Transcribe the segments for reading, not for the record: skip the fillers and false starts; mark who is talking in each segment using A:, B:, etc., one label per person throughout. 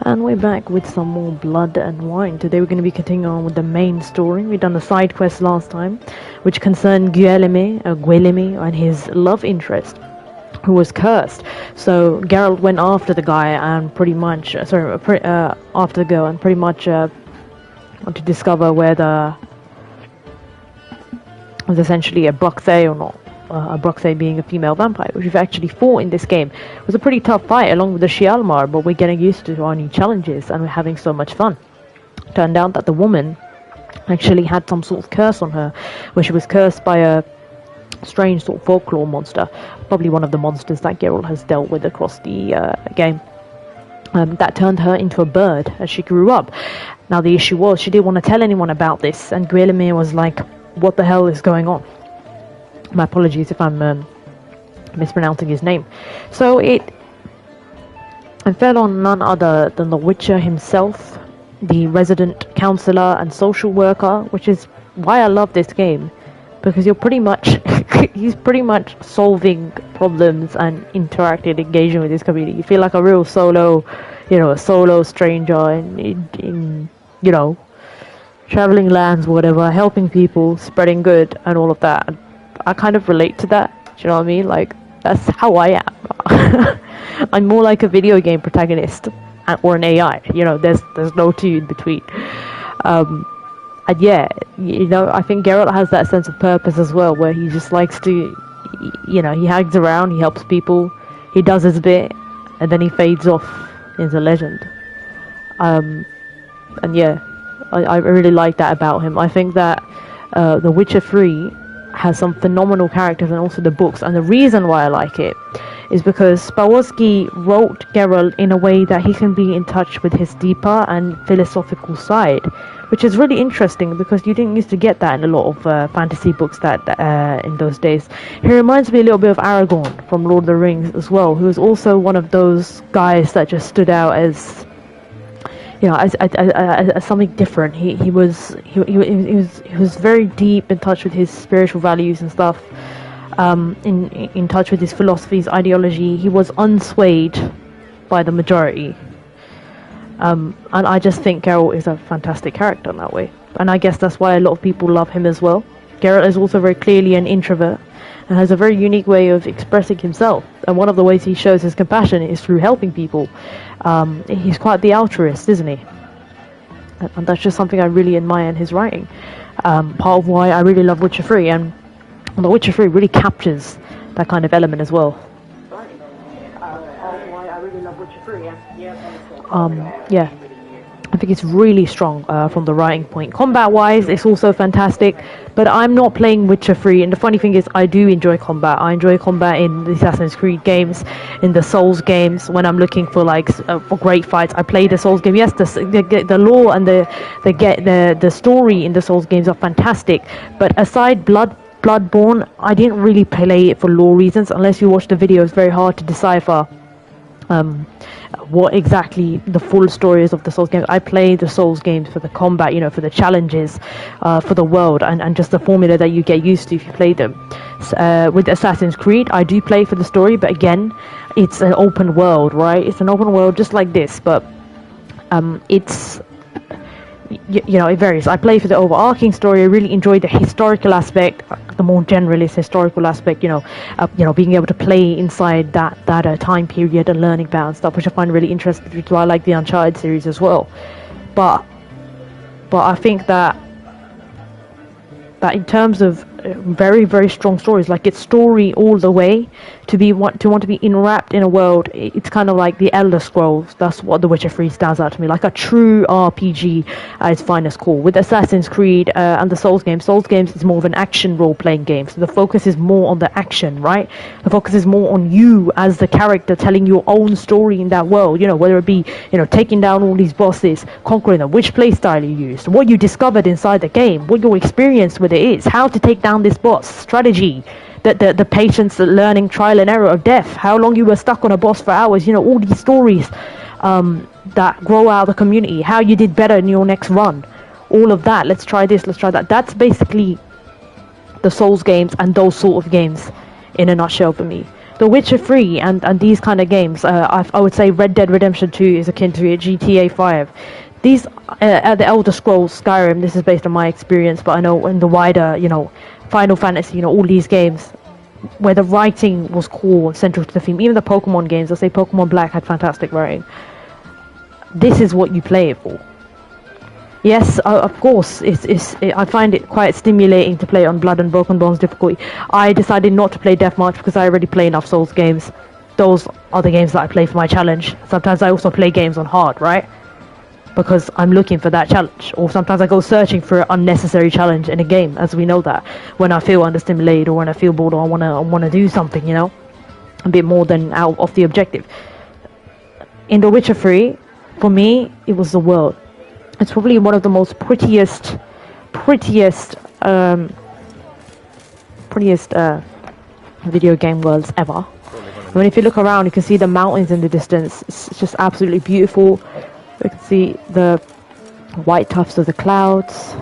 A: And we're back with some more Blood and Wine. Today we're going to be continuing on with the main story. We've done the side quest last time, which concerned Guilherme and his love interest, who was cursed. So Geralt went after the guy and pretty much, after the girl, and pretty much wanted to discover whether it was essentially a Broxay or not. A Broxay being a female vampire, which we've actually fought in this game. It was a pretty tough fight along with the Shialmar, but we're getting used to our new challenges and we're having so much fun. Turned out that the woman actually had some sort of curse on her, where she was cursed by a strange sort of folklore monster, probably one of the monsters that Geralt has dealt with across the game. That turned her into a bird as she grew up. Now the issue was she didn't want to tell anyone about this, and Guilherme was like, what the hell is going on? My apologies if I'm mispronouncing his name. So it fell on none other than the Witcher himself, the resident counselor and social worker, which is why I love this game, because you're pretty much he's pretty much solving problems and interacting, engaging with his community. You feel like a real solo, a solo stranger in traveling lands, whatever, helping people, spreading good and all of that. I kind of relate to that. Do you know what I mean? Like, that's how I am. I'm more like a video game protagonist or an AI. There's no two in between. And yeah, I think Geralt has that sense of purpose as well, where he just likes to, he hangs around, he helps people, he does his bit, and then he fades off into legend. And yeah, I really like that about him. I think that The Witcher 3 has some phenomenal characters, and also the books, and the reason why I like it is because C.O.Z wrote Geralt in a way that he can be in touch with his deeper and philosophical side, which is really interesting because you didn't used to get that in a lot of fantasy books that in those days. He reminds me a little bit of Aragorn from Lord of the Rings as well, who is also one of those guys that just stood out as as something different. He was very deep in touch with his spiritual values and stuff, in touch with his philosophies, ideology. He was unswayed by the majority, and I just think Geralt is a fantastic character in that way, and I guess that's why a lot of people love him as well. Geralt is also very clearly an introvert and has a very unique way of expressing himself, and one of the ways he shows his compassion is through helping people. He's quite the altruist, isn't he? And that's just something I really admire in his writing. Part of why I really love Witcher 3, and The Witcher 3 really captures that kind of element as well. Part of why I really love Witcher 3, yeah. I think it's really strong from the writing point. Combat-wise, it's also fantastic, but I'm not playing Witcher 3, and the funny thing is, I do enjoy combat. I enjoy combat in the Assassin's Creed games, in the Souls games. When I'm looking for for great fights, I play the Souls game. Yes, the lore and the story in the Souls games are fantastic, but aside Bloodborne, I didn't really play it for lore reasons. Unless you watch the video, it's very hard to decipher what exactly the full story is of the Souls games. I play the Souls games for the combat, for the challenges, for the world, and just the formula that you get used to if you play them. With Assassin's Creed, I do play for the story, but again, it's an open world, right? It's an open world just like this, but it's it varies. I play for the overarching story. I really enjoy the historical aspect, the more generalist historical aspect. Being able to play inside that time period and learning about and stuff, which I find really interesting. Which is why I like the Uncharted series as well. But I think that in terms of very, very strong stories, like it's story all the way, to want to be enwrapped in a world, it's kind of like the Elder Scrolls. That's what The Witcher 3 stands out to me, like a true RPG at its finest core. With Assassin's Creed and the Souls games is more of an action role-playing game, so the focus is more on the action, right? The focus is more on you as the character telling your own story in that world, whether it be taking down all these bosses, conquering them, which playstyle you used, what you discovered inside the game, what your experience with it is, how to take down this boss, strategy, the patience, the learning, trial and error of death, how long you were stuck on a boss for hours, all these stories that grow out of the community, how you did better in your next run, all of that. Let's try this, let's try that. That's basically the Souls games and those sort of games in a nutshell for me. The Witcher 3 and these kind of games, I would say Red Dead Redemption 2 is akin to GTA 5. These, the Elder Scrolls, Skyrim, this is based on my experience, but I know in the wider, Final Fantasy, all these games, where the writing was core, central to the theme. Even the Pokemon games, I say Pokemon Black had fantastic writing. This is what you play it for. Yes, of course, I find it quite stimulating to play on Blood and Broken Bones difficulty. I decided not to play Deathmarch because I already play enough Souls games. Those are the games that I play for my challenge. Sometimes I also play games on hard, right? Because I'm looking for that challenge. Or sometimes I go searching for an unnecessary challenge in a game, as we know that. When I feel understimulated or when I feel bored or I wanna do something, a bit more than out of the objective. In The Witcher 3, for me, it was the world. It's probably one of the most prettiest video game worlds ever. I mean, if you look around, you can see the mountains in the distance. It's just absolutely beautiful. You can see the white tufts of the clouds.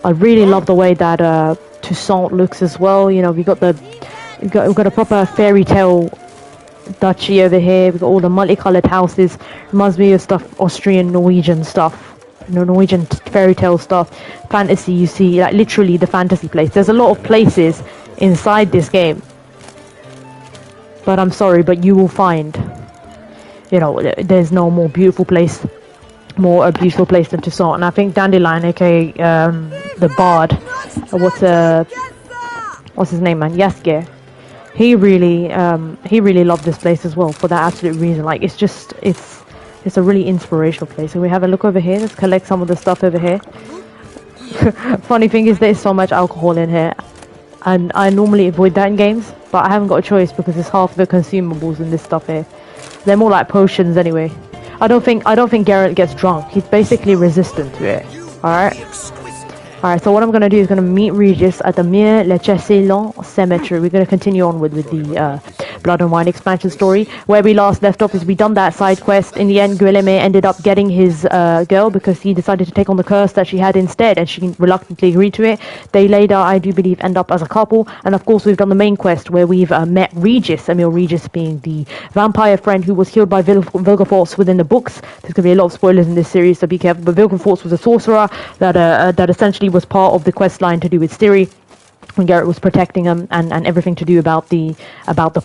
A: I really love the way that Touissant looks as well. We've got a proper fairy tale duchy over here. We've got all the multicolored houses. Reminds me of stuff Austrian, Norwegian stuff. Norwegian fairy tale stuff. Fantasy, you see, like literally the fantasy place. There's a lot of places inside this game. But I'm sorry, but you will find, there's no more beautiful place than Touissant. And I think Dandelion, aka the Bard, what's his name, man? Yasker. He really loved this place as well for that absolute reason. Like, it's a really inspirational place. So we have a look over here. Let's collect some of the stuff over here. Funny thing is there's so much alcohol in here, and I normally avoid that in games, but I haven't got a choice because it's half the consumables in this stuff here. They're more like potions anyway. I don't think Geralt gets drunk. He's basically resistant to it. Alright, so what I'm going to do is going to meet Regis at the Mere Le Chesillon Cemetery. We're going to continue on with the Blood and Wine expansion story. Where we last left off is we done that side quest. In the end, Guilherme ended up getting his girl because he decided to take on the curse that she had instead, and she reluctantly agreed to it. They later, I do believe, end up as a couple. And of course, we've done the main quest where we've met Regis, Emil Regis being the vampire friend who was killed by Vilgefortz within the books. There's going to be a lot of spoilers in this series, so be careful. But Vilgefortz was a sorcerer that essentially was part of the quest line to do with Ciri, when Geralt was protecting him, and everything to do about the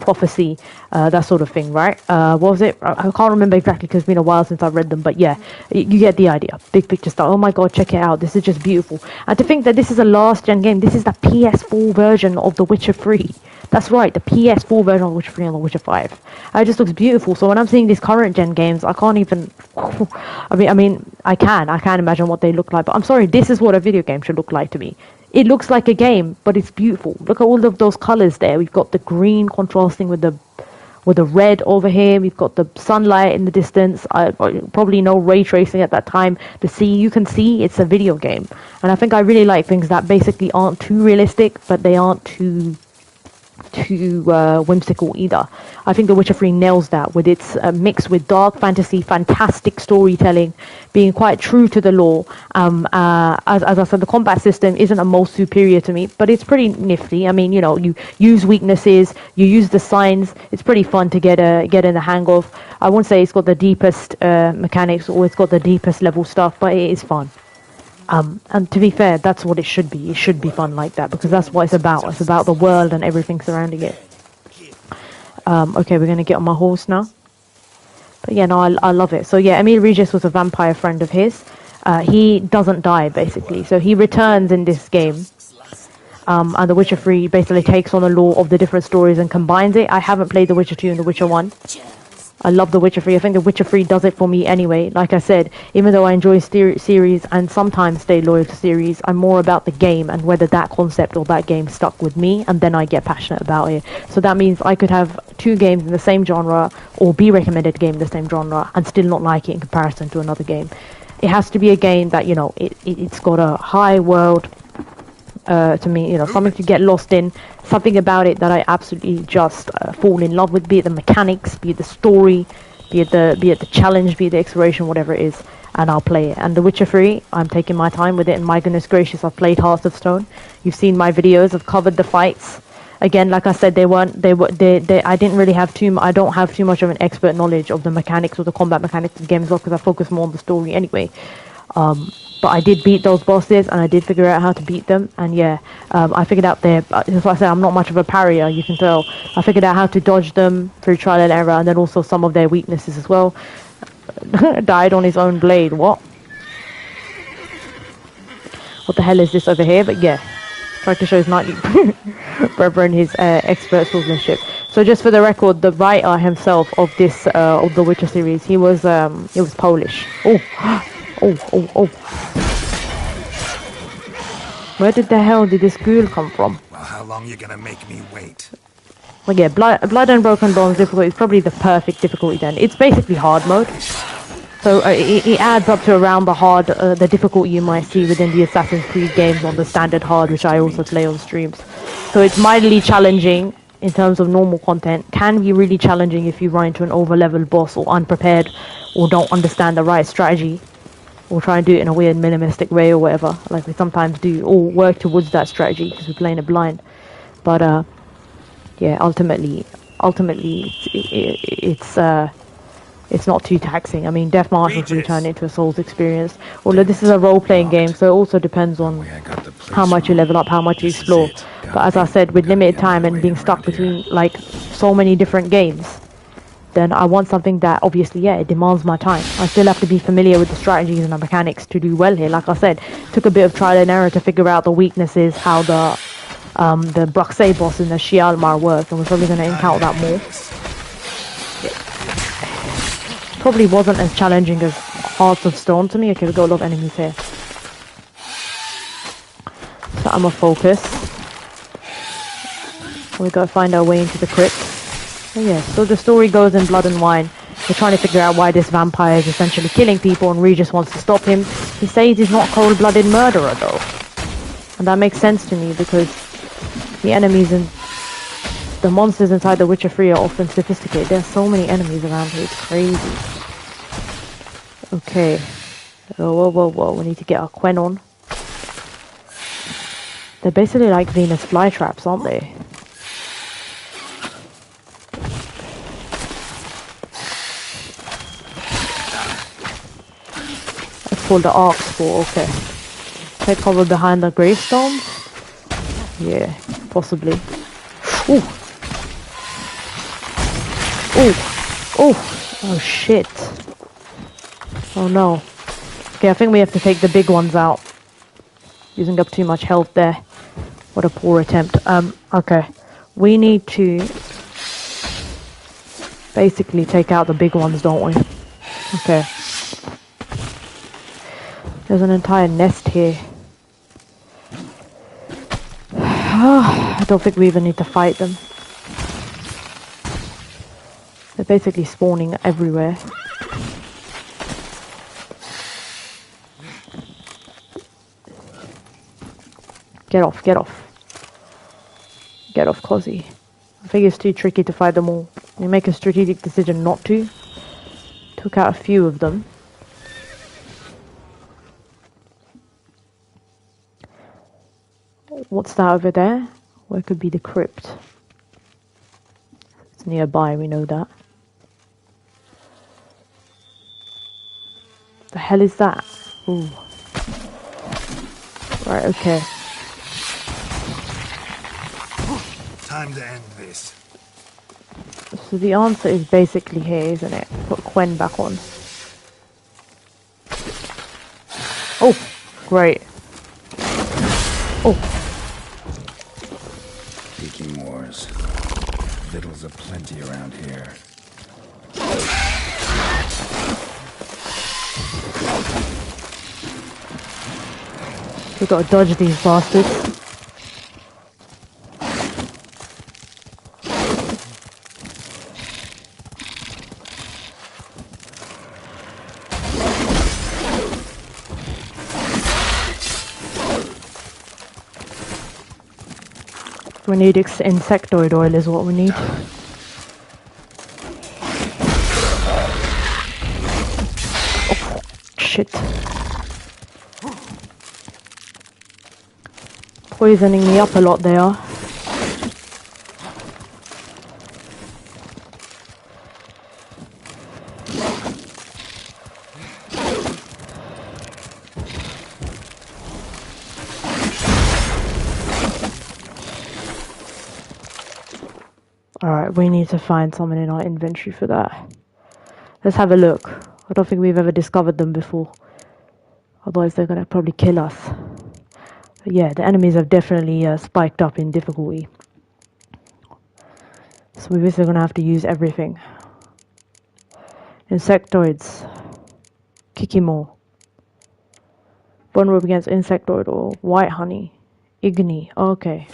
A: prophecy, that sort of thing, right? What was it? I can't remember exactly because it's been a while since I've read them, but yeah, you get the idea. Big picture stuff. Oh my god, check it out. This is just beautiful. And to think that this is a last gen game, this is the PS4 version of The Witcher 3. That's right, the PS4 version of The Witcher 3 and The Witcher 5. It just looks beautiful. So when I'm seeing these current gen games, I can't even, I mean, I can't imagine what they look like, but I'm sorry, this is what a video game should look like to me. It looks like a game, but it's beautiful. Look at all of those colors there. We've got the green contrasting with the red over here. We've got the sunlight in the distance. Probably no ray tracing at that time. The sea, you can see it's a video game. And I think I really like things that basically aren't too realistic, but they aren't too whimsical either. I think The Witcher 3 nails that with its mix with dark fantasy, fantastic storytelling, being quite true to the lore. As I said, the combat system isn't a most superior to me, but it's pretty nifty. I mean, you use weaknesses, you use the signs. It's pretty fun to get in the hang of. I won't say it's got the deepest mechanics or it's got the deepest level stuff, but it is fun. And to be fair, that's what it should be. It should be fun like that, because that's what it's about. It's about the world and everything surrounding it. Okay, we're going to get on my horse now. But yeah, no, I love it. So yeah, Emil Regis was a vampire friend of his. He doesn't die, basically. So he returns in this game. And The Witcher 3 basically takes on the lore of the different stories and combines it. I haven't played The Witcher 2 and The Witcher 1. I love The Witcher 3. I think The Witcher 3 does it for me anyway. Like I said, even though I enjoy series and sometimes stay loyal to series, I'm more about the game and whether that concept or that game stuck with me, and then I get passionate about it. So that means I could have two games in the same genre or be recommended a game in the same genre and still not like it in comparison to another game. It has to be a game that, it's got a high world, to me, something to get lost in, something about it that I absolutely just fall in love with, be it the mechanics, be it the story, be it the challenge, be it the exploration, whatever it is, and I'll play it. And The Witcher 3, I'm taking my time with it, and my goodness gracious, I've played Hearts of Stone. You've seen my videos, I've covered the fights. Again, like I said, I didn't really have I don't have too much of an expert knowledge of the mechanics or the combat mechanics of the game as well, because I focus more on the story anyway. But I did beat those bosses, and I did figure out how to beat them, and yeah, I figured out that's why I said I'm not much of a parrier, you can tell. I figured out how to dodge them through trial and error, and then also some of their weaknesses as well. Died on his own blade, what the hell is this over here? But yeah, tried to show his knightly brethren his expert swordsmanship. So just for the record, the writer himself of this of the Witcher series, he was Polish. Oh, oh. Where did the hell did this ghoul come from?
B: Well, how long you gonna make me wait?
A: Well, yeah, Blood and Broken Bones difficulty is probably the perfect difficulty then. It's basically hard mode. So it adds up to around the difficulty you might see within the Assassin's Creed games on the standard hard, which I also play on streams. So it's mildly challenging in terms of normal content. Can be really challenging if you run into an over-leveled boss or unprepared or don't understand the right strategy or try and do it in a weird minimalistic way or whatever, like we sometimes do, or work towards that strategy because we're playing it blind. But yeah, ultimately it's not too taxing. I mean, Death Marshal's really turned into a Souls experience. Although this is a role-playing game, so it also depends on how much you level up, how much you explore. But as I said, with limited time and being stuck between like so many different games, then I want something that obviously, yeah, it demands my time. I still have to be familiar with the strategies and the mechanics to do well here. Like I said, took a bit of trial and error to figure out the weaknesses, how the Bruxelles boss in the Shialmar work, and we're probably going to encounter that more. Probably wasn't as challenging as Hearts of Stone to me. Okay, we've got a lot of enemies here. So I'm a focus. We gotta find our way into the crypt. Oh yeah, so the story goes in Blood and Wine. We're trying to figure out why this vampire is essentially killing people, and Regis wants to stop him. He says he's not a cold-blooded murderer though. And that makes sense to me because the enemies and the monsters inside The Witcher 3 are often sophisticated. There's so many enemies around here, it's crazy. Okay. Whoa. We need to get our Quen on. They're basically like Venus flytraps, aren't they? That's called the Arc Spore, okay. Take cover behind the gravestones? Yeah, possibly. Ooh! Oh shit. Oh no. Okay, I think we have to take the big ones out. Using up too much health there. What a poor attempt. Okay. We need to basically take out the big ones, don't we? Okay. There's an entire nest here. I don't think we even need to fight them. They're basically spawning everywhere. Get off. Get off, C.O.Z. I think it's too tricky to fight them all. We make a strategic decision not to. Took out a few of them. What's that over there? Where could be the crypt? It's nearby, we know that. The hell is that? Ooh. Right, okay.
B: Time to end this.
A: So the answer is basically here, isn't it? Put Quen back on. Oh, great. Oh.
B: Peaking wars. Victuals aplenty around here.
A: We've got to dodge these bastards. We need insectoid oil is what we need. Oh, shit. Poisoning me up a lot they are. Alright, we need to find someone in our inventory for that. Let's have a look. I don't think we've ever discovered them before. Otherwise they're gonna probably kill us. But yeah, the enemies have definitely spiked up in difficulty. So we're basically gonna have to use everything. Insectoids. Kikimo. Vulnerable against insectoid or white honey. Igni. Okay.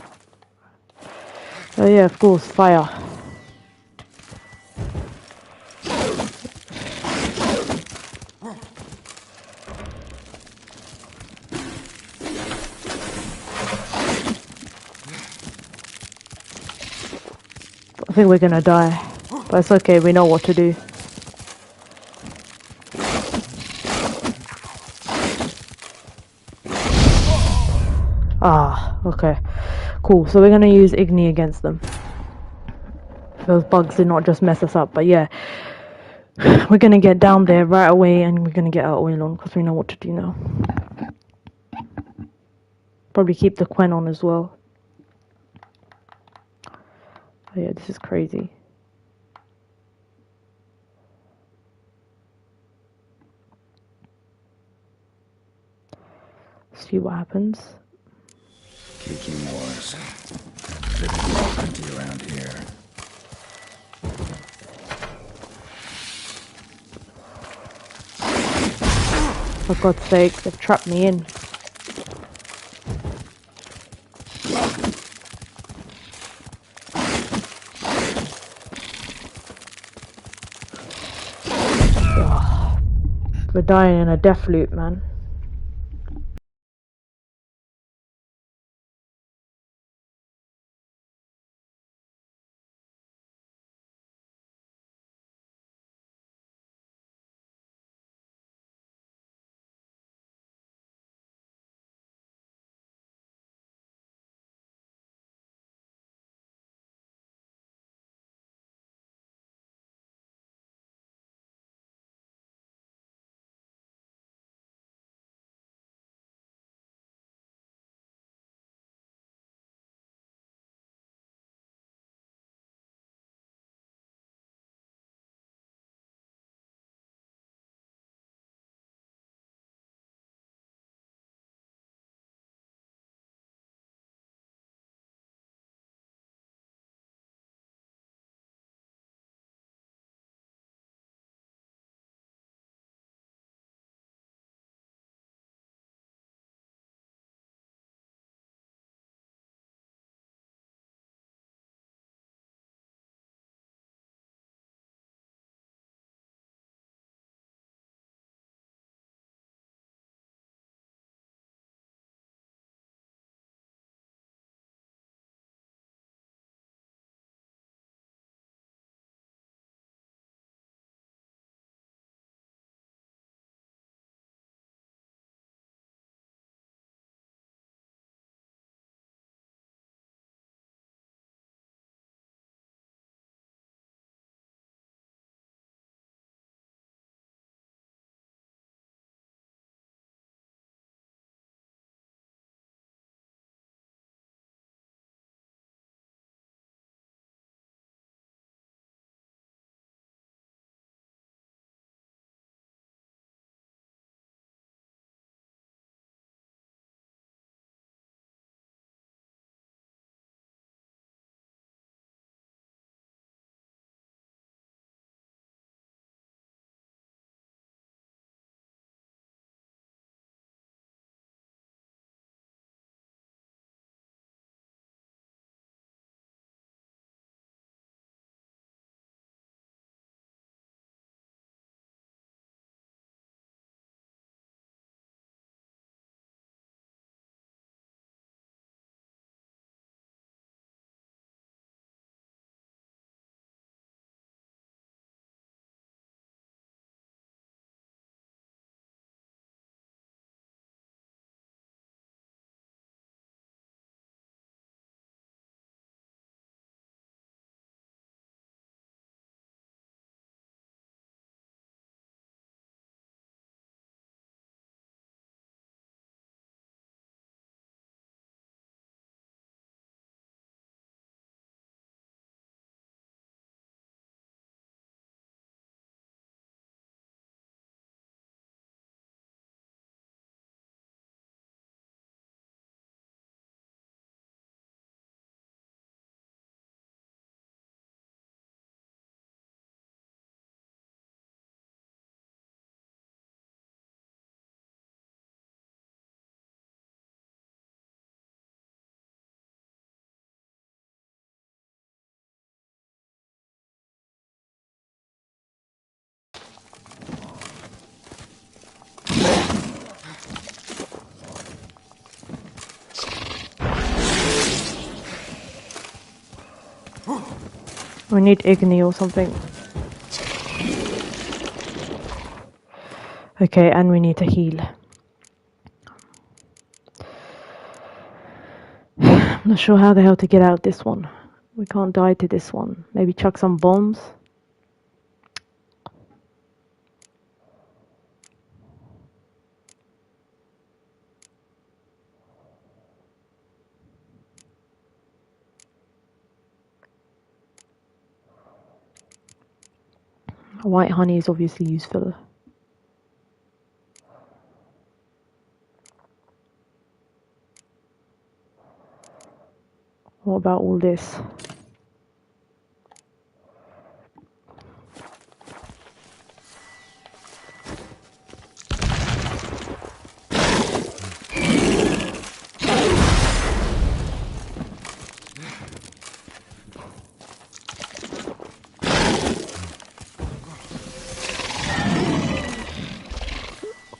A: Oh yeah, of course, fire. I think we're gonna die. But it's okay, we know what to do. Ah, okay. Cool, so we're gonna use Igni against them. Those bugs did not just mess us up, but yeah. We're gonna get down there right away and we're gonna get our oil on because we know what to do now. Probably keep the Quen on as well. Oh yeah, this is crazy. See what happens.
B: Kiki Wars. There's plenty around here.
A: For God's sake, they've trapped me in. Ugh. We're dying in a death loop, man. We need Igni or something. Okay, and we need to heal. I'm not sure how the hell to get out this one. We can't die to this one. Maybe chuck some bombs? White honey is obviously useful. What about all this?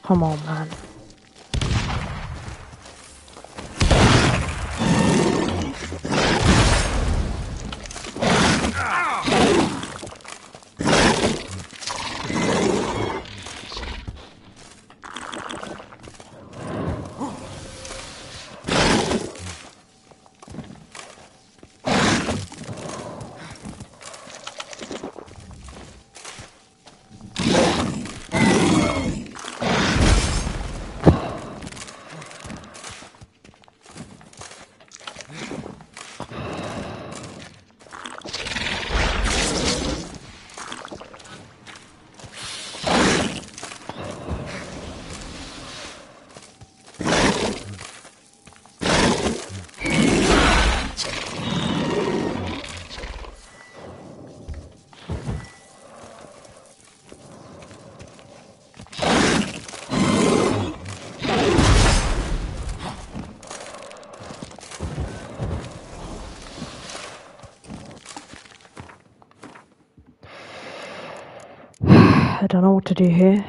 A: Come on, man. I don't know what to do here.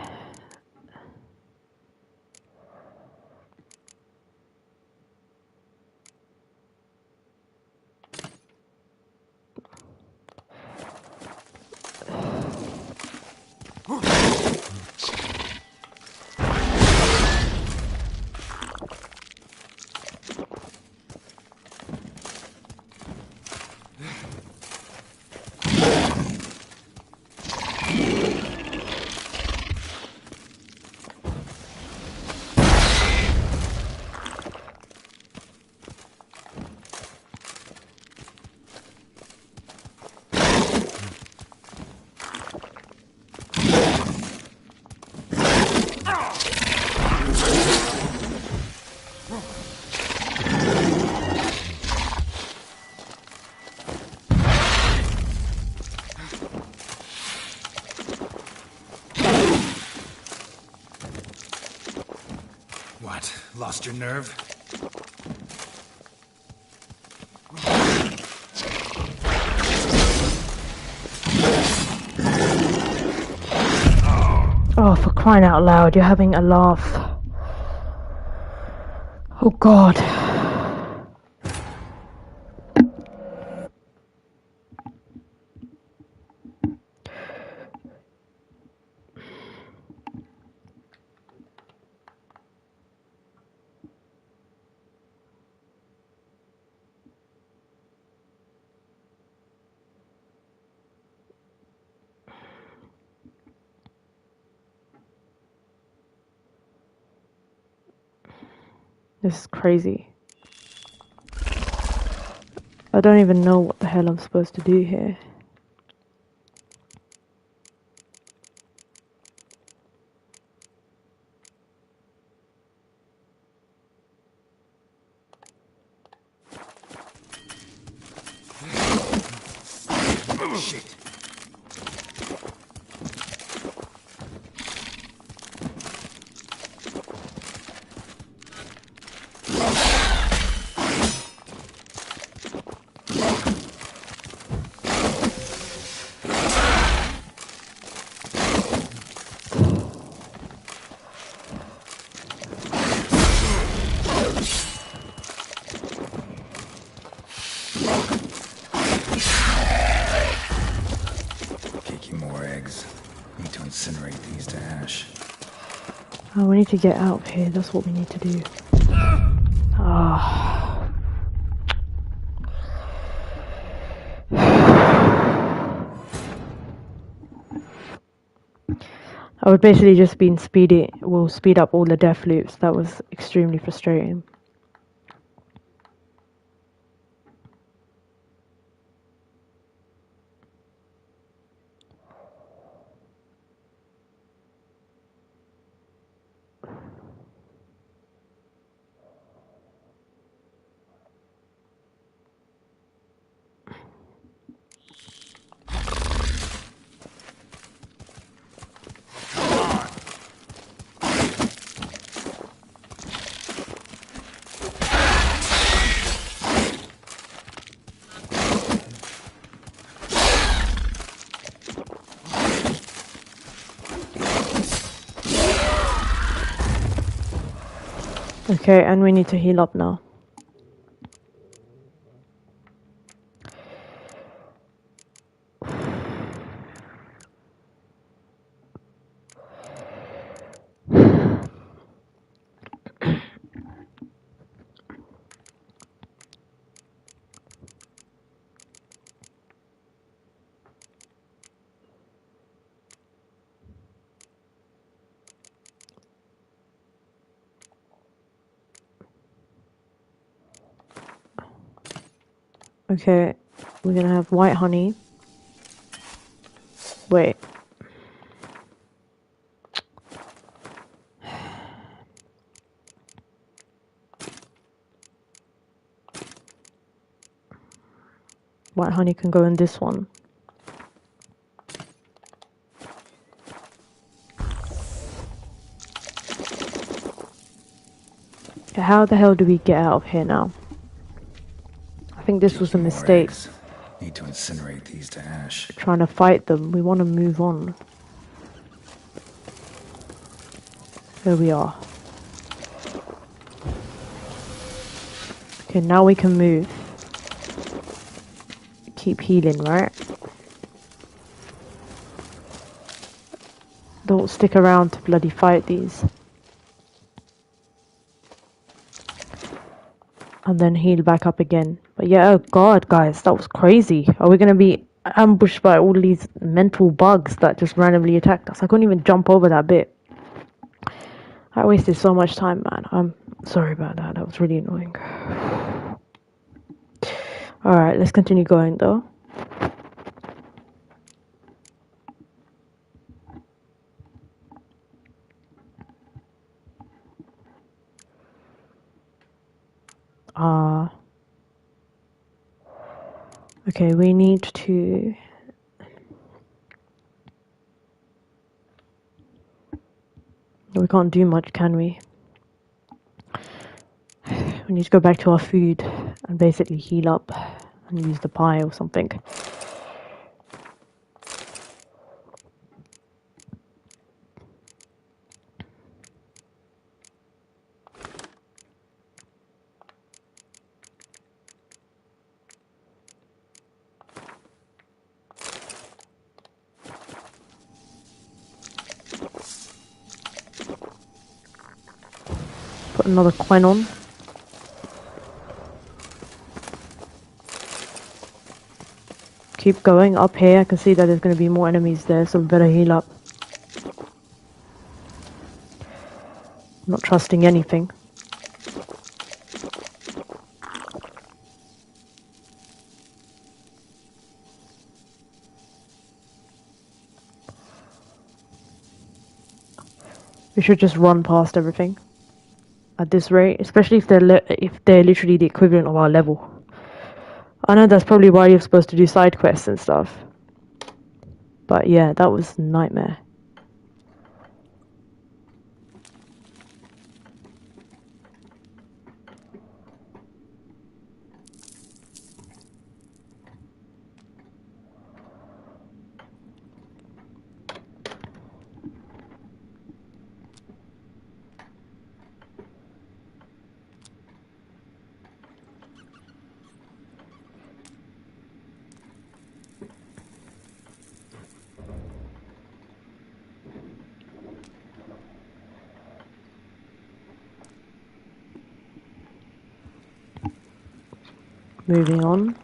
B: What? Lost your nerve?
A: Oh, for crying out loud, you're having a laugh. Oh God. This is crazy. I don't even know what the hell I'm supposed to do here.
B: Shit.
A: Oh, we need to get out of here. That's what we need to do. Ah. I would basically just speed up all the death loops. That was extremely frustrating. Okay, and we need to heal up now. Okay, we're gonna have white honey. Wait. White honey can go in this one. How the hell do we get out of here now? I think this was a mistake.
B: Need to incinerate these to ash.
A: Trying to fight them. We want to move on. There we are. Okay, now we can move. Keep healing, right? Don't stick around to bloody fight these. And then heal back up again. But yeah, oh god, guys, that was crazy. Are we gonna be ambushed by all these mental bugs that just randomly attacked us? I couldn't even jump over that bit. I wasted so much time, man. I'm sorry about that. That was really annoying. Alright, let's continue going though. Okay, we need to... We can't do much, can we? We need to go back to our food and basically heal up and use the pie or something. Put another coin on. Keep going up here. I can see that there's going to be more enemies there, so we better heal up. I'm not trusting anything. We should just run past everything at this rate, especially if they're literally the equivalent of our level. I know that's probably why you're supposed to do side quests and stuff. But yeah, that was a nightmare. Moving on.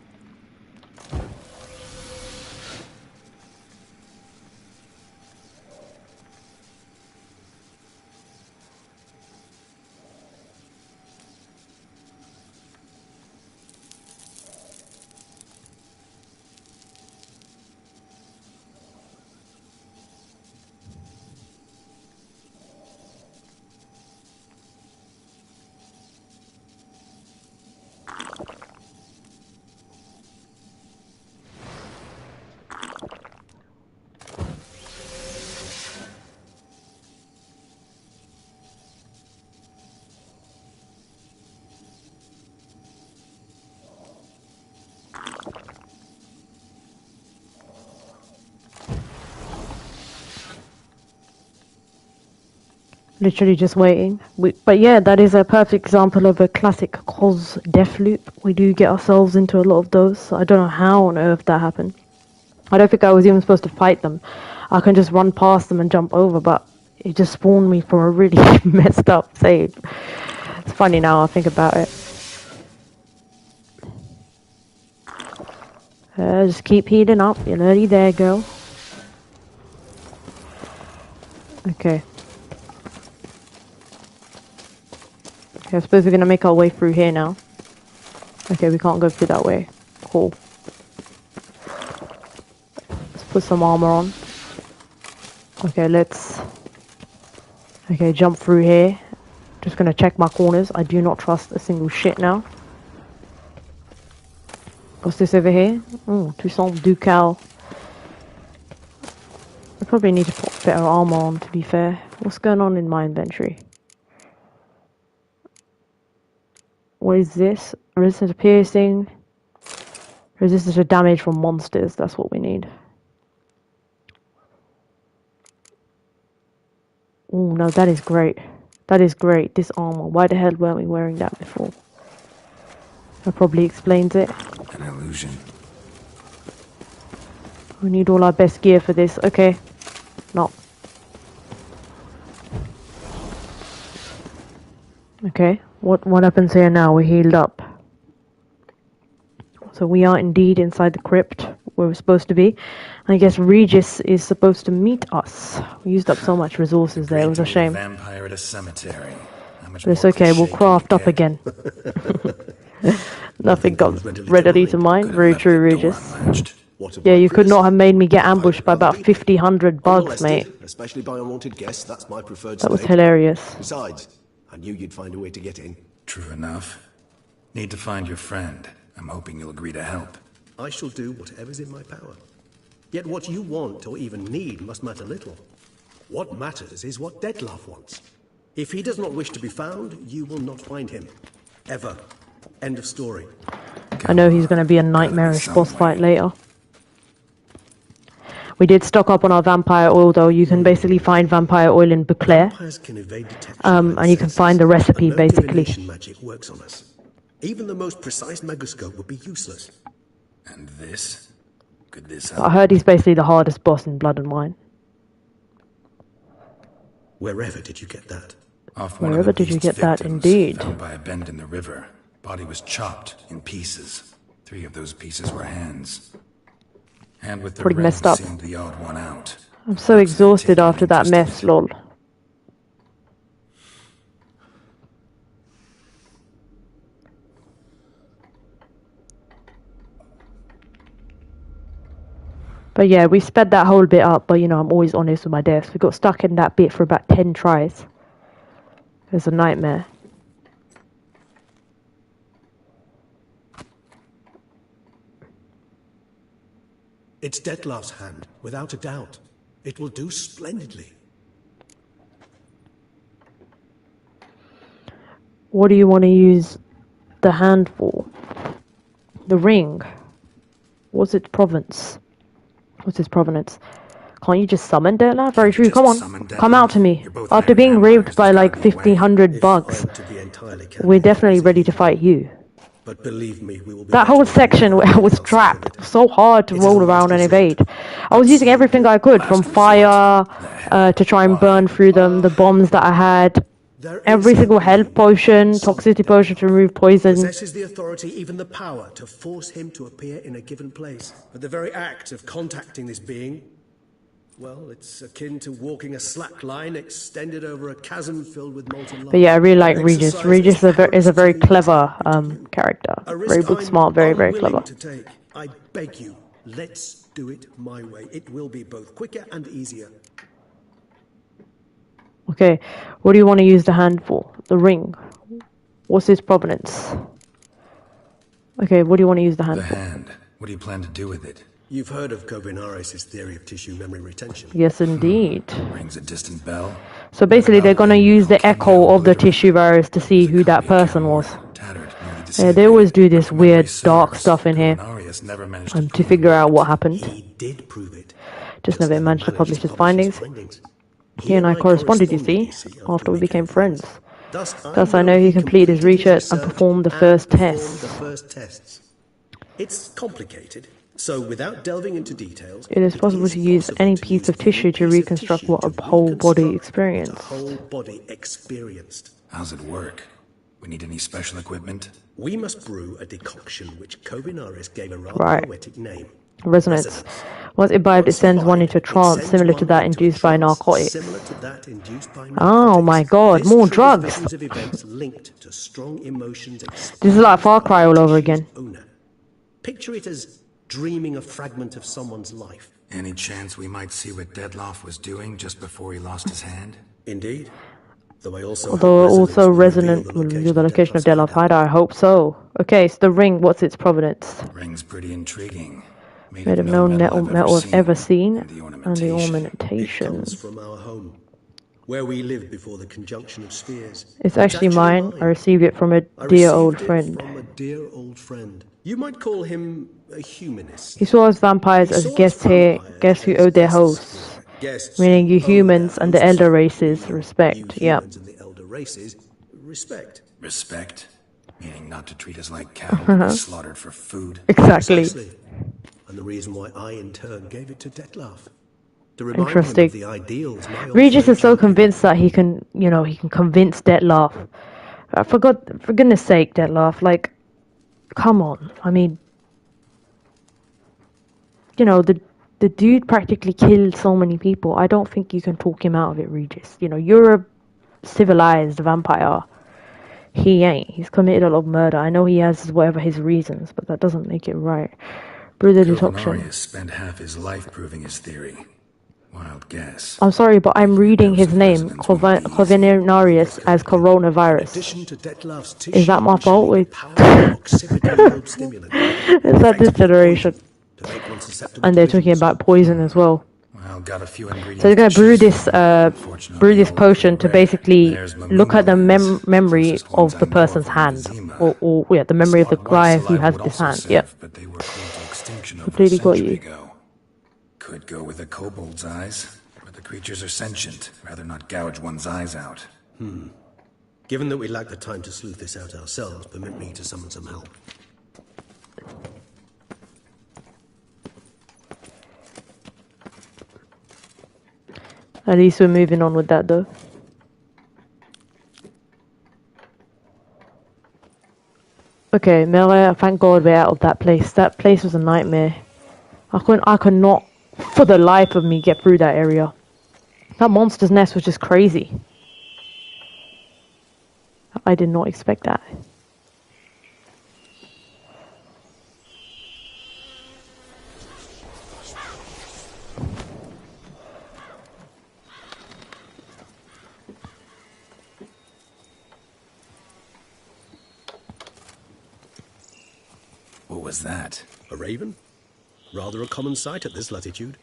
A: Literally just waiting. But yeah, that is a perfect example of a classic C.O.Z death loop. We do get ourselves into a lot of those. I don't know how on earth that happened. I don't think I was even supposed to fight them. I can just run past them and jump over, but it just spawned me from a really messed up save. It's funny now I think about it. Just keep heating up. You're nearly there, girl. Okay. Okay, I suppose we're gonna make our way through here now. Okay, we can't go through that way. Cool. Let's put some armor on. Okay, let's... Okay, jump through here. Just gonna check my corners. I do not trust a single shit now. What's this over here? Oh, Touissant Ducal. I probably need to put better armor on, to be fair. What's going on in my inventory? What is this? Resistance to piercing. Resistance to damage from monsters. That's what we need. Oh no, that is great. That is great. This armor. Why the hell weren't we wearing that before? That probably explains it.
B: An illusion.
A: We need all our best gear for this. Okay. No. Okay. What happens here now? We're healed up. So we are indeed inside the crypt where we're supposed to be. I guess Regis is supposed to meet us. We used up so much resources there. It was a shame.
B: Vampire at a cemetery.
A: But it's okay. We'll craft up again. Nothing got readily to mind. Very true, Regis. Yeah, you could not have made me get ambushed by about 1,500 bugs, mate.
C: Especially by unwanted guests. That's my preferred
A: That was
C: state.
A: hilarious.
C: Besides, I knew you'd find a way to get in.
B: True enough. Need to find your friend. I'm hoping you'll agree to help.
C: I shall do whatever's in my power. Yet what you want or even need must matter little. What matters is what Dettlaff wants. If he does not wish to be found, you will not find him. Ever. End of story.
A: I know he's going to be a nightmarish boss fight later. We did stock up on our vampire oil, though. You can basically find vampire oil in Beauclair.
C: Vampires can evade detection
A: And you can find the recipe,
C: but no
A: basically.
C: divination magic works on us. Even the most precise megoscope would be useless.
B: And this? Could this
A: I
B: help?
A: heard he's basically the hardest boss in Blood and Wine.
C: Wherever did you get that?
B: Off one of
A: Wherever
B: the
A: did you
B: beast's
A: get that,
B: victims,
A: indeed.
B: Found by a bend in the river. Body was chopped in pieces. 3 of those pieces were hands. Hand with the
A: Pretty
B: ring
A: messed up.
B: seemed the odd one out.
A: I'm so exhausted after that mess, lol. But yeah, we sped that whole bit up, but you know, I'm always honest with my deaths. We got stuck in that bit for about 10 tries. It was a nightmare.
C: It's Dettlaff's hand, without a doubt. It will do splendidly.
A: What do you want to use the hand for? The ring. What's its province? What's its provenance? Can't you just summon Dettlaff? Very true. Come on. Come out to me. After being raped by like 1,500 bugs,
C: I am to be entirely candid,
A: we're definitely ready to fight you.
C: But believe me, we will be
A: That whole
C: better
A: section where I was
C: outside
A: trapped,
C: of it.
A: so hard to roll around and evade. I was using everything I could, from fire to try and burn through them, the bombs that I had.
C: There
A: Every
C: is a
A: single health
C: being
A: potion,
C: inside
A: toxicity
C: Deadloff,
A: potion to remove poison.
C: possesses the authority, even the power, to force him to appear in a given place. But the very act of contacting this being, well, it's akin to walking a slack line extended over a chasm filled with molten lava.
A: But yeah, I really like
C: An
A: Regis.
C: exercise
A: Regis
C: as
A: is a
C: perilous
A: very
C: to the
A: clever
C: intelligent.
A: character.
C: A
A: Very
C: risk
A: book
C: I'm
A: smart, very
C: unwilling
A: clever.
C: to take. I beg you, let's do it my way. It will be both quicker and easier.
A: Okay, what do you want to use the hand for? The ring. What's its provenance? Okay, what do you want to use the hand
B: The
A: for?
B: hand. What do you plan to do with it?
C: You've heard of Kovinaris' theory of tissue memory retention.
A: Yes, indeed.
B: Rings a distant bell?
A: So basically, they're gonna use the echo of the tissue virus to see
B: There's a
A: who that
B: company
A: person
B: account
A: was.
B: where, tattered, nearly
A: Yeah, they
B: disintegrated,
A: always do
B: but
A: this
B: the memory
A: weird, dark
B: serves.
A: stuff in here,
B: Kovinaris never managed
A: to
B: prove
A: figure
B: it
A: out what
B: worked.
A: happened.
C: He did prove it.
A: Just never
C: never
A: managed to publish his findings. He and I
C: I
A: corresponded, you see, after we became friends. Thus, I know he completed his research and performed the first tests.
C: It's complicated, so without delving into details,
A: It is possible to use any piece of tissue to reconstruct what a whole body experienced.
B: How's it work? We need any special equipment?
C: We must brew a decoction which Kovinaris gave a rather
A: Right.
C: poetic name.
A: Resonance. Once imbibed, it sends one into a trance similar to that induced by narcotics. Oh my god, more drugs! This is like Far Cry all over again.
C: Picture it as dreaming a fragment of someone's life.
B: Any chance we might see what Deadloff was doing just before he lost his hand?
C: Indeed.
A: Although also resonant will reveal the location of Deadloff hideout, I hope so. Okay, so the ring, what's its provenance?
B: Ring's pretty intriguing.
A: Made of no metal I've ever seen,
B: and the
A: and the ornamentation.
C: Comes from our home, where we lived before the conjunction of spheres.
A: It's actually mine. I received it from a dear old friend.
C: From a dear old friend. You might call him a humanist.
A: He saw us vampires as guests here, guests who owed their hosts. Meaning you humans and the elder races respect. Yeah.
C: And the elder races respect.
B: Respect? Meaning not to treat us like cattle to be slaughtered for food?
A: Exactly.
C: Precisely. And the reason why I, in turn, gave it to Detlef. To remind him
A: Interesting.
C: of the ideals my old
A: Regis
C: friend
A: is so
C: championed.
A: convinced that he can convince Detlef. For goodness sake, Detlef, like, come on. I mean, the dude practically killed so many people. I don't think you can talk him out of it, Regis. You're a civilized vampire. He ain't. He's committed a lot of murder. I know he has whatever his reasons, but that doesn't make it right. Brew the decoction.
B: Kovinaris spent half his life proving his theory. Wild guess.
A: I'm sorry, but I'm reading his name, Kovinaris, as coronavirus.
C: addition to Detlef's
A: Is that my
C: tissue,
A: fault?
C: which
A: With
C: powerful proximity lobe stimulant.
A: is that this generation?
C: To make one susceptible
A: And
C: to
A: they're talking
C: visions.
A: about poison as well.
B: Well, got a few ingredients.
A: So they're gonna
B: to
A: brew
B: choose
A: this,
B: from.
A: brew this
B: Unfortunately,
A: potion to
B: rare.
A: basically
B: There's
A: look at the
B: Mamuna's,
A: memory
B: closest ones
A: of the
B: I know
A: person's
B: are
A: hand,
B: Zima.
A: or the memory of the
B: Smart white
A: guy who
B: saliva
A: has
B: would
A: this
B: also
A: hand.
B: serve,
A: Yeah.
B: but they were close to extinction over a
A: Completely got
B: century
A: you.
B: ago. Could go with a kobold's eyes, but the creatures are sentient. Rather not gouge one's eyes out.
C: Given that we lack the time to sleuth this out ourselves, permit me to summon some help.
A: At least we're moving on with that, though. Okay, Mele, thank God we're out of that place. That place was a nightmare. I could not, for the life of me, get through that area. That monster's nest was just crazy. I did not expect that.
B: What was that?
C: A raven? Rather a common sight at this latitude.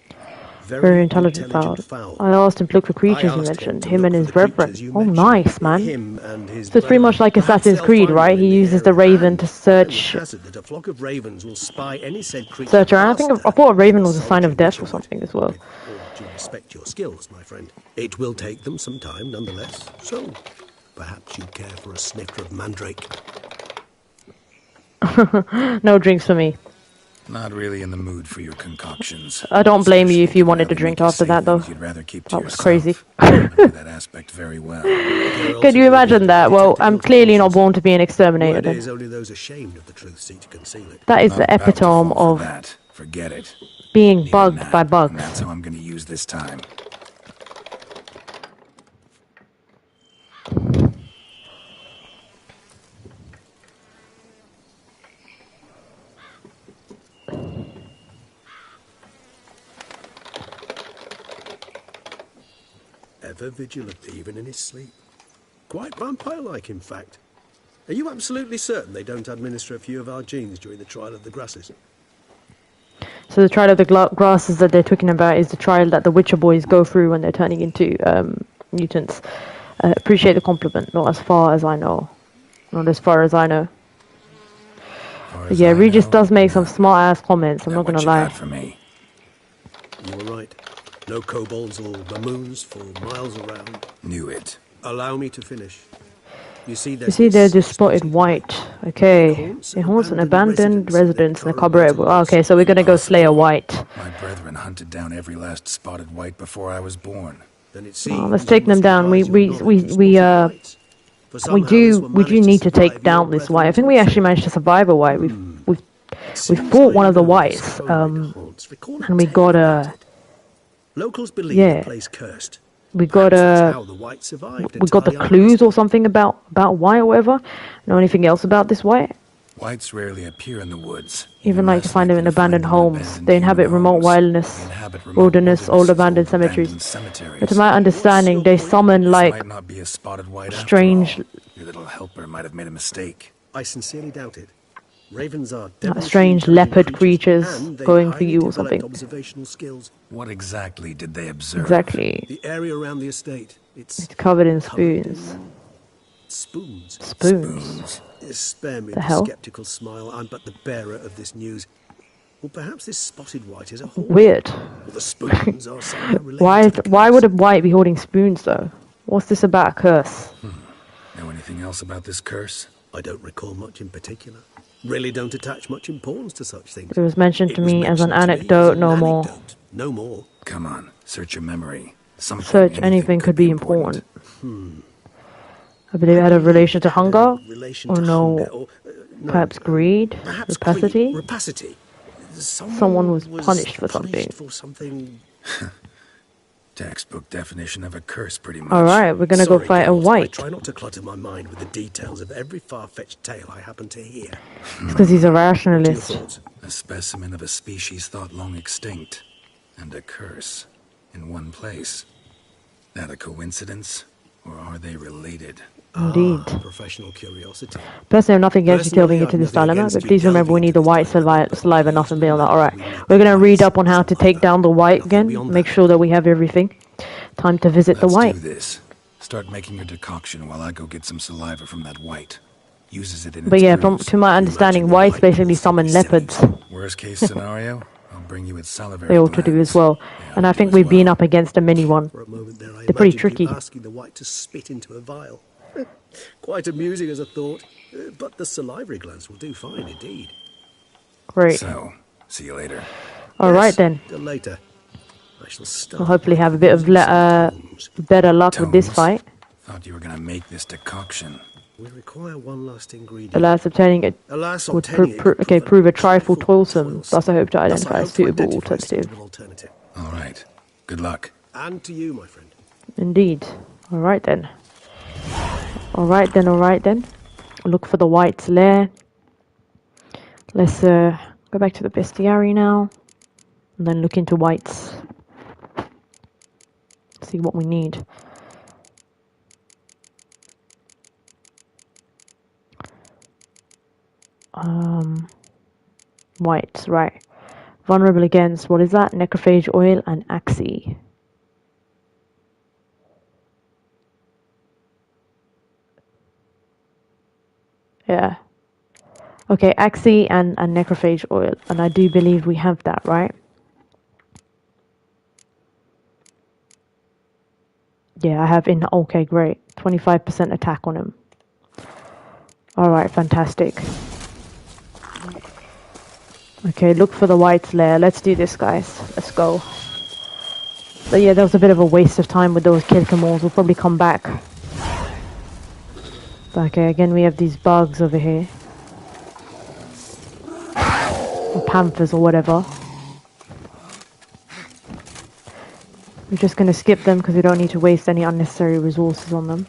A: Very intelligent fowl. I asked him to look for creatures you mentioned. Him and his brethren. Oh, nice, man. So it's pretty much like Assassin's Creed, right? He uses the raven to search
C: that a flock of ravens will spy any said creature.
A: search around. I thought a raven was a sign of death or something as well.
C: To respect your skills, my friend. It will take them some time, nonetheless. So, perhaps you care for a snifter of mandrake.
A: No drinks for me.
B: Not really in the mood for your concoctions.
A: I don't blame you if
B: Especially
A: you
B: given
A: wanted
B: how
A: to
B: they
A: drink
B: make you
A: after
B: say
A: that, though.
B: things you'd rather keep to
A: That was
B: yourself.
A: crazy.
B: I know that aspect very well.
C: Geralt
A: Can you
C: of
A: imagine
C: Rivia
A: that? Well,
C: detected
A: I'm
C: your
A: clearly not
C: conscience.
A: born to be an exterminator
C: Word
A: then.
C: is only those ashamed of the truth seek to conceal it.
A: That is
B: I'm
A: the
B: about to
A: epitome
B: fall for
A: of
B: that. Forget it.
A: being
B: Need a
A: bugged by
B: nap,
A: bugs.
B: and that's how I'm going to use this time.
C: Ever vigilant, even in his sleep. Quite vampire-like, in fact. Are you absolutely certain they don't administer a few of our genes during the trial of the grasses?
A: So the trial of the grasses that they're talking about is the trial that the Witcher boys go through when they're turning into mutants. Appreciate the compliment. Not as far as I know. Not as far as I know.
B: Far
A: But
B: as
A: yeah,
B: I
A: Regis
B: know,
A: does make some
B: none.
A: smart-ass comments. I'm
B: Now
A: not gonna
B: what you
A: lie.
B: got for me?
C: You were right. No kobolds or bamoons for miles around.
B: Knew it.
C: Allow me to finish. You see,
A: You
C: there's
A: see, there's
C: this
A: this spotted white. Okay. It haunts an abandoned residence in the Cabaret. Okay, so we're gonna go slay a white.
B: My brethren hunted down every last spotted white before I was born.
C: Then it
A: Well,
C: seems
A: let's take
C: you
A: them
C: must
A: down.
C: devise your knowledge of spotted whites. For
A: We
C: somehow this one
A: do
C: managed to
A: need to take
C: survive your
A: down this white. I
C: brethren's
A: think we actually
C: onslaught.
A: managed to survive a white. We've
C: Seems
A: fought
C: I
A: one of the
C: know this
A: whites,
C: homemade haunts. Recall a
A: and we
C: tale
A: got
C: about
A: a
C: it. Locals believe
A: yeah.
C: the place cursed.
A: We got
C: Perhaps that's
A: a
C: how the white survived
A: we got the
C: entirely
A: clues or
C: unasked.
A: something about white or whatever. Know anything else about this white?
B: Whites rarely appear in the woods.
A: Even like to
B: less
A: find them in
B: likely to find
A: abandoned
B: them
A: homes.
B: abandoned
A: They
B: human
A: inhabit remote
B: homes. They
A: wilderness,
B: inhabit remote
A: wilderness, old
B: wildernesses,
A: abandoned
B: old
A: cemeteries.
B: abandoned cemeteries.
A: But to my
C: What's
A: understanding,
C: your
A: they
C: point?
A: summon
B: This
A: like
B: might not be a spotted white
A: strange,
B: after all. Your little helper might have made a mistake.
C: I sincerely doubt it. Ravens are devilishly
A: strange
C: intelligent
A: leopard creatures
C: and they've
A: going for
C: highly
A: you or
C: developed
A: something.
C: observational skills.
B: What exactly did they observe?
A: Exactly.
C: The area around the estate, it's
A: Covered in
C: covered
A: spoons.
C: in spoons.
A: Spoons.
C: Spare me
A: The
C: the
A: hell?
C: skeptical smile. I'm but the bearer of this news. Or perhaps this spotted white is a horde.
A: Weird.
C: Or the spoons are somehow related to the
A: Why would
C: curse.
A: a white be holding spoons though? What's this about a curse?
B: Know anything else about this curse?
C: I don't recall much in particular. Really don't attach much importance to such things.
A: It was mentioned to
C: It was
A: me as an
C: mentioned to me
A: anecdote,
C: as
A: no
C: an
A: more.
C: anecdote, no more.
B: Come on, search your memory. Something,
A: Search anything could be important. I believe it had a relation to hunger,
C: Relation
A: or
C: to
A: no,
C: hunger, or no,
A: perhaps greed,
C: perhaps
A: rapacity.
C: rapacity.
A: Someone was punished for something.
C: For something.
B: Textbook definition of a curse, pretty much.
A: All right, we're gonna go
C: Sorry,
A: fight a
C: Geralt, I
A: white.
C: try not to clutter my mind with the details of every far-fetched tale I happen to hear.
A: It's because he's a
C: What are your
A: rationalist.
C: thoughts?
B: A specimen of a species thought long extinct, and a curse in one place. That a coincidence, or are they related?
A: Indeed.
C: Professional curiosity.
A: Personally, I have nothing against you delving
C: Personally,
A: into
C: I've
A: this
C: nothing
A: dilemma,
C: against
A: but
C: you
A: please remember we
C: delving
A: need
C: into
A: the
C: this
A: white
C: dilemma, but
A: saliva
C: please
A: enough and be on that.
C: remember
A: Alright,
C: we met
A: we're
C: the
A: gonna read
C: whites
A: up on how to take
C: survivor.
A: down the white
C: Nothing
A: again,
C: beyond
A: make
C: that.
A: sure that we have everything. Time to visit the
B: Let's
A: white.
B: do this. Start making your decoction while I go get some saliva from that white. Uses it in
A: But
B: its
A: yeah,
B: brews.
A: to my understanding,
C: the
A: whites
C: white
A: basically
C: kills
A: summon
C: silly
A: leopards.
B: Worst case scenario, I'll bring you its salivary
A: They ought to do as
B: glands.
A: well.
B: They
A: And
B: ought
A: I
B: to
A: think
B: as
A: we've been
B: well.
A: up against a mini one.
C: For a moment there, I
A: They're pretty
C: imagined
A: tricky.
C: you asking the white to spit into a vial. Quite amusing as a thought, but the salivary glands will do fine indeed.
A: Great.
B: So, see you later.
A: Alright
C: Yes,
A: then.
C: till later. I shall start.
A: We'll hopefully
C: by
A: have a bit of
C: perusing some tomes.
A: better luck with this
B: Tomes?
A: fight.
B: Thought you were gonna make this decoction.
C: We require one last ingredient.
A: Alas, obtaining it
C: Alas,
A: would
C: obtaining it could
A: prove a trifle toilsome. Thus, I hope to
C: Thus I
A: identify a
C: hope to
A: suitable
C: identify a
A: alternative.
C: suitable alternative.
B: All right. Good luck.
C: And to you, my friend.
A: Indeed. Alright then. Alright then. Look for the white's lair. Let's go back to the bestiary now. And then look into whites. See what we need. Whites, right. Vulnerable against, what is that? Necrophage oil and Axie. Yeah. Okay, Axie and Necrophage oil. And I do believe we have that, right? Yeah, I have in. Okay, great. 25% attack on him. Alright, fantastic. Okay, look for the white's lair. Let's do this, guys. Let's go. But yeah, that was a bit of a waste of time with those Kilkamores. We'll probably come back. Okay, again we have these bugs over here. Or panthers or whatever. We're just going to skip them because we don't need to waste any unnecessary resources on them.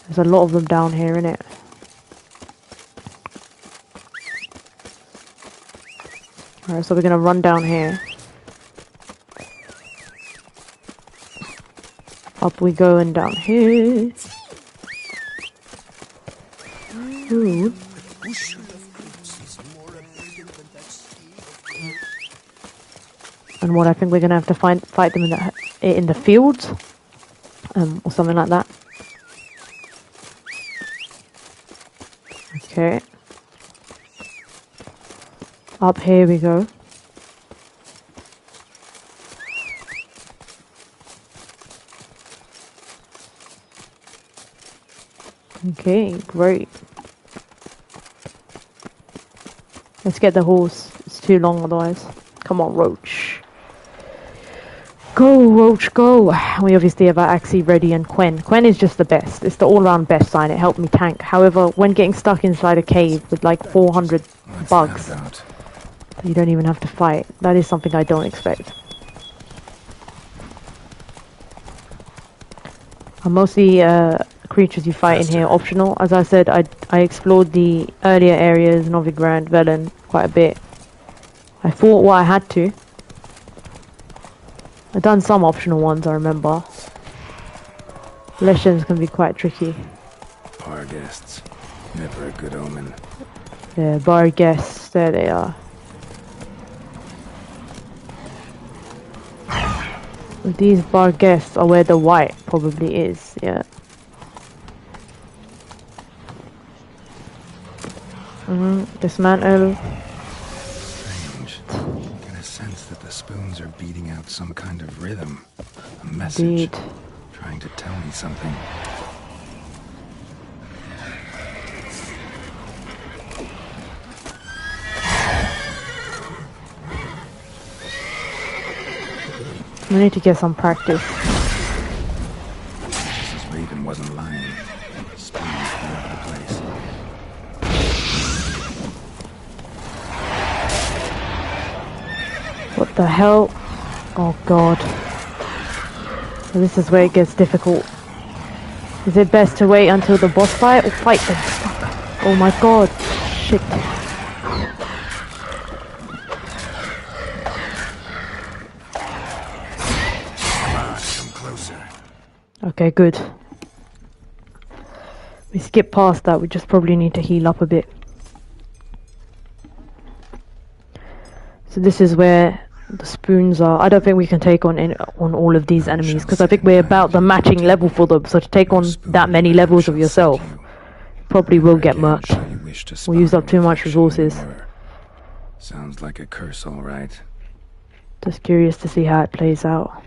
A: There's a lot of them down here, innit? Alright, so we're going to run down here. Up we go and down here. Ooh. And what I think we're gonna have to fight them in the fields, or something like that. Okay. Up here we go. Okay, great. Let's get the horse. It's too long otherwise. Come on, Roach. Go, Roach, go! We obviously have our Axie ready and Quen. Quen is just the best. It's the all-round best sign. It helped me tank. However, when getting stuck inside a cave with like 400 bugs, you don't even have to fight. That is something I don't expect. And mostly creatures you fight in here optional. As I said, I explored the earlier areas, Novigrad, Velen, quite a bit. I fought what I had to. I've done some optional ones, I remember. Lessons can be quite tricky.
B: Bar guests. Never a good omen.
A: Yeah, bar guests. There they are. These bar guests are where the white probably is, yeah. Dismantle.
B: Strange. I get a sense that the spoons are beating out some kind of rhythm. A message.
A: Indeed.
B: Trying to tell me something.
A: We need to get some practice.
B: Mrs. Raven wasn't lying. Spoons all over the place.
A: What the hell? Oh god. So this is where it gets difficult. Is it best to wait until the boss fight or fight them? Fuck. Oh my god. Shit. Okay, good. We skip past that, we just probably need to heal up a bit. So this is where the spoons are. I don't think we can take on all of these enemies, because I think we're about the matching level for them, so to take on that many levels of yourself, probably will get murked. We'll use up too much resources.
B: Sounds like a curse, all right.
A: Just curious to see how it plays out.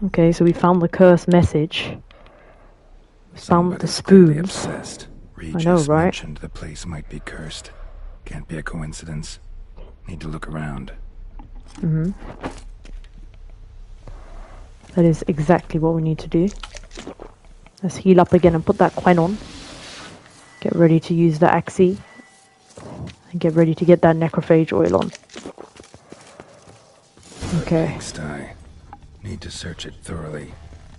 A: Okay, so we found the curse message. We found the spoons. I know, right?
B: Mentioned the place might be cursed. Can't be a coincidence. Need to look around.
A: That is exactly what we need to do. Let's heal up again and put that Quen on. Get ready to use the Axie. And get ready to get that necrophage oil on. Okay.
B: Need to search it thoroughly.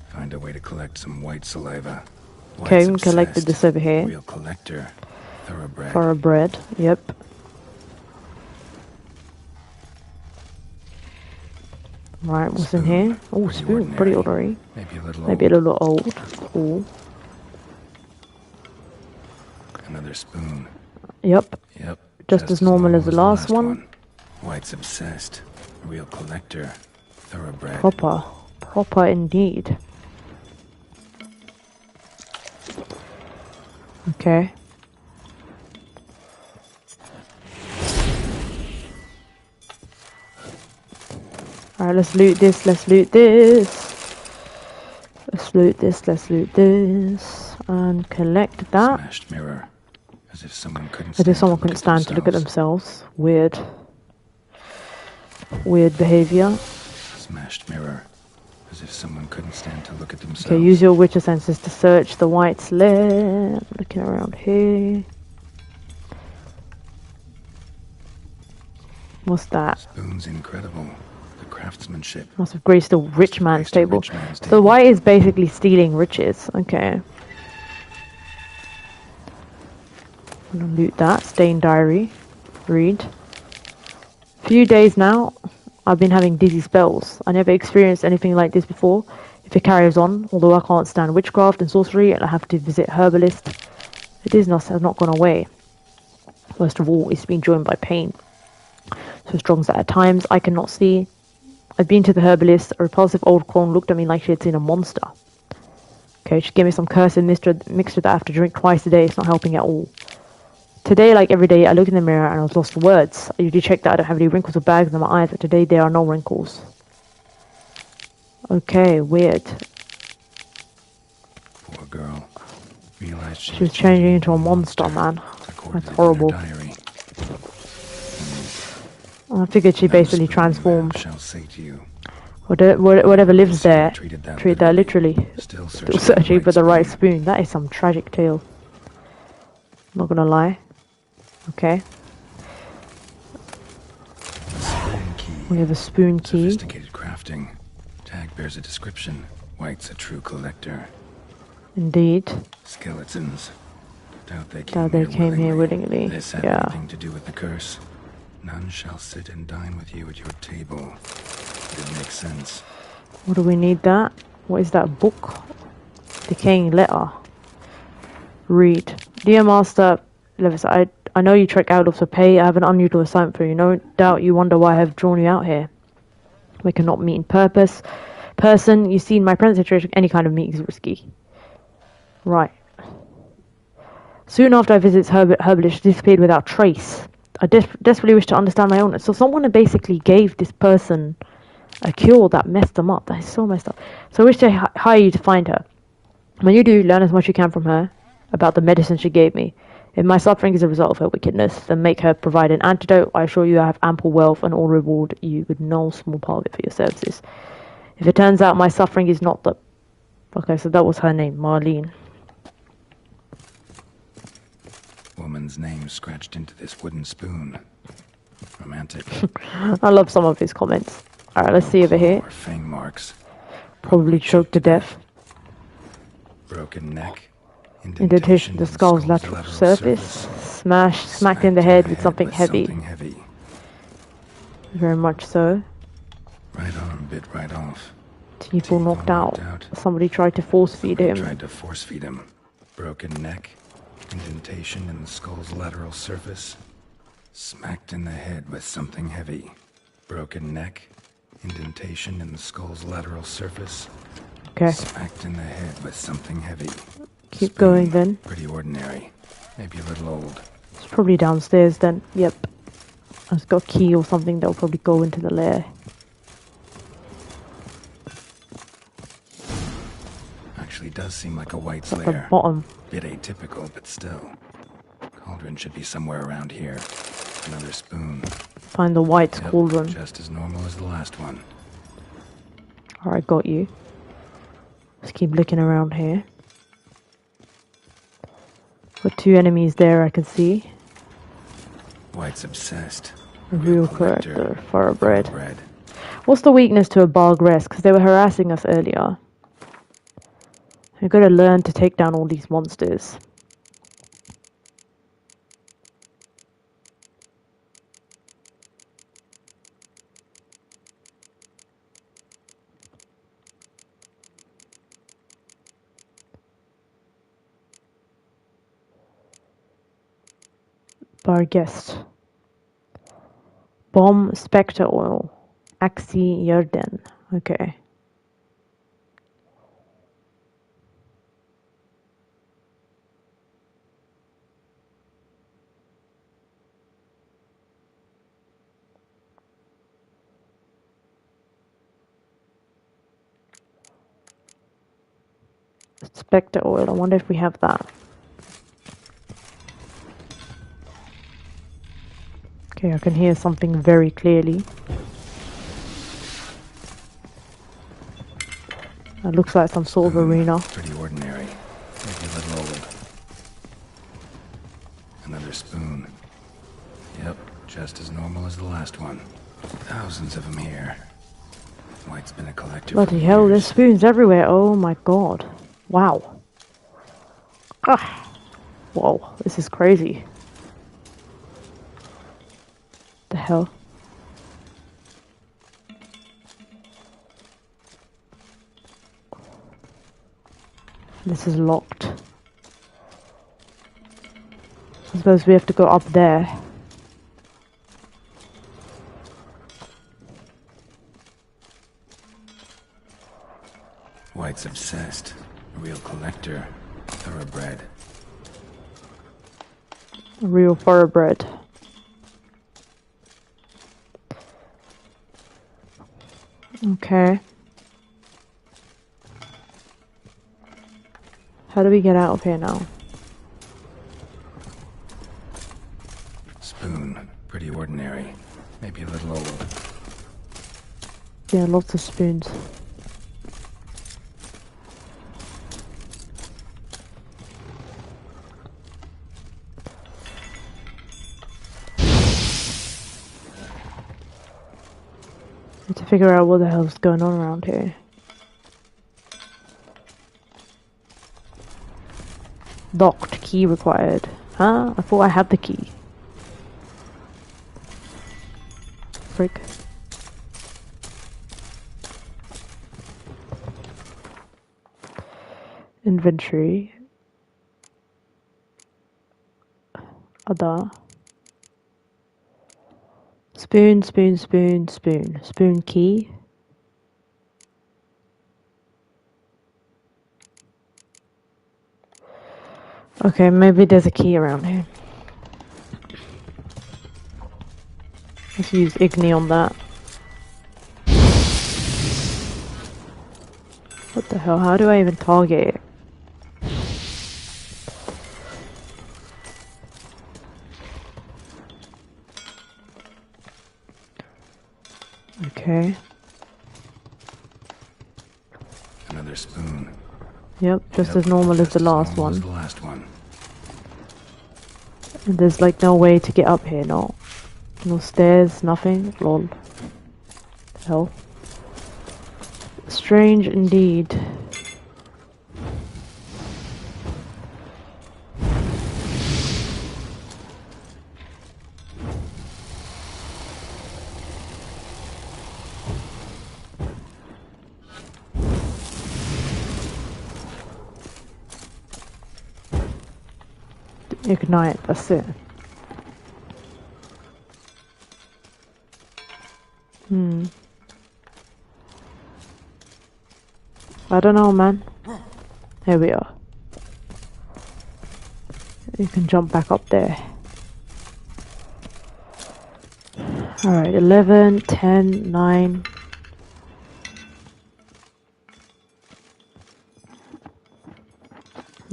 B: Find a way to collect some white saliva.
A: Okay, we collected this over here.
B: Real collector. Thoroughbred.
A: Thoroughbred, yep. Right, what's in here? Oh, spoon, pretty ordinary. Maybe a little old. Cool.
B: Another spoon.
A: Yep.
B: Yep.
A: Just as normal as the last one.
B: White's obsessed. Real collector. Thoroughbred.
A: Proper indeed. Okay. Alright, let's loot this, let's loot this. Let's loot this, let's loot this. And collect that.
B: Smashed mirror. As if someone couldn't
A: As if
B: stand to
A: someone
B: look
A: couldn't
B: at
A: stand to look at
B: themselves.
A: themselves. Weird. Weird behavior.
B: Smashed mirror. As if someone couldn't stand to look at themselves.
A: Okay, use your Witcher senses to search the White's lair. Looking around here. What's that?
B: Spoon's incredible. The craftsmanship.
A: Must have graced a rich man's
B: graced a
A: table.
B: rich man's
A: So the
B: table.
A: White is basically stealing riches. Okay. I'm gonna loot that. Stained diary. Read. Few days now, I've been having dizzy spells. I never experienced anything like this before. If it carries on, although I can't stand witchcraft and sorcery, and I have to visit herbalist, the dizziness has not gone away. Worst of all, it's been joined by pain. So strong that at times I cannot see. I've been to the herbalist. A repulsive old crone looked at me like she had seen a monster. Okay, she gave me some cursed mixture that I have to drink twice a day. It's not helping at all. Today, like every day, I look in the mirror and I was lost for words. I usually check that I don't have any wrinkles or bags in my eyes, but today there are no wrinkles. Okay, weird.
B: Poor girl. Realized
A: She was changing into a monster, man. That's horrible. I figured she basically transformed.
B: Shall say to you,
A: Whatever lives there,
B: treated
A: that literally.
B: Still
A: Still searching for the right spoon. That is some tragic tale. Not gonna lie. Okay.
B: Spoon key.
A: We have a spoon key.
B: Sophisticated crafting. Tag bears a description. White's a true collector.
A: Indeed.
B: Skeletons. Doubt they
A: came here willingly.
B: This had
A: Yeah.
B: anything to do with the curse. None shall sit and dine with you at your table. It makes sense.
A: What do we need that? What is that book? Decaying letter. Read. Dear Master Levis, I know you trek out of the pay. I have an unusual assignment for you. No doubt you wonder why I have drawn you out here. We cannot meet in person. You see, in my present situation, any kind of meeting is risky. Right. Soon after I visited herbalist, she disappeared without trace. I desperately wish to understand my illness. So someone basically gave this person a cure that messed them up. That is so messed up. So I wish to hire you to find her. When you do, learn as much as you can from her about the medicine she gave me. If my suffering is a result of her wickedness, then make her provide an antidote. I assure you I have ample wealth and will reward you with no small part of it for your services. If it turns out my suffering is not the... Okay, so that was her name, Marlene.
B: Woman's name scratched into this wooden spoon. Romantic.
A: I love some of his comments. Alright, let's see over here.
B: Or fang marks.
A: Probably choked to death.
B: Broken neck.
A: Indentation to the skull's lateral surface. Smacked in the head with something heavy. Very much so.
B: Right arm bit right off.
A: Teeth all knocked out. Somebody tried to force feed him.
B: Broken neck. Indentation in the skull's lateral surface. Smacked in the head with something heavy. Broken neck. Indentation in the skull's lateral surface.
A: Okay.
B: Smacked in the head with something heavy.
A: Keep
B: Spoon,
A: going then.
B: Pretty ordinary. Maybe a little old.
A: It's probably downstairs then. Yep. It's got a key or something that will probably go into the lair.
B: Actually does seem like a White's
A: At the
B: lair.
A: bottom.
B: Bit atypical, but still. Cauldron should be somewhere around here. Another spoon.
A: Find the White's
B: Yep,
A: cauldron.
B: just as normal as the last one.
A: Alright, got you. Let's keep looking around here. Got two enemies there I can see.
B: White's obsessed.
A: A real character. Thoroughbred.
B: Thoroughbred.
A: What's the weakness to a bargress? Because they were harassing us earlier. We've got to learn to take down all these monsters. Barguest. Bomb Spectre Oil. Axi Yerden. Okay. Spectre Oil. I wonder if we have that. Okay, I can hear something very clearly. It looks like some sort of arena.
B: Pretty ordinary. Maybe a little old. Another spoon. Yep, just as normal as the last one. Thousands of them here. White's been a collector for
A: Bloody hell, there's
B: years.
A: spoons everywhere. Oh my god. Wow. Ah. Whoa, this is crazy. The hell? This is locked. I suppose we have to go up there.
B: White's obsessed. A real collector. Thoroughbred.
A: A real thoroughbred. Okay. How do we get out of here now?
B: Spoon. Pretty ordinary. Maybe a little old.
A: Yeah, lots of spoons. Need to figure out what the hell's going on around here. Locked key required. Huh? I thought I had the key. Frick. Inventory. Other. Spoon, spoon, spoon, spoon. Spoon key. Okay, maybe there's a key around here. Let's use Igni on that. What the hell? How do I even target it? Okay.
B: Another spoon.
A: Yep, just as normal as the last one. And there's like no way to get up here, no. No stairs, nothing. Lol. Hell. Strange indeed. Ignite, that's it. I don't know, man. Here we are. You can jump back up there. Alright, 11, 10, 9.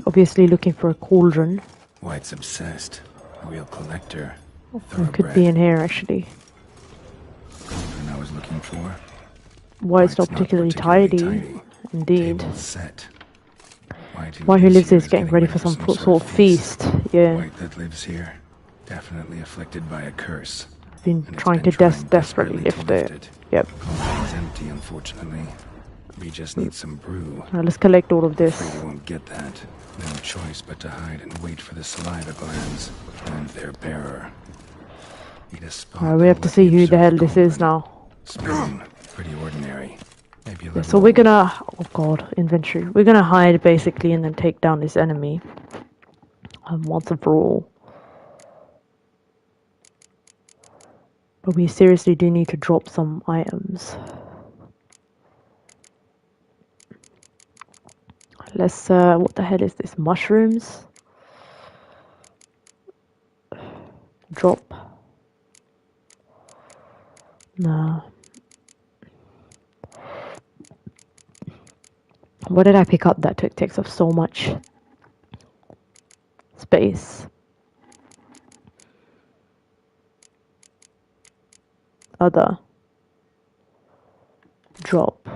A: Obviously looking for a cauldron.
B: White's obsessed. A real collector.
A: It could be in here, actually.
B: Cauldron I was looking for.
A: White's not particularly tidy. Indeed.
B: Table set.
A: White who lives here is getting ready for some sort of feast. Yeah.
B: White that lives here. Definitely afflicted by a curse.
A: Been
B: And it's
A: trying
B: been
A: to
B: trying
A: desperately
B: desperately
A: lift
B: to lift
A: it.
B: it.
A: Yep.
B: Cauldron's empty, unfortunately. We just need some brew.
A: Alright, let's collect all of this.
B: Afraid we won't get that. No choice but to hide and wait for the saliva glands and their bearer. Need a spot
A: Alright, we have to see who the hell this is now.
B: Spoon. Pretty ordinary. Maybe a little
A: So we're
B: old.
A: gonna, oh god, inventory. We're gonna hide basically and then take down this enemy. Once and for all. But we seriously do need to drop some items. Let's, what the hell is this? Mushrooms? Drop. No. What did I pick up that takes up so much space? other drop.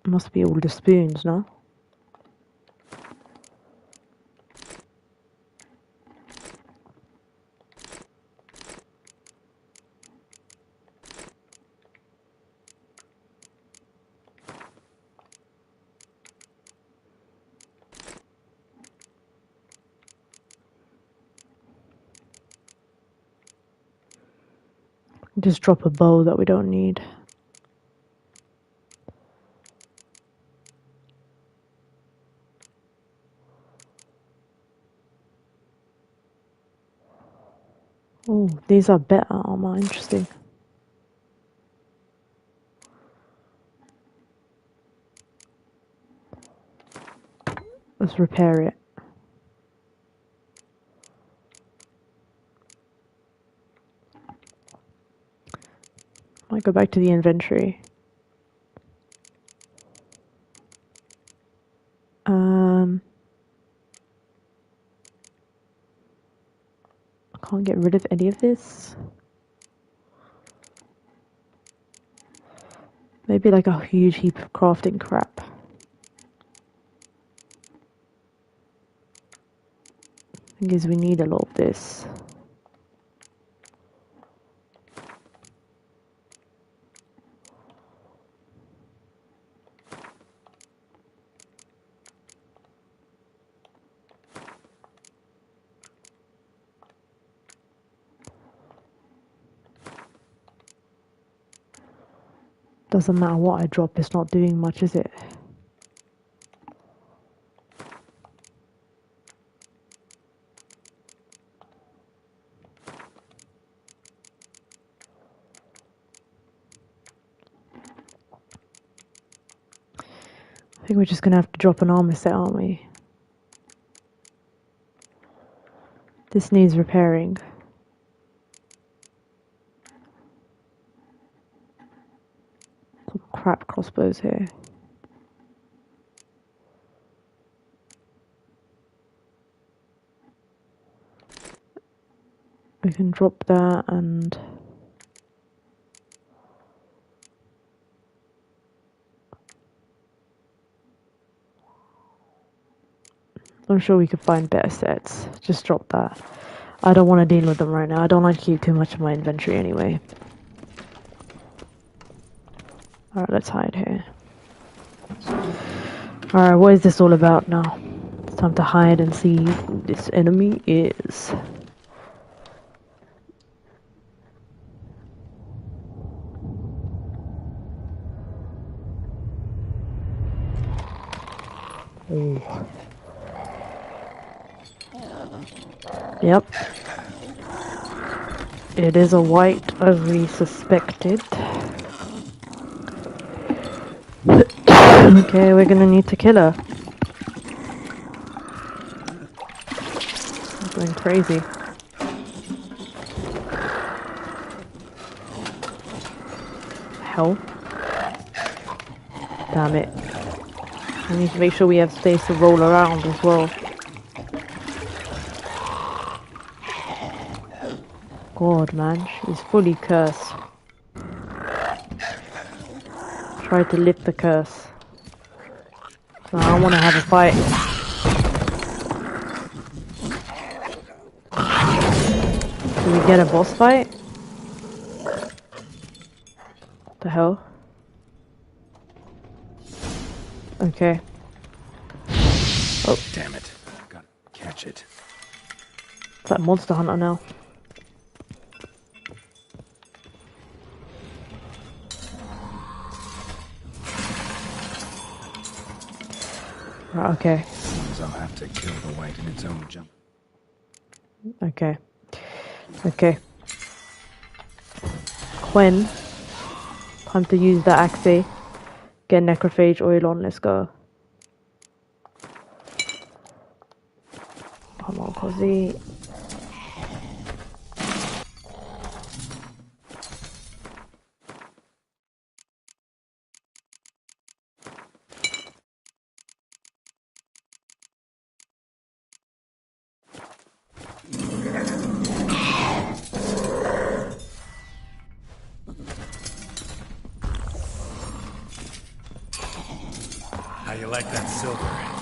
A: Must be all the spoons, no? Just drop a bow that we don't need. Oh, these are better armor. Interesting. Let's repair it. Might go back to the inventory. I can't get rid of any of this. Maybe like a huge heap of crafting crap. Thing is, we need a lot of this. Doesn't matter what I drop, it's not doing much, is it? I think we're just gonna have to drop an armor set, aren't we? This needs repairing. Some crap crossbows here. We can drop that and... I'm sure we could find better sets. Just drop that. I don't want to deal with them right now. I don't like to keep too much of my inventory anyway. Alright, let's hide here. Alright, what is this all about now? It's time to hide and see who this enemy is. Oh. Yep. It is a white as we suspected. Okay, we're gonna need to kill her. I'm going crazy. Hell. Damn it. I need to make sure we have space to roll around as well. God, man, she's fully cursed. Try to lift the curse. So I want to have a fight. Do we get a boss fight? What the hell? Okay.
B: Oh, damn it. Gotta catch it.
A: It's like Monster Hunter now. Right, okay.
B: Seems I'll have to kill the white in its own jump.
A: Okay. Okay. When? Time to use the axe. Get necrophage oil on, let's go. Come on, C.O.Z.
B: How you like that silver?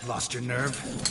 B: Lost your nerve?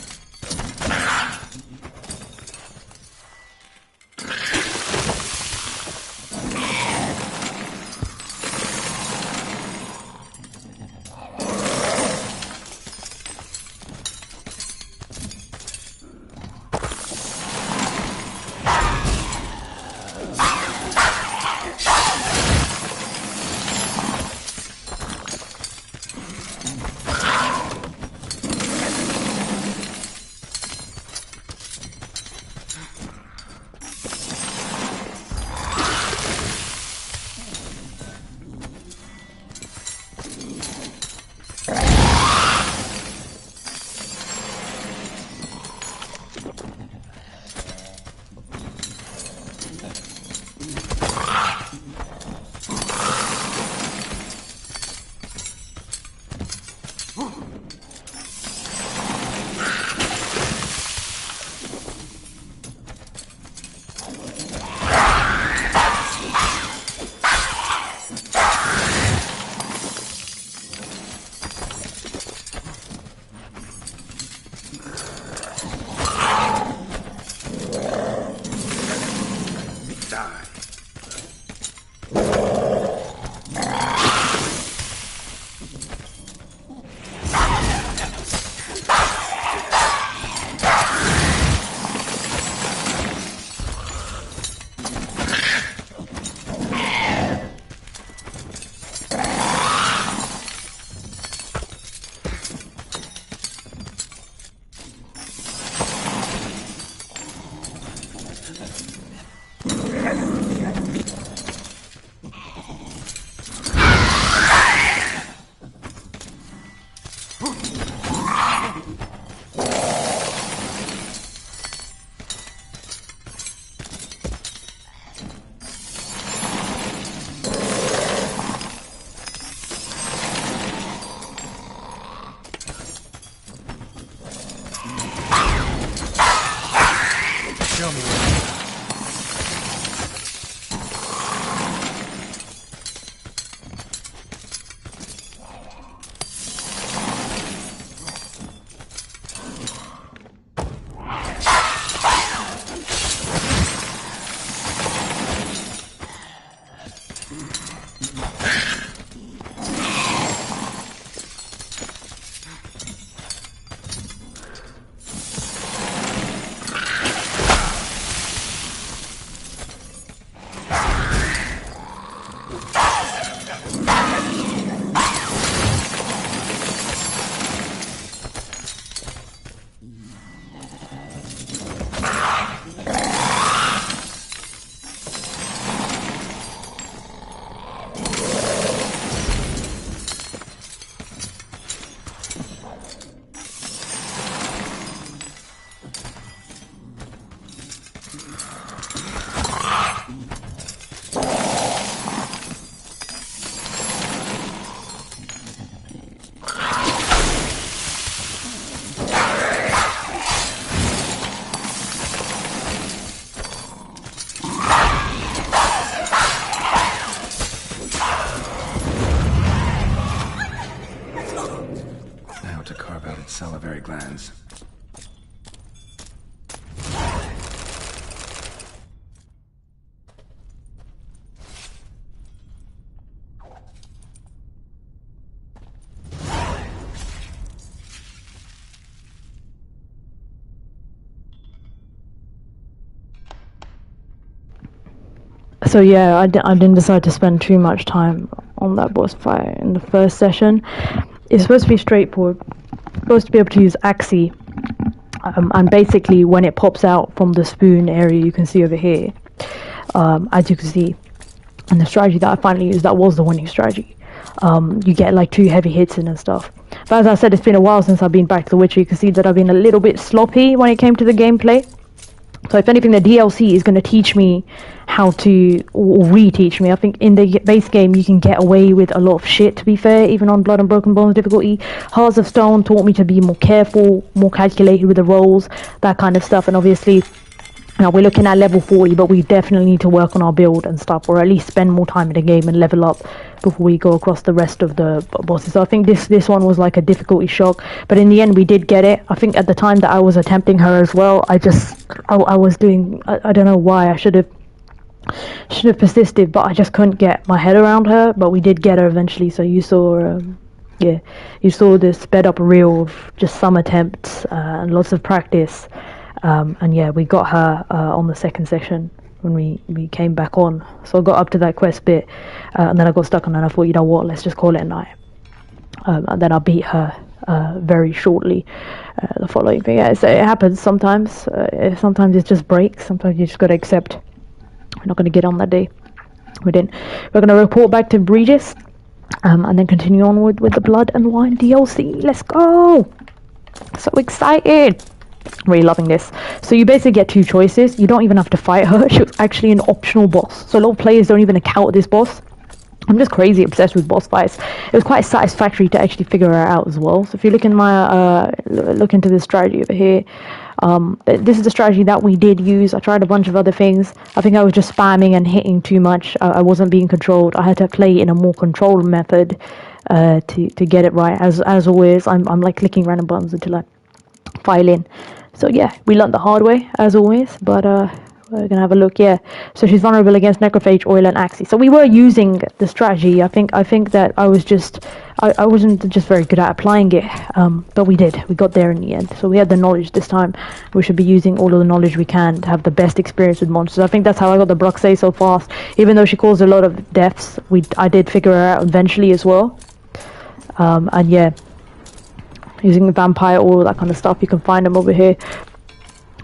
B: Show me. glands.
A: So yeah, I didn't decide to spend too much time on that boss fight in the first session. It's supposed to be straightforward. Supposed to be able to use Axie, and basically when it pops out from the spoon area you can see over here, as you can see, and the strategy that I finally used, that was the winning strategy. You get like 2 heavy hits in and stuff. But as I said, it's been a while since I've been back to The Witcher. You can see that I've been a little bit sloppy when it came to the gameplay. So if anything, the DLC is going to teach me how to, or reteach me. I think in the base game you can get away with a lot of shit, to be fair, even on Blood and Broken Bones difficulty. Hearts of Stone taught me to be more careful, more calculated with the rolls, that kind of stuff. And obviously, now we're looking at level 40, but we definitely need to work on our build and stuff, or at least spend more time in the game and level up before we go across the rest of the bosses. So I think this one was like a difficulty shock, but in the end we did get it. I think at the time that I was attempting her as well, I was doing, I don't know why, I should have persisted, but I just couldn't get my head around her. But we did get her eventually. So you saw you saw this sped up reel of just some attempts and lots of practice. And yeah, we got her on the second session when we came back on. So I got up to that quest bit, and then I got stuck on it, and I thought, you know what, let's just call it a night. And then I beat her very shortly the following thing. Yeah, so it happens sometimes. Sometimes it just breaks. Sometimes you just got to accept we're not going to get on that day. We didn't. We're going to report back to Regis, and then continue on with the Blood and Wine DLC. Let's go! So excited! Really loving this. So you basically get 2 choices. You don't even have to fight her. She was actually an optional boss. So a lot of players don't even encounter this boss. I'm just crazy obsessed with boss fights. It was quite satisfactory to actually figure her out as well. So if you look in my look into this strategy over here, this is the strategy that we did use. I tried a bunch of other things. I think I was just spamming and hitting too much. I wasn't being controlled. I had to play in a more controlled method to get it right. As always, I'm like clicking random buttons until I file in. So yeah, we learned the hard way as always, but we're gonna have a look. Yeah, so she's vulnerable against necrophage, oil, and axie. So we were using the strategy. I think that I wasn't just very good at applying it, but we got there in the end. So we had the knowledge this time. We should be using all of the knowledge we can to have the best experience with monsters. I think that's how I got the Bruxay so fast. Even though she caused a lot of deaths, I did figure her out eventually as well. And yeah, using the vampire oil, that kind of stuff, you can find them over here.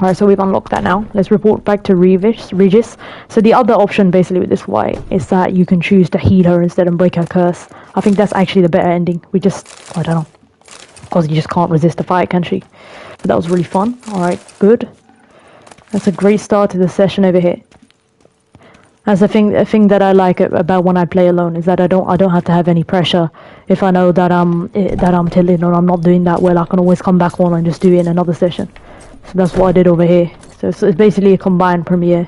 A: Alright, so we've unlocked that now. Let's report back to Regis. So the other option basically with this fight is that you can choose to heal her instead and break her curse. I think that's actually the better ending. I don't know, because you just can't resist the fight, can she? But that was really fun. Alright, good. That's a great start to the session over here. That's a thing that I like about when I play alone, is that I don't have to have any pressure. If I know that I'm tilting or I'm not doing that well, I can always come back on and just do it in another session. So that's what I did over here. So it's basically a combined premiere.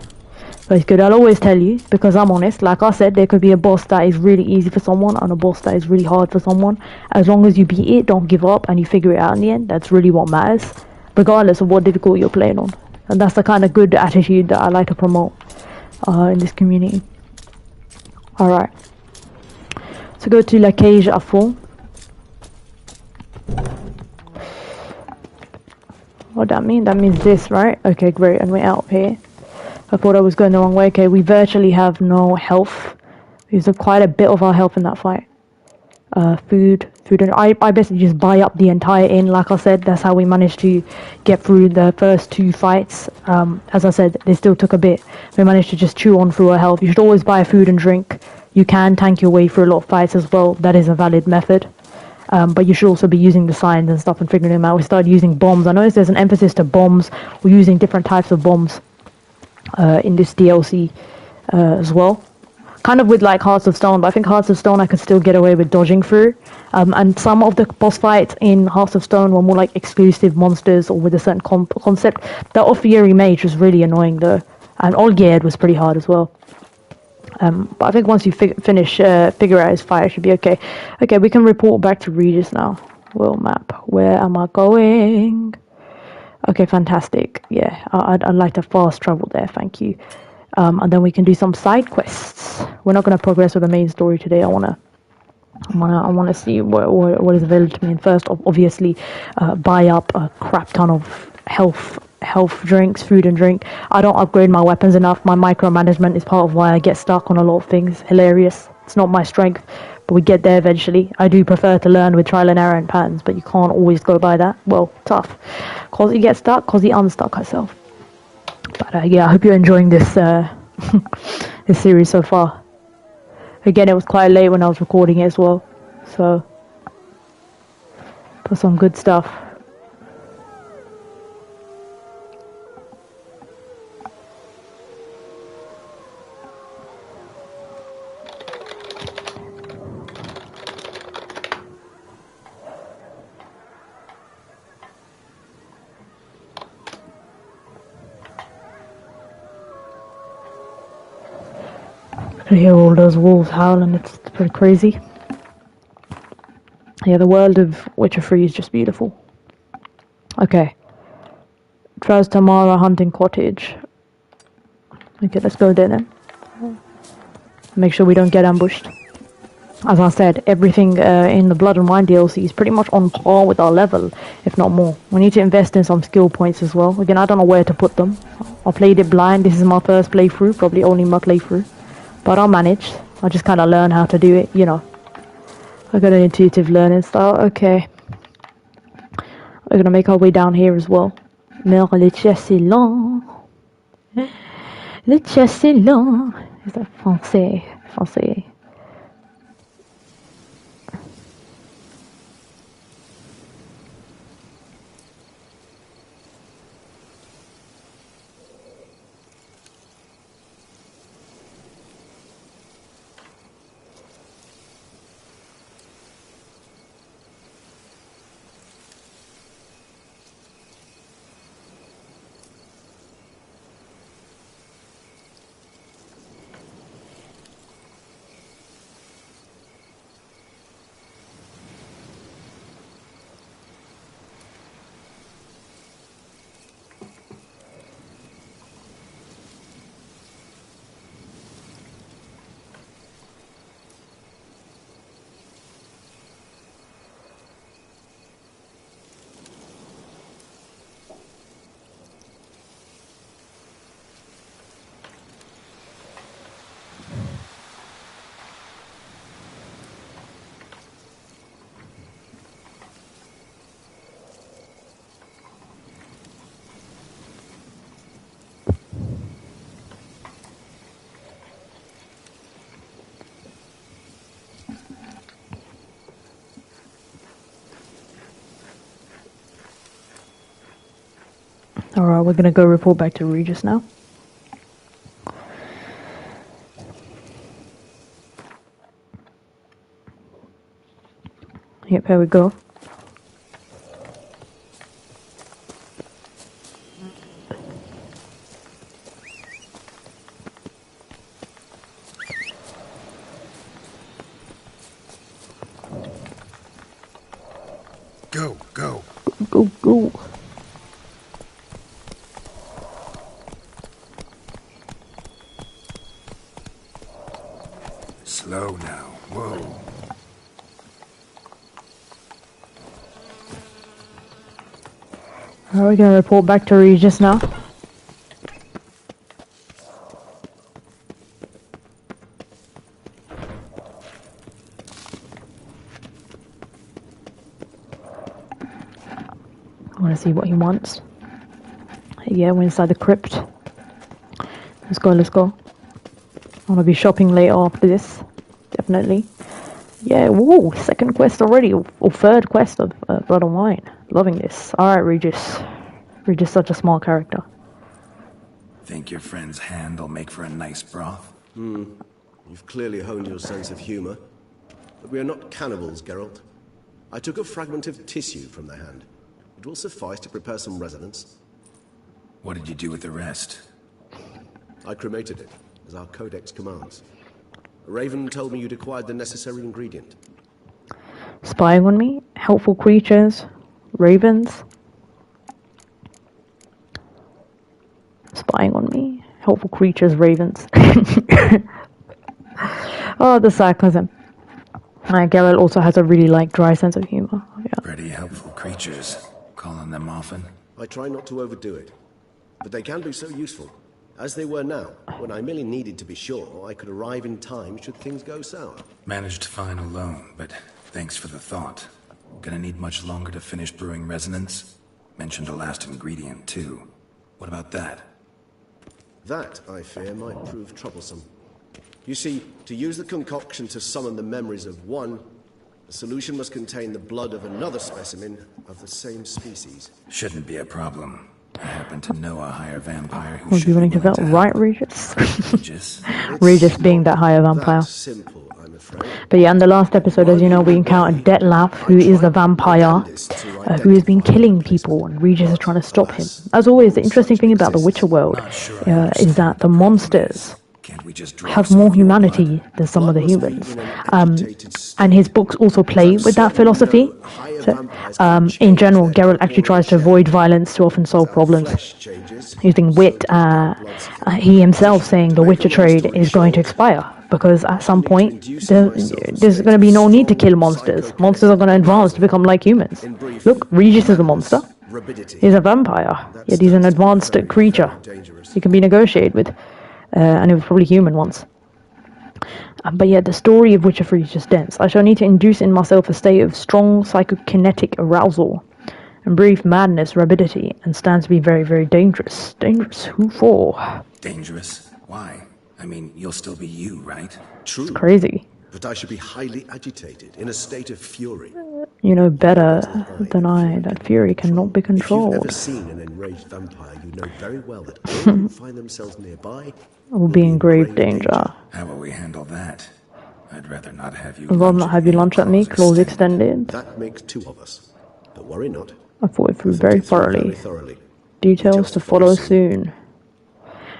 A: But it's good. I'll always tell you, because I'm honest, like I said, there could be a boss that is really easy for someone and a boss that is really hard for someone. As long as you beat it, don't give up, and you figure it out in the end, that's really what matters, regardless of what difficulty you're playing on. And that's the kind of good attitude that I like to promote in this community. Alright. So go to La Cage à Fond. What that mean? That means this, right? Okay, great. And we're out here. I thought I was going the wrong way. Okay, we virtually have no health. We used up quite a bit of our health in that fight. Food. And I basically just buy up the entire inn. Like I said, that's how we managed to get through the first 2 fights. As I said, they still took a bit. We managed to just chew on through our health. You should always buy food and drink. You can tank your way through a lot of fights as well. That is a valid method. But you should also be using the signs and stuff and figuring them out. We started using bombs. I noticed there's an emphasis to bombs. We're using different types of bombs in this DLC as well. Kind of with like Hearts of Stone, but I think Hearts of Stone I could still get away with dodging through. And some of the boss fights in Hearts of Stone were more like exclusive monsters or with a certain concept. The Offieri Mage was really annoying though. And Olgierd was pretty hard as well. But I think once you figure out his fight, it should be okay. Okay, we can report back to Regis now. World map. Where am I going? Okay, fantastic. Yeah, I'd like to fast travel there, thank you. And then we can do some side quests. We're not going to progress with the main story today. I wanna see what is available to me. And first, obviously, buy up a crap ton of health drinks, food and drink. I don't upgrade my weapons enough. My micromanagement is part of why I get stuck on a lot of things. Hilarious. It's not my strength, but we get there eventually. I do prefer to learn with trial and error and patterns, but you can't always go by that. Well, tough. C.O.Z gets stuck, C.O.Z unstuck herself. But yeah, I hope you're enjoying this this series so far. Again, it was quite late when I was recording it as well, so put some good stuff. I can hear all those wolves howling. It's pretty crazy. Yeah, the world of Witcher 3 is just beautiful. Okay. Tras Tamara hunting cottage. Okay, let's go there then. Make sure we don't get ambushed. As I said, everything in the Blood and Wine DLC is pretty much on par with our level, if not more. We need to invest in some skill points as well. Again, I don't know where to put them. I played it blind. This is my first playthrough, probably only my playthrough. But I'll manage. I'll just kind of learn how to do it, you know. I got an intuitive learning style. Okay. We're gonna make our way down here as well. Mais le chess est long. Le chess est long. Is that français? Français. Alright, we're gonna go report back to Regis now. Yep, here we go.
B: Go, go.
A: Go, go.
B: Slow now. Whoa.
A: Are we gonna report back to Regis now? I wanna see what he wants. Yeah, we're inside the crypt. Let's go, let's go. I wanna be shopping later after this. Definitely. Yeah, whoa, second quest already, or third quest of Blood and Wine. Loving this. Alright, Regis. Regis such a small character.
B: Think your friend's hand will make for a nice broth?
C: You've clearly honed your sense of humor. But we are not cannibals, Geralt. I took a fragment of tissue from the hand. It will suffice to prepare some resonance.
B: What did you do with the rest?
C: I cremated it, as our codex commands. Raven told me you'd acquired the necessary ingredient.
A: Spying on me? helpful creatures, ravens. Spying on me. Helpful creatures, ravens. Oh, the sarcasm. Geralt also has a really dry sense of humor. Yeah.
B: Pretty helpful creatures. Call on them often.
C: I try not to overdo it, but they can be so useful. As they were now, when I merely needed to be sure I could arrive in time should things go sour.
B: Managed fine alone, but thanks for the thought. Gonna need much longer to finish brewing resonance? Mentioned a last ingredient, too. What about that?
C: That, I fear, might prove troublesome. You see, to use the concoction to summon the memories of one, the solution must contain the blood of another specimen of the same species.
B: Shouldn't be a problem. I happen to know a higher vampire who
A: Would
B: should
A: you willing to
B: willing
A: vote?
B: help.
A: Right, Regis?
B: Regis?
A: Regis being that higher vampire.
C: That's simple, I'm afraid.
A: But yeah, in the last episode, as you know, we encountered Detlef, who is the vampire who has been killing people, and Regis is trying to stop him. As always, the interesting thing about the Witcher world is that the monsters
B: Can't we just draw
A: have
B: some
A: more
B: of your
A: humanity than some of the humans. And his books also play with that philosophy. So, in general, Geralt actually tries to avoid violence to often solve problems. Using wit, he himself saying the Witcher trade is going to expire. Because at some point, there's going to be no need to kill monsters. Monsters are going to advance to become like humans. Look, Regis is a monster. He's a vampire, yet he's an advanced creature. He can be negotiated with. And it was probably human once. But yeah, the story of Witcher 3 is just dense. I shall need to induce in myself a state of strong psychokinetic arousal, and brief madness, rabidity, and stands to be very, very dangerous. Dangerous? Who for?
B: Dangerous? Why? I mean, you'll still be you, right?
C: True.
A: It's crazy.
C: But I should be highly agitated, in a state of fury.
A: You know better than I that fury cannot be
C: If you've
A: controlled.
C: ever seen an enraged vampire, you know very well that all who find themselves nearby
A: Will be in grave danger.
B: How will we handle that? I'd rather not have you
A: I'd rather not have you lunch at me, claws extended.
C: That makes two of us. But worry not.
A: I thought it through very thoroughly. Details to follow soon.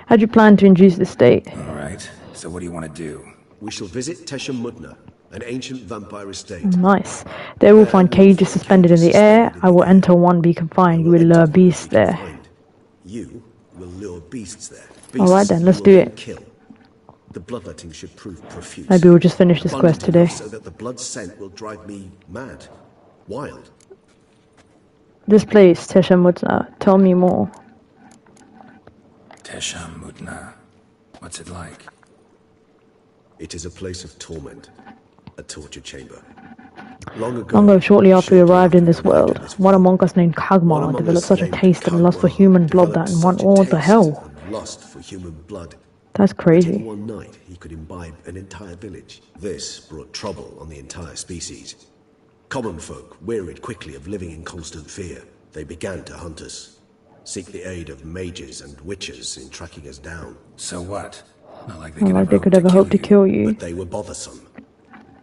A: How do you plan to induce this state?
B: Alright, so what do you want to do?
C: We shall visit Tesha Mudna, an ancient vampire estate.
A: Nice. There we'll find cages suspended in the air. I will enter one, be confined. You will lure beasts there.
C: You will lure beasts there.
A: Alright then, let's do it.
C: Kill. The bloodletting should prove profuse.
A: Maybe we'll just finish this quest today.
C: So that the blood scent will drive me mad. Wild.
A: This place, Tesha Mudna. Tell me more.
B: Tesha Mudna. What's it like?
C: It is a place of torment. A torture chamber. Long ago,
A: Shortly after we arrived in this world, one among us named Kagmar developed such a taste and lust for human blood that in one... Oh, what the hell?
C: Lust for human blood.
A: That's
C: In
A: crazy.
C: one night, he could imbibe an entire village. This brought trouble on the entire species. Common folk wearied quickly of living in constant fear. They began to hunt us, seek the aid of mages and witches in tracking us down.
B: So what? Not like
A: They could ever hope to kill you.
C: But they were bothersome.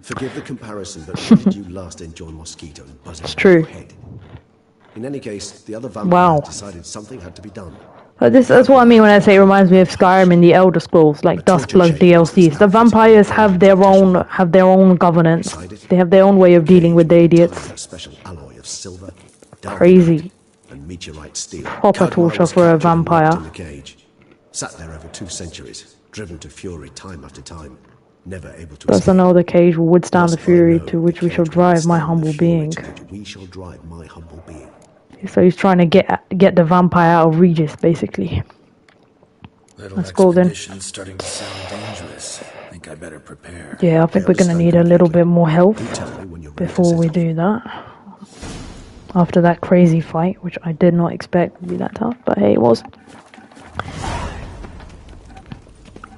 C: Forgive the comparison, but when did you last enjoy mosquitoes buzzing
A: It's
C: around
A: true.
C: your head? In any case, the other vampires decided something had to be done.
A: That's what I mean when I say it reminds me of Skyrim in the Elder Scrolls, like Duskblood DLCs. The vampires have their own governance. They have their own way of dealing with the idiots.
C: A special alloy of silver,
A: Crazy.
C: and meteorite steel.
A: Proper
C: Kagmar
A: torture
C: was
A: for a
C: captured and locked
A: vampire.
C: in the cage. Sat there over 2 centuries, driven to fury time after time, never able to
A: Does
C: escape.
A: another cage will withstand the
C: Thus I
A: fury
C: know
A: to which
C: the
A: we shall
C: cage will
A: drive my
C: withstand the
A: humble
C: fury
A: being.
C: to which we shall drive my humble being.
A: So he's trying to get the vampire out of Regis, basically.
B: Little
A: Let's go then.
B: expedition's starting to sound dangerous. Think I better prepare.
A: Yeah, I think we're gonna need a little bit more health
C: You tell me when you're ready to
A: before we
C: set off.
A: do that. After that crazy fight, which I did not expect would be that tough, but hey, it was.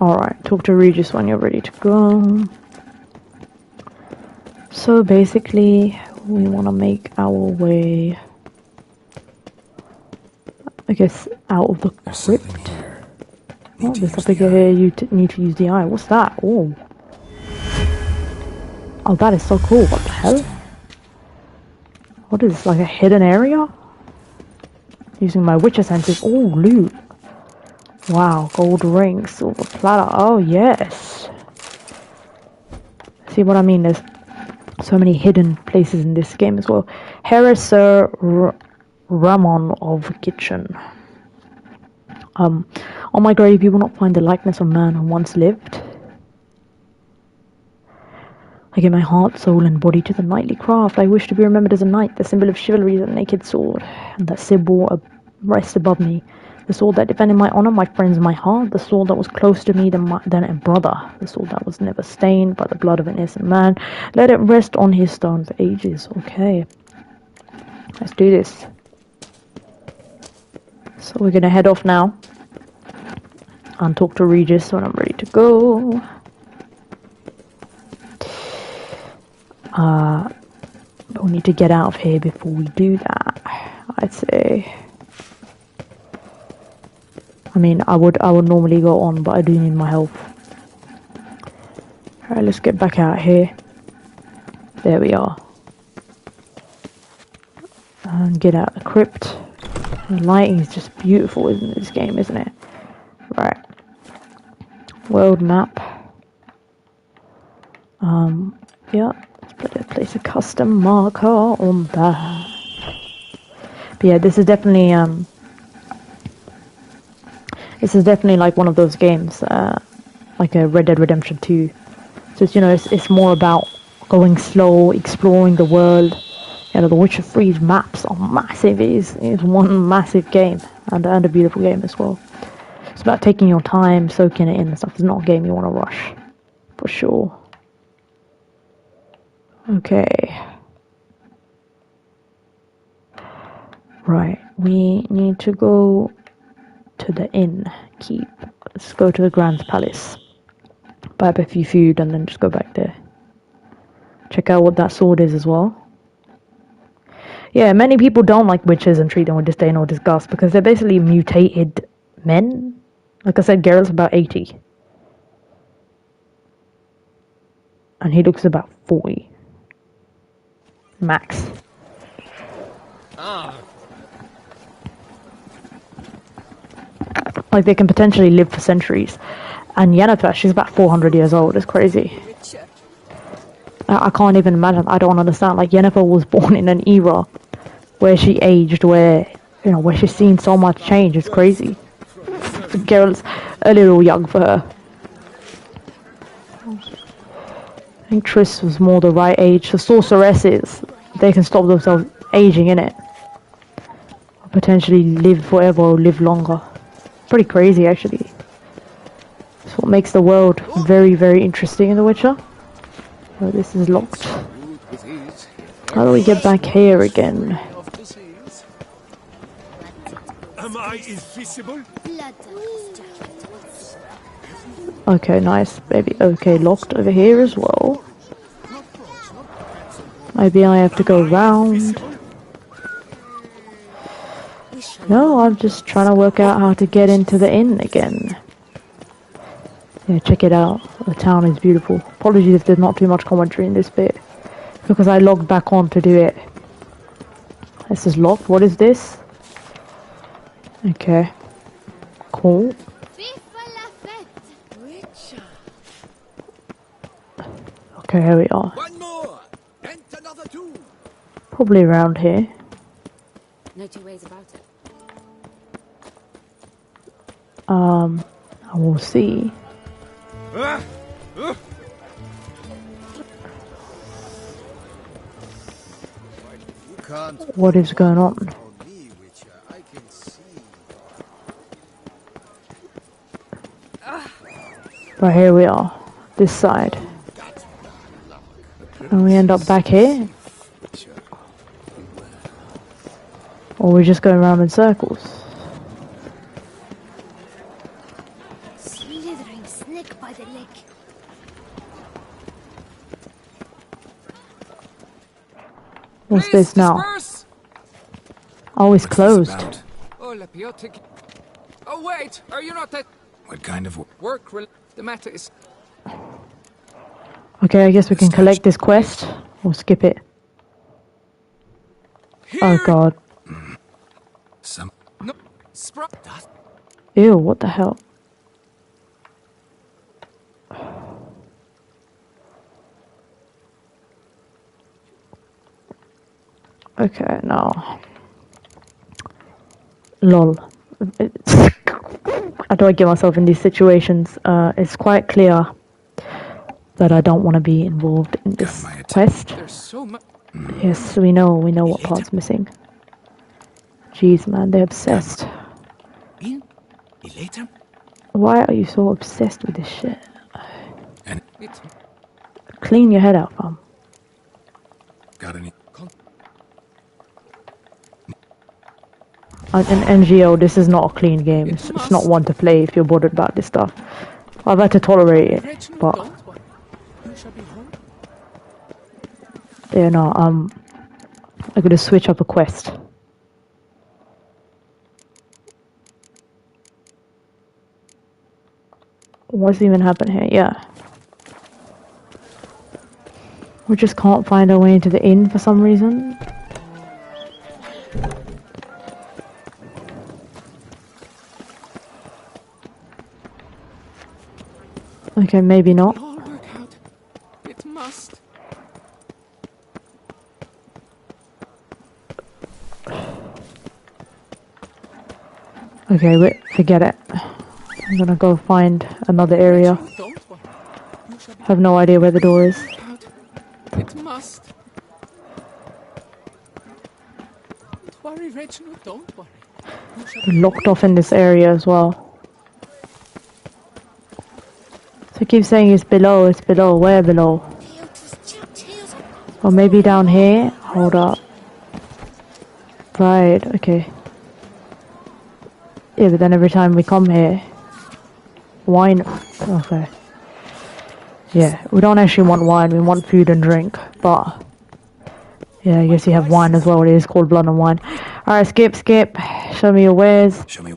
A: Alright, talk to Regis when you're ready to go. So basically, we want to make our way, I guess, out of the
B: There's
A: crypt.
B: something here.
A: Oh,
B: Need to
A: there's
B: use
A: something
B: the
A: here
B: eye.
A: you need to use the eye. What's that? Oh. Oh, that is so cool. What the hell? What is this, like a hidden area? Using my witcher senses. Oh, loot. Wow, gold ring, silver platter. Oh, yes. See what I mean? There's So many hidden places in this game as well. Here is Sir Ramon of Kitchen. On my grave you will not find the likeness of man who once lived. I give my heart, soul, and body to the knightly craft. I wish to be remembered as a knight, the symbol of chivalry, the naked sword, and that Sib bore rest above me. The sword that defended my honor, my friends, my heart. The sword that was closer to me than a brother. The sword that was never stained by the blood of an innocent man. Let it rest on his stone for ages. Okay. Let's do this. So we're gonna head off now. And talk to Regis when I'm ready to go. But we need to get out of here before we do that, I'd say. I mean, I would normally go on, but I do need my health. Alright, let's get back out here. There we are. And get out of the crypt. The lighting is just beautiful, isn't it, this game, isn't it? Right. World map. Yeah. Let's place a custom marker on that. But yeah, this is definitely like one of those games, like a Red Dead Redemption 2. So it's, it's more about going slow, exploring the world. The Witcher 3's maps are massive. It's one massive game, and a beautiful game as well. It's about taking your time, soaking it in and stuff. It's not a game you want to rush, for sure. Okay. Right, we need to go to the inn keep. Let's go to the Grand Palace. Buy up a few food and then just go back there. Check out what that sword is as well. Yeah, many people don't like witches and treat them with disdain or disgust because they're basically mutated men. Like I said, Geralt's about 80. And he looks about 40. Max. Like, they can potentially live for centuries. And Yennefer, she's about 400 years old. It's crazy. I can't even imagine. I don't understand. Like, Yennefer was born in an era where she aged, where she's seen so much change. It's crazy. Geralt's a little young for her. I think Triss was more the right age. The sorceresses, they can stop themselves aging, innit? Or potentially live forever or live longer. Pretty crazy, actually. That's what makes the world very, very interesting in The Witcher. Oh, this is locked. How do we get back here again?
D: Am I invisible?
A: Okay, nice. Maybe, okay, locked over here as well. Maybe I have to go round. No, I'm just trying to work out how to get into the inn again. Yeah, check it out. The town is beautiful. Apologies if there's not too much commentary in this bit. Because I logged back on to do it. This is locked. What is this? Okay. Cool. Okay, here we are.
D: One more, and another two.
A: Probably around here.
E: No two ways about it.
A: And we'll see. What is going on? Right, here we are. This side. And we end up back here. Or we're just going around in circles.
E: Slithering snake by the leg.
A: What's this now? Oh, it's closed.
F: Oh wait, are you not that
B: What kind of
F: work? The matter is.
A: Okay, I guess we can collect this quest. Or skip it. Oh god.
B: some
F: No,
A: Ew, what the hell? Okay, now. Lol. How do I get myself in these situations? It's quite clear that I don't want to be involved in this
B: my attention.
A: quest.
F: There's so much.
A: Yes, we know what part's missing. Jeez, man, they're obsessed.
D: Later?
A: Why are you so obsessed with this shit?
B: And
F: It's
A: Clean your head out, fam.
B: got any?
A: An NGO, this is not a clean game. It's not one to play if you're bothered about this stuff. I've had to tolerate it,
F: Reginald,
A: but
F: don't worry. You shall be home.
A: yeah, no, I'm gonna switch up a quest. What's even happened here? Yeah. We just can't find our way into the inn for some reason. Okay, maybe not.
F: It'll all work out. It must.
A: Okay, wait, forget it. I'm gonna go find another area.
F: Reginald, don't worry. You shall be
A: Have no idea where the door is.
F: out. It must. Don't worry, Reginald, don't worry. You shall be
A: Locked off in this area as well. So I keep saying it's below, it's below. Where below? Or maybe down here? Hold up. Right, okay. Yeah, but then every time we come here... Wine... Okay. Yeah, we don't actually want wine, we want food and drink, but... Yeah, I guess you have wine as well, it is called blood and wine. Alright, skip. Show me your wares.
B: Show me.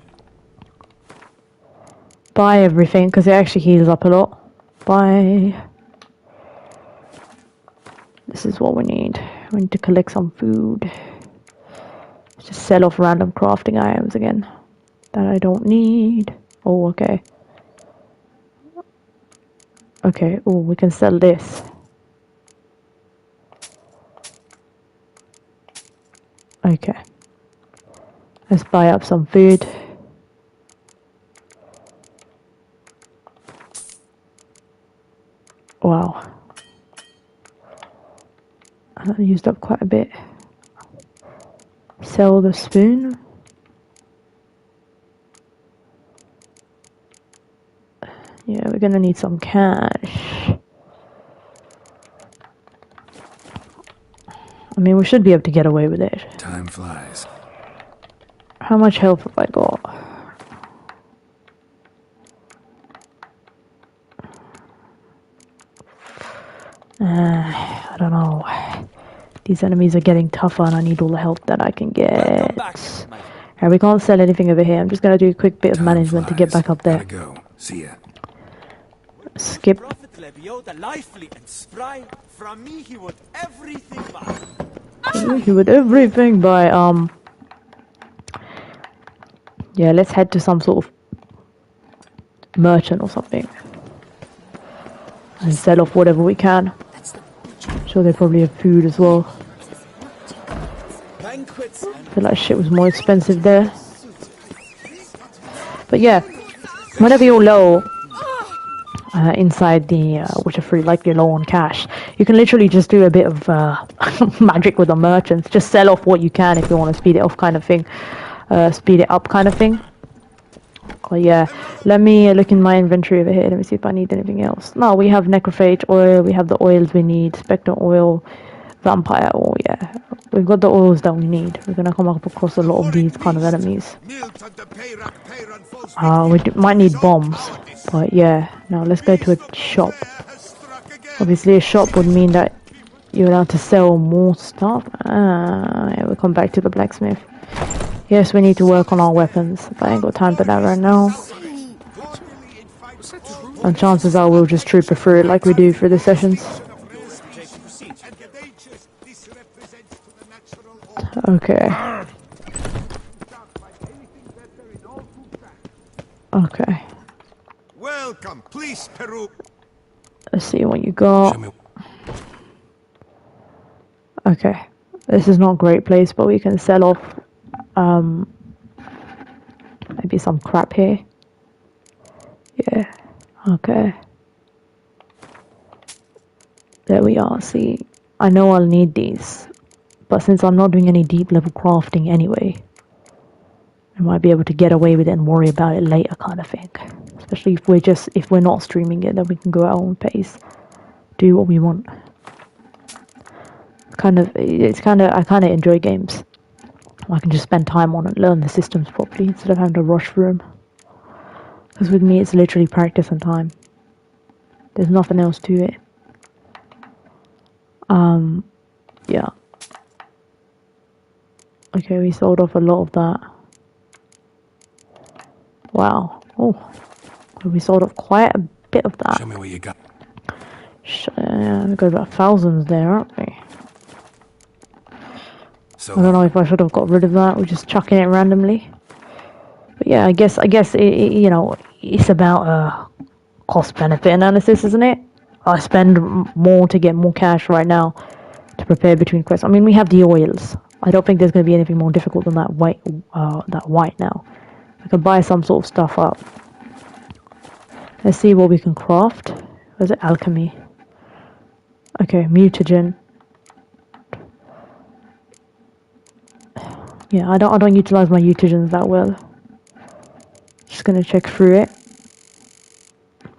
A: Buy everything, because it actually heals up a lot. Buy... This is what we need. We need to collect some food. Just sell off random crafting items again. That I don't need. Oh, okay. Okay, oh, we can sell this. Okay. Let's buy up some food. Wow. I used up quite a bit. Sell the spoon. Yeah, we're gonna need some cash. I mean, we should be able to get away with it.
B: Time flies.
A: How much health have I got? I don't know. These enemies are getting tougher and I need all the help that I can get. Alright, we can't sell anything over here. I'm just gonna do a quick bit of management to get back up there.
B: Gotta go. See ya.
A: Skip.
G: Prophet Lebioda lively and spry. From me he would everything buy.
A: He would everything by yeah, let's head to some sort of merchant or something and sell off whatever we can. Sure, they probably have food as well.
G: Banquets
A: I feel like shit was more expensive there. But yeah, whenever you're low inside the Witcher 3, like you're low on cash, you can literally just do a bit of magic with the merchants. Just sell off what you can if you want to speed it off kind of thing. Speed it up kind of thing. But yeah, let me look in my inventory over here. Let me see if I need anything else. No, we have necrophage oil, we have the oils we need, spectre oil, vampire oil, yeah. We've got the oils that we need. We're gonna come up across a lot of these kind of enemies. We might need bombs, but yeah. Now let's go to a shop. Obviously a shop would mean that you're allowed to sell more stuff. Yeah, we'll come back to the blacksmith. Yes, we need to work on our weapons, but I ain't got time for that right now. And chances are we'll just trooper through it like we do for the sessions. Okay. Okay.
D: Welcome, please, Peru.
A: Let's see what you got. Okay. This is not a great place, but we can sell off maybe some crap here. Yeah, okay. There we are, see. I know I'll need these, but since I'm not doing any deep level crafting anyway, I might be able to get away with it and worry about it later kind of thing. Especially if we're not streaming it, then we can go at our own pace. Do what we want. I kind of enjoy games. I can just spend time on it, learn the systems properly instead of having to rush through them. Because with me, it's literally practice and time. There's nothing else to it. Yeah. Okay, we sold off a lot of that. Wow. Oh, we sold off quite a bit of that.
B: Show me what you got.
A: We got about thousands there, aren't we?
B: So
A: I don't know if I should have got rid of that. We're just chucking it randomly. But yeah, I guess you know, it's about cost-benefit analysis, isn't it? I spend more to get more cash right now to prepare between quests. I mean, we have the oils. I don't think there's going to be anything more difficult than that white now. I can buy some sort of stuff up. Let's see what we can craft. Was it alchemy? Okay, mutagen. Yeah, I don't utilize my mutagens that well. Just gonna check through it.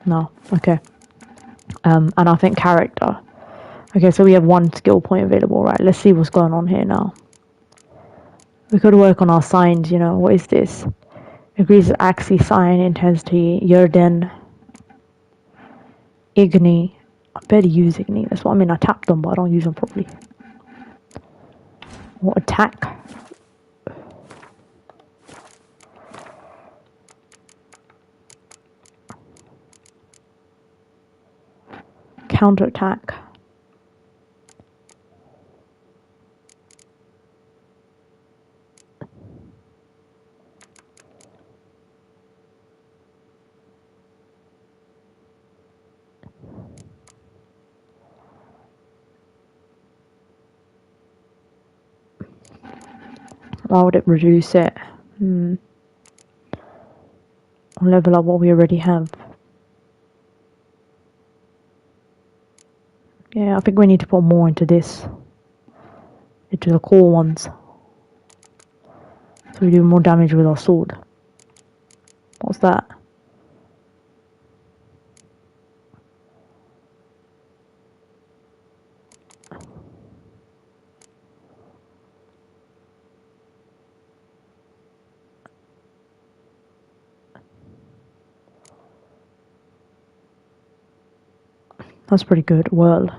A: No, okay. And I think character. Okay, so we have one skill point available, right? Let's see what's going on here now. We could work on our signs, you know. What is this? Increases axis sign intensity, Yerden, Igni. I better use Igni. That's what I mean. I tap them, but I don't use them properly. What attack? Counter attack. Why would it reduce it? Level up what we already have. Yeah, I think we need to put more into this. Into the core ones. So we do more damage with our sword. What's that? That's pretty good. World.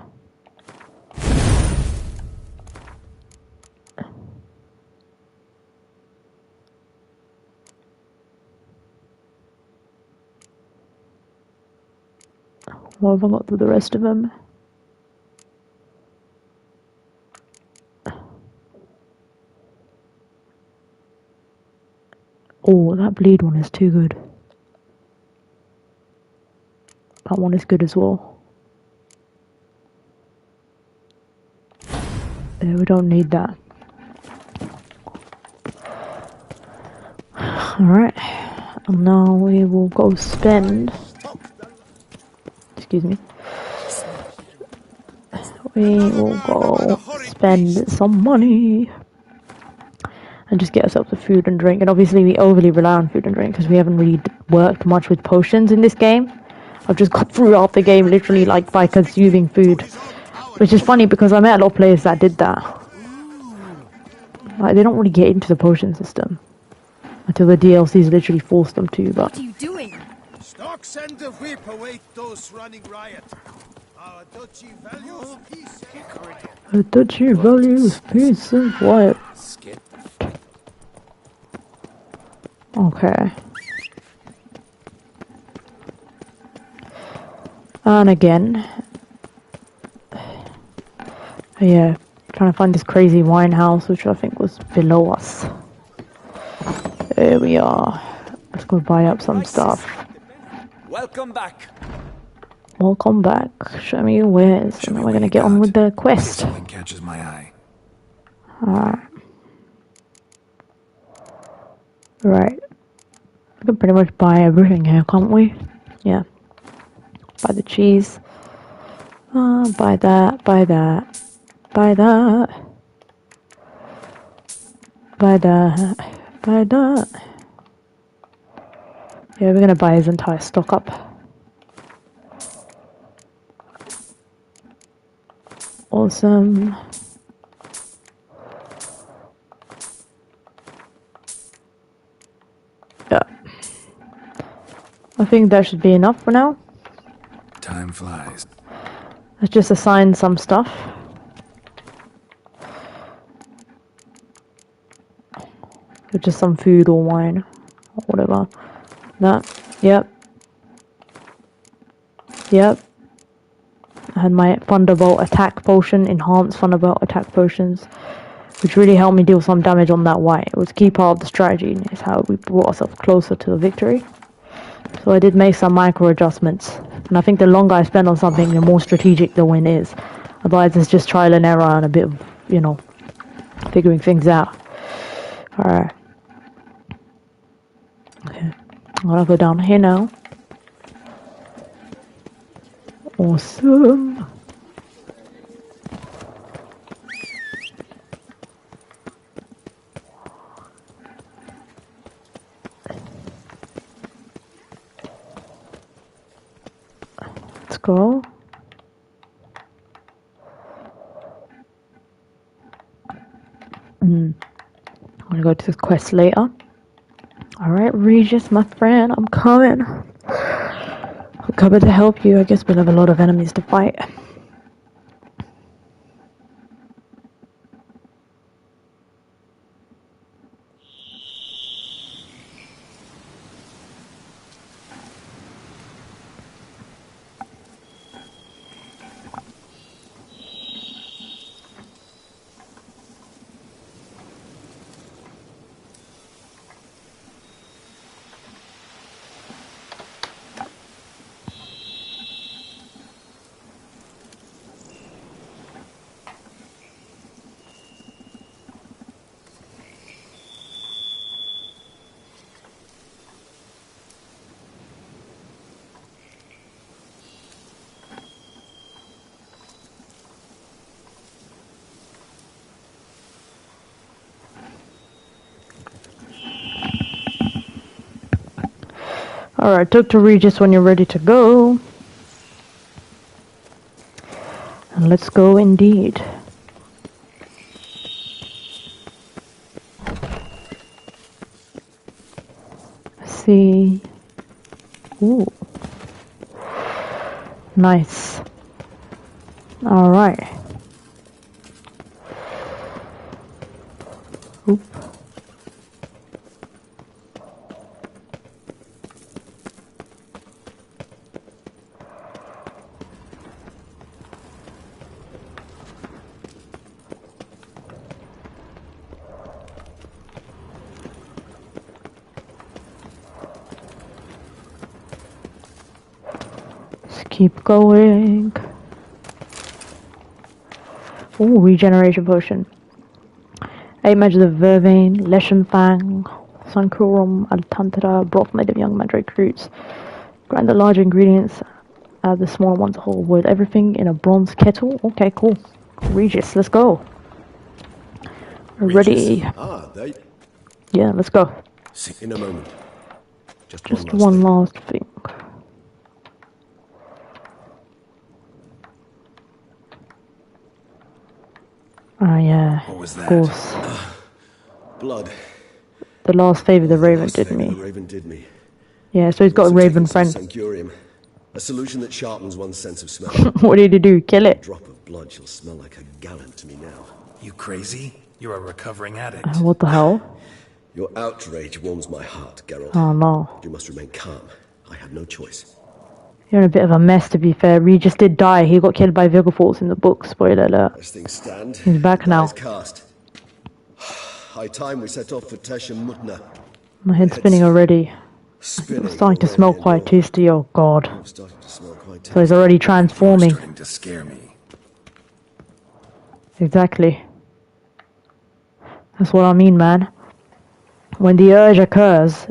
A: What have I got for the rest of them? Oh, that bleed one is too good. That one is good as well. Yeah, we don't need that. Alright. And now we will go spend... Excuse me. We will go spend some money. And just get ourselves a food and drink. And obviously we overly rely on food and drink because we haven't really worked much with potions in this game. I've just got through half the game literally like by consuming food. Which is funny because I met a lot of players that did that. Like, they don't really get into the potion system. Until the DLCs literally force them to, but...
E: What are you doing?
D: Stocks and the whip await those running riot. Our duchy values peace and quiet.
A: The duchy values peace and quiet. Okay. And again. Yeah, trying to find this crazy wine house, which I think was below us. There we are. Let's go buy up some stuff.
G: Welcome back.
A: Welcome back. Show me your wares. And then we're going to get on with the quest.
B: Something catches my eye.
A: Alright. Right. We can pretty much buy everything here, can't we? Yeah. Buy the cheese. Buy that, buy that, buy that. Buy that, buy that. Yeah, we're gonna buy his entire stock up. Awesome. Yeah. I think that should be enough for now.
B: Time flies.
A: Let's just assign some stuff. Just some food or wine. Or whatever. That. Yep. Yep. I had my Thunderbolt attack potion, enhanced Thunderbolt attack potions, which really helped me deal some damage on that white. It was a key part of the strategy, and it's how we brought ourselves closer to the victory. So I did make some micro adjustments, and I think the longer I spend on something, the more strategic the win is. Otherwise, it's just trial and error and a bit of, you know, figuring things out. Alright. Okay. I'm gonna go down here now. Awesome. Let's go. I'm gonna go to this quest later. Alright, Regis, my friend, I'm coming. I'm coming to help you. I guess we'll have a lot of enemies to fight. Alright, talk to Regis when you're ready to go. And let's go indeed. Let's see. Ooh. Nice. Alright. Oop. Keep going. Ooh, regeneration potion. 8 measures of vervain, leshen fang, suncurum, alcantara, broth made of young mandrake roots. Grind the larger ingredients, add the smaller ones whole. With everything in a bronze kettle. Okay, cool. Regis, let's go. We're ready.
C: They...
A: Yeah, let's go.
C: In a moment.
A: Just one last thing. Ah, yeah.
B: What was
A: of
B: that?
A: Course.
C: Blood.
A: The last favor the Raven
C: Last
A: did
C: favor
A: me.
C: the Raven did me.
A: Yeah, so he's got a
C: Also
A: Raven
C: taken some
A: friend.
C: Sancurium, a solution that sharpens one's sense of smell.
A: What did he do? Kill
C: A
A: it?
C: drop of blood shall smell like a gallon to me now.
B: You crazy? You're a recovering addict.
A: What the hell?
C: Your outrage warms my heart, Geralt.
A: Oh no.
C: You must remain calm. I had no choice.
A: You're in a bit of a mess, to be fair. Regis did die. He got killed by Vigorforce in the book. Spoiler alert.
C: As things stand,
A: He's back
C: the die
A: now.
C: is cast. High time we set off for Tesh and Mutna.
A: My head's spinning already.
C: Spinning
A: It's starting to
C: already,
A: smell
C: and
A: quite tasty. Oh god.
C: you're starting to smell quite
A: So he's already
B: You're
A: transforming.
B: starting to scare me.
A: Exactly. That's what I mean, man. When the urge occurs,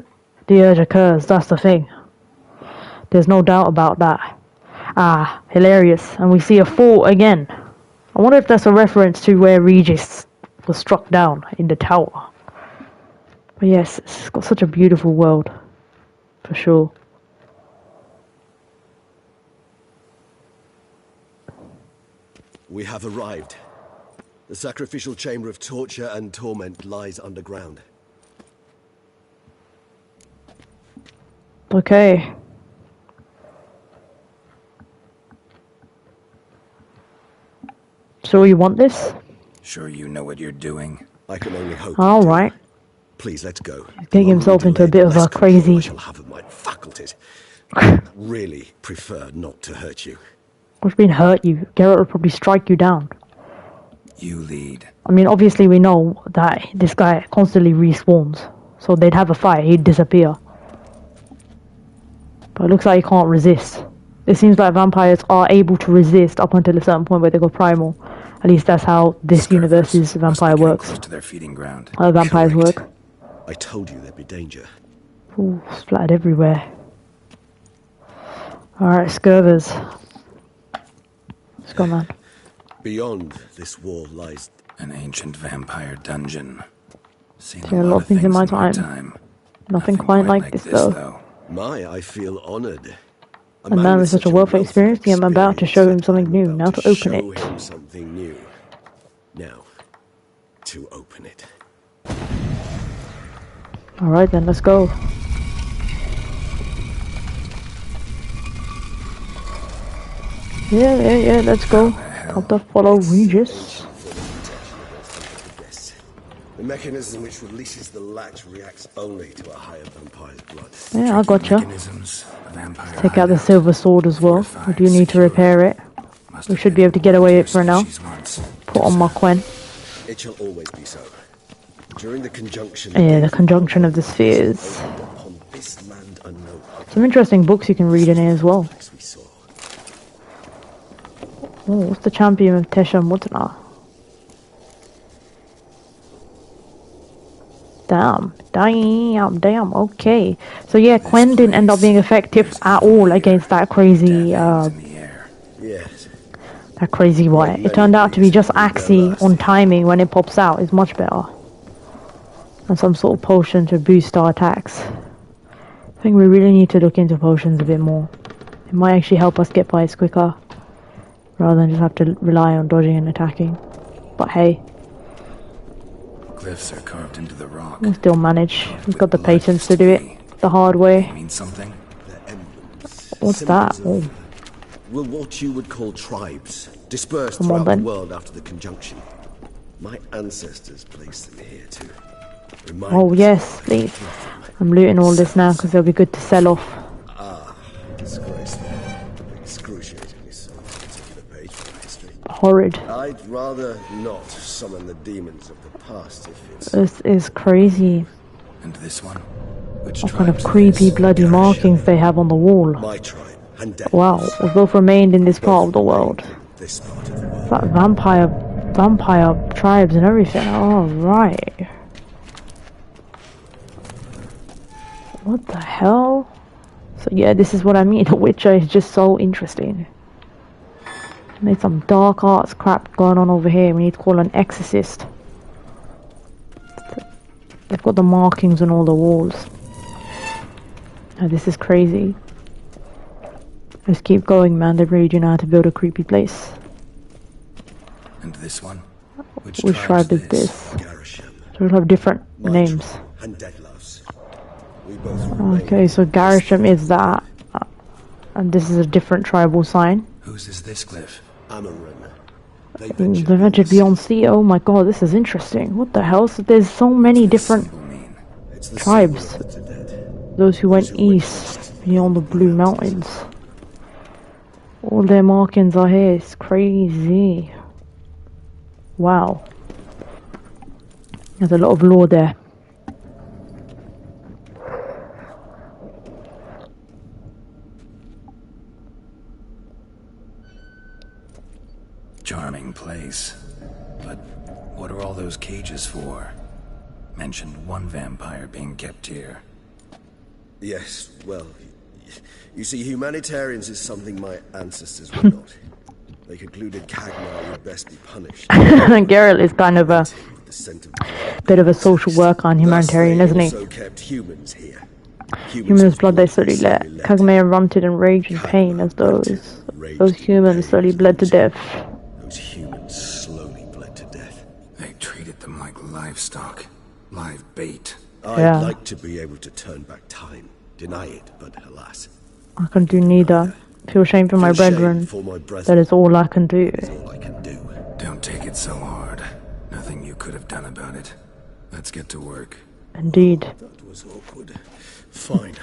A: that's the thing. There's no doubt about that. Ah, hilarious. And we see a fort again. I wonder if that's a reference to where Regis was struck down in the tower. But yes, it's got such a beautiful world. For sure.
C: We have arrived. The sacrificial chamber of torture and torment lies underground.
A: Okay. So you want this?
B: Sure you know what you're doing?
C: I can only hope.
A: All right.
C: Please, let's go.
A: He's getting himself into a bit of a crazy...
C: I shall have of my faculties. Really prefer not to hurt you.
A: What's been hurt you? Geralt will probably strike you down.
B: You lead.
A: I mean, obviously we know that this guy constantly respawns. So they'd have a fight, he'd disappear. But it looks like he can't resist. It seems like vampires are able to resist up until a certain point where they go primal. At least that's how this universe's vampire works.
B: Close to their feeding ground.
A: How vampires
C: Correct.
A: work.
C: I told you there'd be danger.
A: Ooh, splattered everywhere. Alright, Scurvers. Let's go, man.
C: Beyond this wall lies
B: An ancient vampire dungeon. Seen
A: Seen a lot of things in my time. Nothing quite like this, though.
C: I feel honored.
A: A man with such a wealth of experience, I'm about to show him something new. Now to open it.
C: Show him something new. Now, to open it.
A: Alright then, let's go. Yeah, let's go. Have to follow Regis.
C: The mechanism which releases the latch reacts only to a higher vampire's blood.
A: Yeah, I gotcha.
B: Mechanisms, a vampire
A: Take out the
B: hideout.
A: silver sword as well. We do need to repair it.
B: Must
A: We
B: have
A: should be
B: been
A: able to get away
B: one
A: with it for now.
B: species once.
A: Put on my Quen.
C: It shall always be so. During the conjunction...
A: Yeah, the conjunction of the spheres.
C: Upon this land unknown,
A: Some interesting books you can read in here as well.
C: as we saw.
A: Oh, what's the champion of Tesha Mutana? Damn, okay. So yeah, Quen didn't end up being effective at all against that crazy,
B: In the air.
C: Yes.
A: that crazy white. It turned out to be just Axie on timing when it pops out is much better. And some sort of potion to boost our attacks. I think we really need to look into potions a bit more. It might actually help us get fights quicker, rather than just have to rely on dodging and attacking. But hey,
B: Glyphs are carved into the rock.
A: we'll still manage. We've got the patience to do it the hard way.
B: Mean something?
C: Their emblems.
A: What's that?
C: Symbols of-
A: Oh,
C: Were what you would call tribes, dispersed
A: Come on,
C: throughout the
A: then.
C: world after the conjunction. My ancestors placed them here to remind
A: oh
C: us
A: yes,
C: of
A: please. I'm looting all this now because they'll be good to sell off.
C: disgraceful, excruciatingly so. Particular page from history.
A: Horrid.
C: I'd rather not summon the demons of the past if it's
A: This is crazy.
B: And this one? Which
A: What kind of
B: tribe's
A: creepy
B: this?
A: bloody markings they have on the wall.
C: my tribe and death.
A: Wow, we both remained in this part of the world.
C: This part of the world.
A: It's like vampire tribes and everything. Alright. What the hell? So yeah, this is what I mean. The Witcher is just so interesting. There's some dark arts crap going on over here. We need to call an exorcist. They've got the markings on all the walls. Oh, this is crazy. Let's keep going, man. They really do know how to build a creepy place.
B: And this one?
A: Which tribe is this?
C: Garisham,
A: So we'll have different
C: my
A: names.
C: tribe and Deadloves. We both remain
A: Okay, so Garisham is that. And this is a different tribal sign.
B: Whose is this glyph?
C: Amaran. They
A: The
C: ventured
A: ventured beyond sea. Oh my god, this is interesting. What the hell? So there's so many different
B: Symbol mean?
C: It's the
A: tribes.
C: symbol of the dead.
A: Those who went east beyond the Blue Mountains. All their markings are here. It's crazy. Wow. There's a lot of lore there.
B: Charming place. But what are all those cages for? mentioned one vampire being kept here.
C: Yes, well, you see, humanitarians is something my ancestors were not. They concluded Kagnar would best be punished.
A: Geralt is kind of a
C: With the scent of blood.
A: bit of a social worker and humanitarian,
C: Thus,
A: isn't
C: they
A: he?
C: also kept humans here.
A: Humans' blood they
C: whose
A: slowly let.
C: left.
A: Kagmar ranted in rage and pain as those humans slowly bled to death.
C: Those humans slowly bled to death.
B: They treated them like livestock, live bait.
A: Yeah.
C: I'd like to be able to turn back time, deny it, but alas.
A: I can do neither. Feel shame for my
C: Feel shame
A: brethren.
C: for my
A: That
C: brethren.
A: is all I can do.
C: That's all I can do.
B: Don't take it so hard. Nothing you could have done about it. Let's get to work.
A: Indeed.
C: That was awkward. Fine.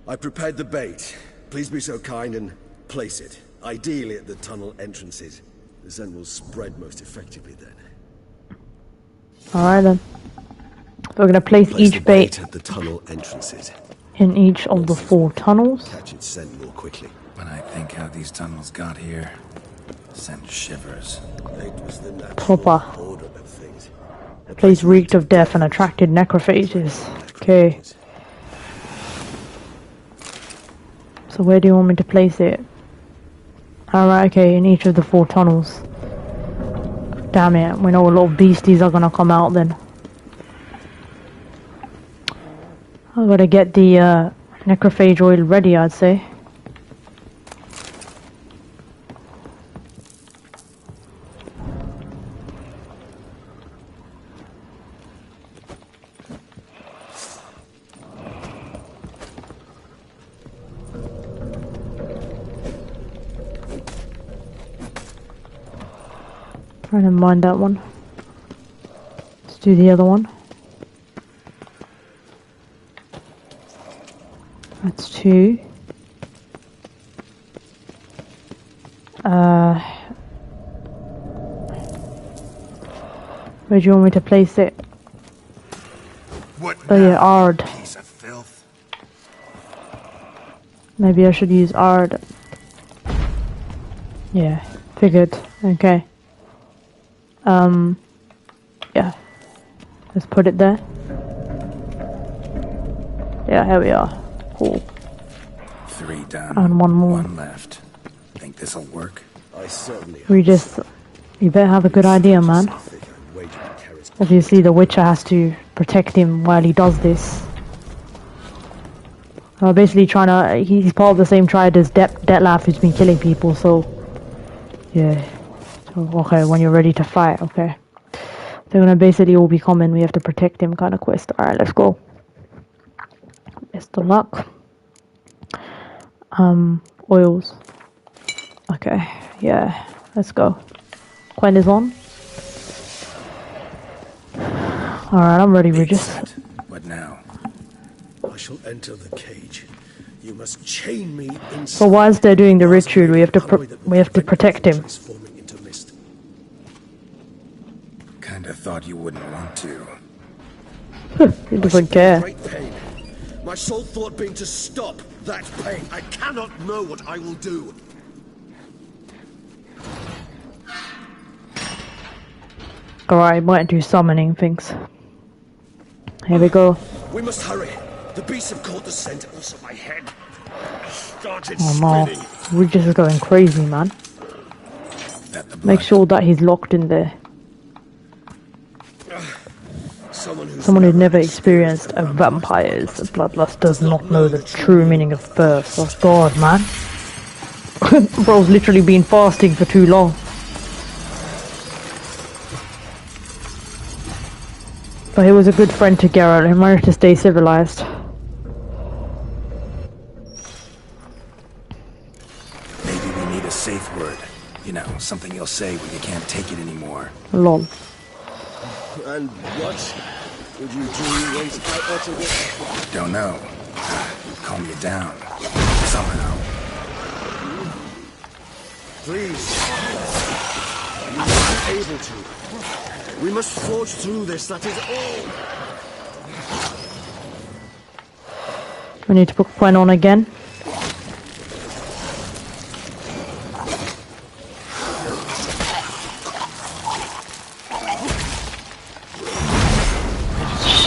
C: I prepared the bait. Please be so kind and place it. Ideally at the tunnel entrances. The scent will spread most effectively then.
A: Alright then. We're gonna place
C: Place the
A: each bait
C: at the tunnel entrances.
A: in each of the 4 tunnels.
C: Catch its scent more quickly.
B: When I think how these tunnels got here, send shivers.
C: It was the natural
A: Proper.
C: order of things.
A: The place reeked of death and attracted necrophages. Okay. So where do you want me to place it? Alright, okay, in each of the 4 tunnels. Damn it, we know a lot of beasties are gonna come out then. I gotta get the necrophage oil ready, I'd say. Trying to mind that one. Let's do the other one. That's 2. Where do you want me to place it?
B: What
A: Oh yeah, Ard.
B: piece of filth?
A: Maybe I should use Ard. Yeah, figured. Okay. Yeah. Let's put it there. Yeah, here we are. Cool.
B: 3 done.
A: And one more.
B: 1 left. Think this'll work?
C: I certainly
A: We just... You better have a good idea, man.
C: think I'd wager the carrots.
A: Obviously the Witcher has to protect him while he does this. Basically trying to... He's part of the same triad as Detlef who's been killing people, so... Yeah. So, okay, when you're ready to fight, okay. They're gonna basically all be coming, we have to protect him kind of quest. Alright, let's go. Best of luck. Oils. Okay, yeah, let's go. Quen is on. Alright, I'm ready, Regis.
B: Set. What now?
C: I shall enter the cage. You must chain me inside.
A: So whilst they're doing the ritual, we have to protect him.
C: Transforming into mist.
B: Kinda thought you wouldn't want to.
A: He doesn't care.
C: Great pain. My sole thought being to stop that pain. I cannot know what I will do.
A: Alright, might do summoning things. Here we go.
C: We must hurry. The beasts have caught the scent. Also my head started
A: Oh no,
C: spinning.
A: Regis is going crazy, man.
B: That the blood.
A: Make sure that he's locked in there.
C: Someone
A: who'd never experienced a vampire's bloodlust does not know the true meaning of thirst. Oh god, man. Bro's literally been fasting for too long. But he was a good friend to Geralt. He managed to stay civilized.
B: Maybe we need a safe word. You know, something you'll say when you can't take it anymore.
A: Lol.
C: And what would you do once I utter it?
B: Don't know. Calm you down. Somehow.
C: Please. You must be able to. We must forge through this, that is all.
A: We need to put Quen on again.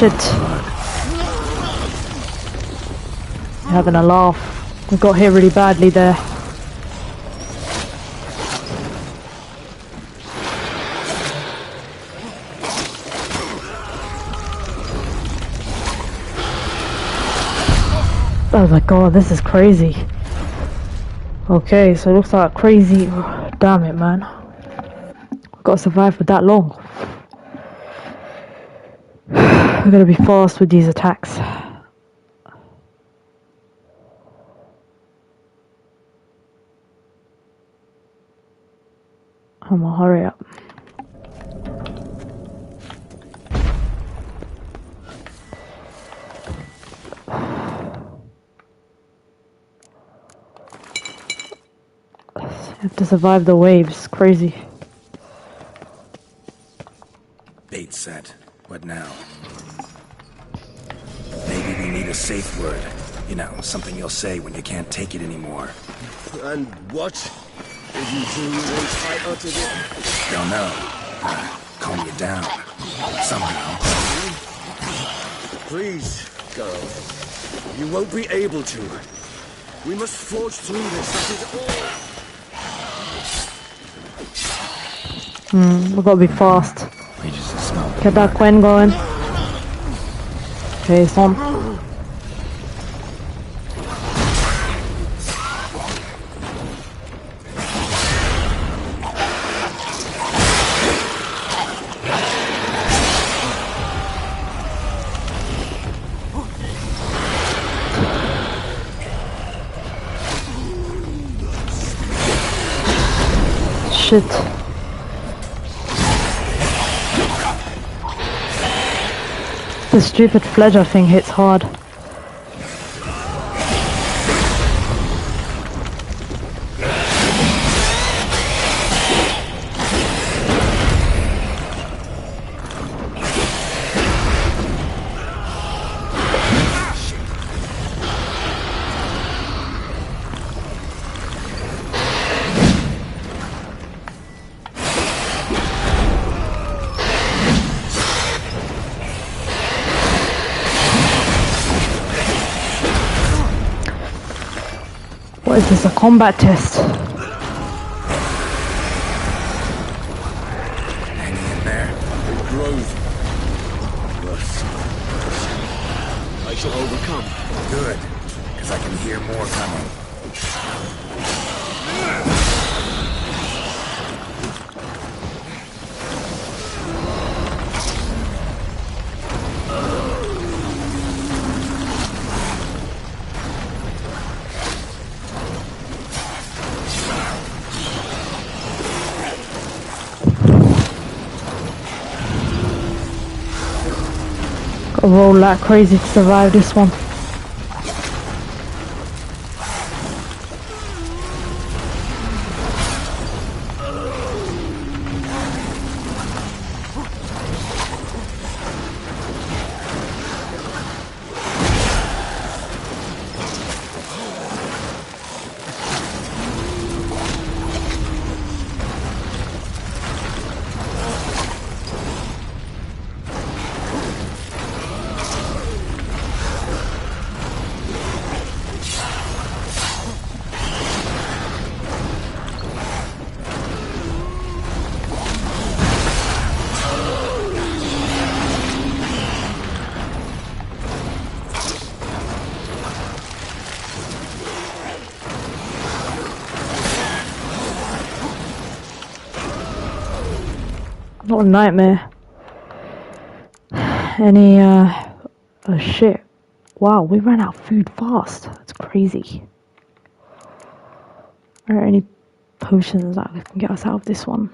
A: Shit. You're having a laugh. We got hit really badly there. Oh my god, this is crazy. Okay, so it looks like crazy. Damn it, man. I've got to survive for that long. We're gonna be fast with these attacks. Come on, hurry up. You have to survive the waves. Crazy.
B: Bait set. What now? Maybe we need a safe word. You know, something you'll say when you can't take it anymore.
C: And what? Did you do once I uttered it?
B: Don't know. Calm you down. Somehow.
C: Please, girl. You won't be able to. We must forge through this. That is all.
A: We've got to be fast.
B: We just smell.
A: Get that Quen going. Okay, it's on. Shit. The stupid fledger thing hits hard. What is this, a combat test?
B: Hanging in there.
C: Grove. Yes. I shall overcome.
B: Good. Because I can hear more coming.
A: Gotta roll like crazy to survive this one. What a nightmare. Any, oh shit. Wow, we ran out of food fast. That's crazy. Are there any potions that can get us out of this one?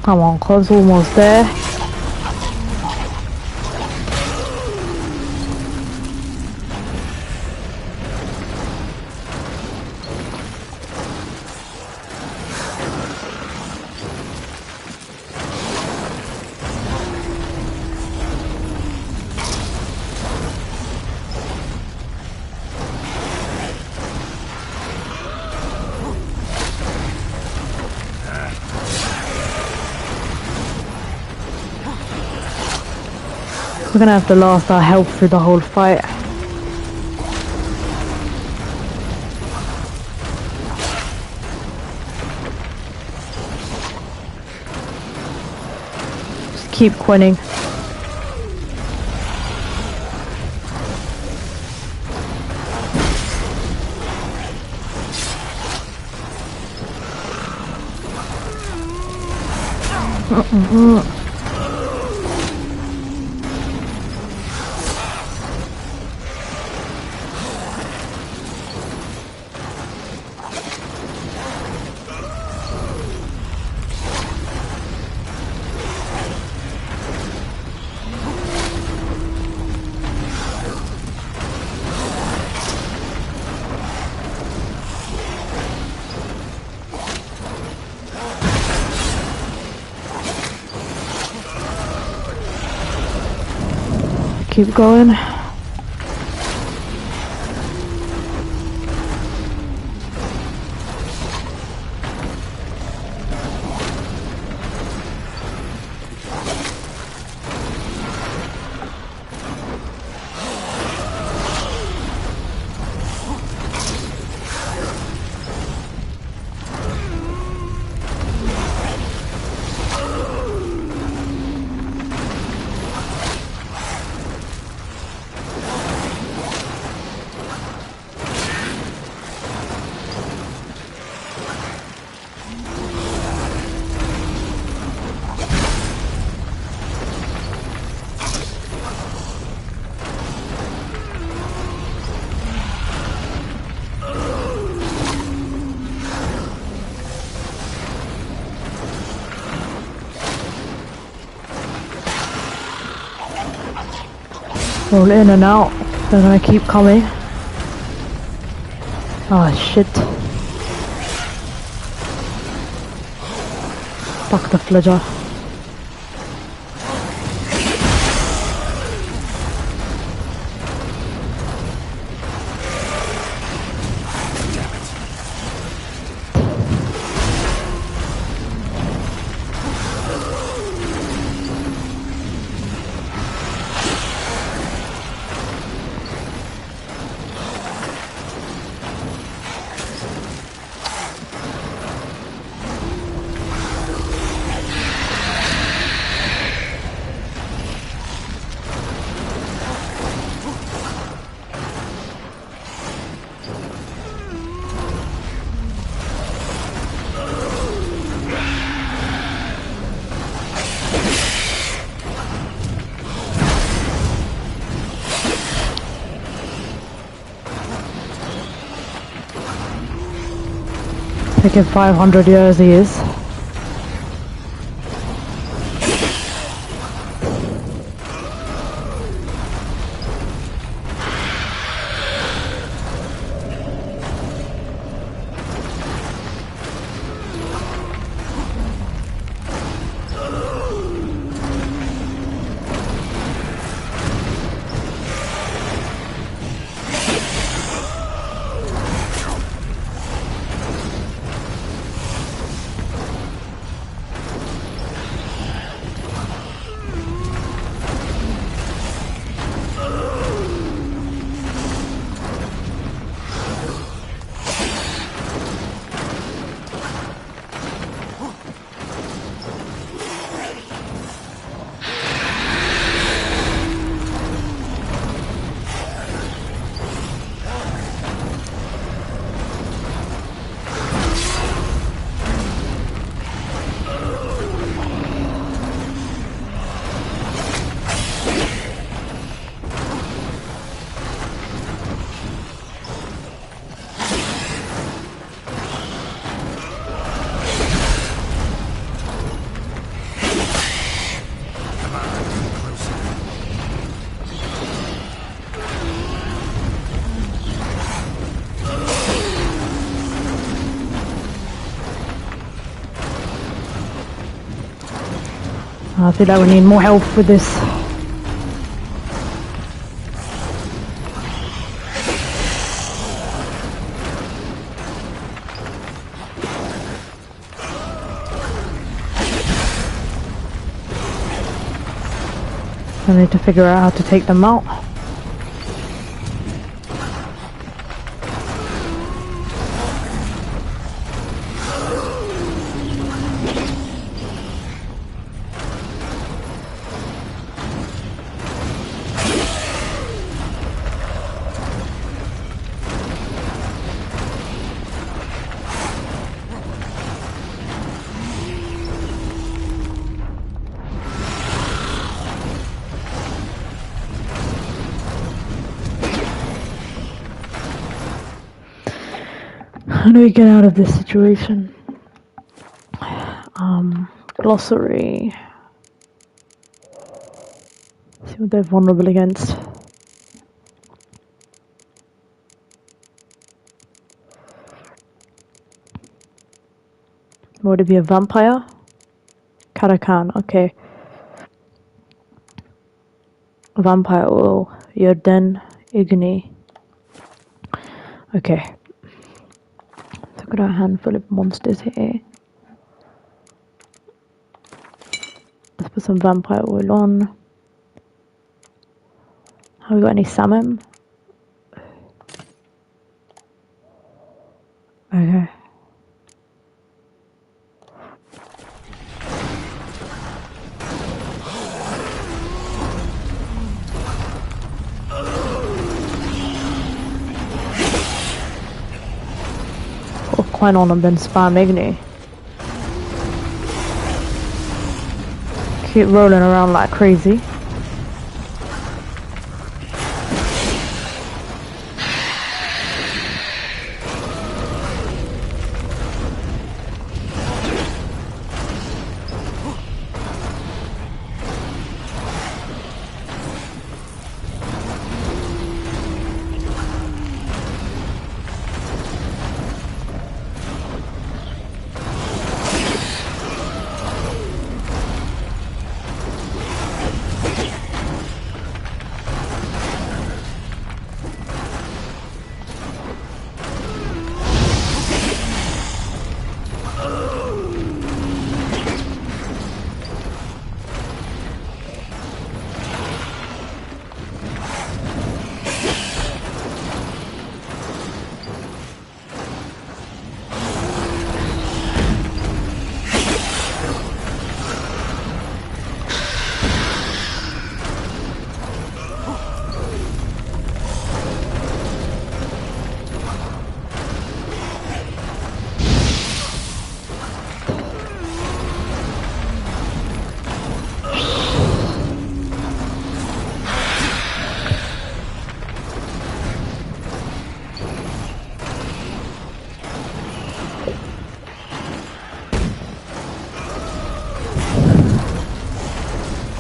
A: Come on, Cod's almost there. We're gonna have to last our health through the whole fight. Just keep coining. Keep going. Roll in and out. They're gonna keep coming. Oh shit. Fuck the fledger. Taking 500 years he is. I feel like we need more help with this. I need to figure out how to take them out. How do we get out of this situation? Glossary. See what they're vulnerable against. Would it be a vampire? Karakan, okay. Vampire oil. Yarden Igni. Okay. So I've got a handful of monsters here. Let's put some vampire oil on. Have we got any salmon? Okay. Put a coin on and then spam Igni. Keep rolling around like crazy.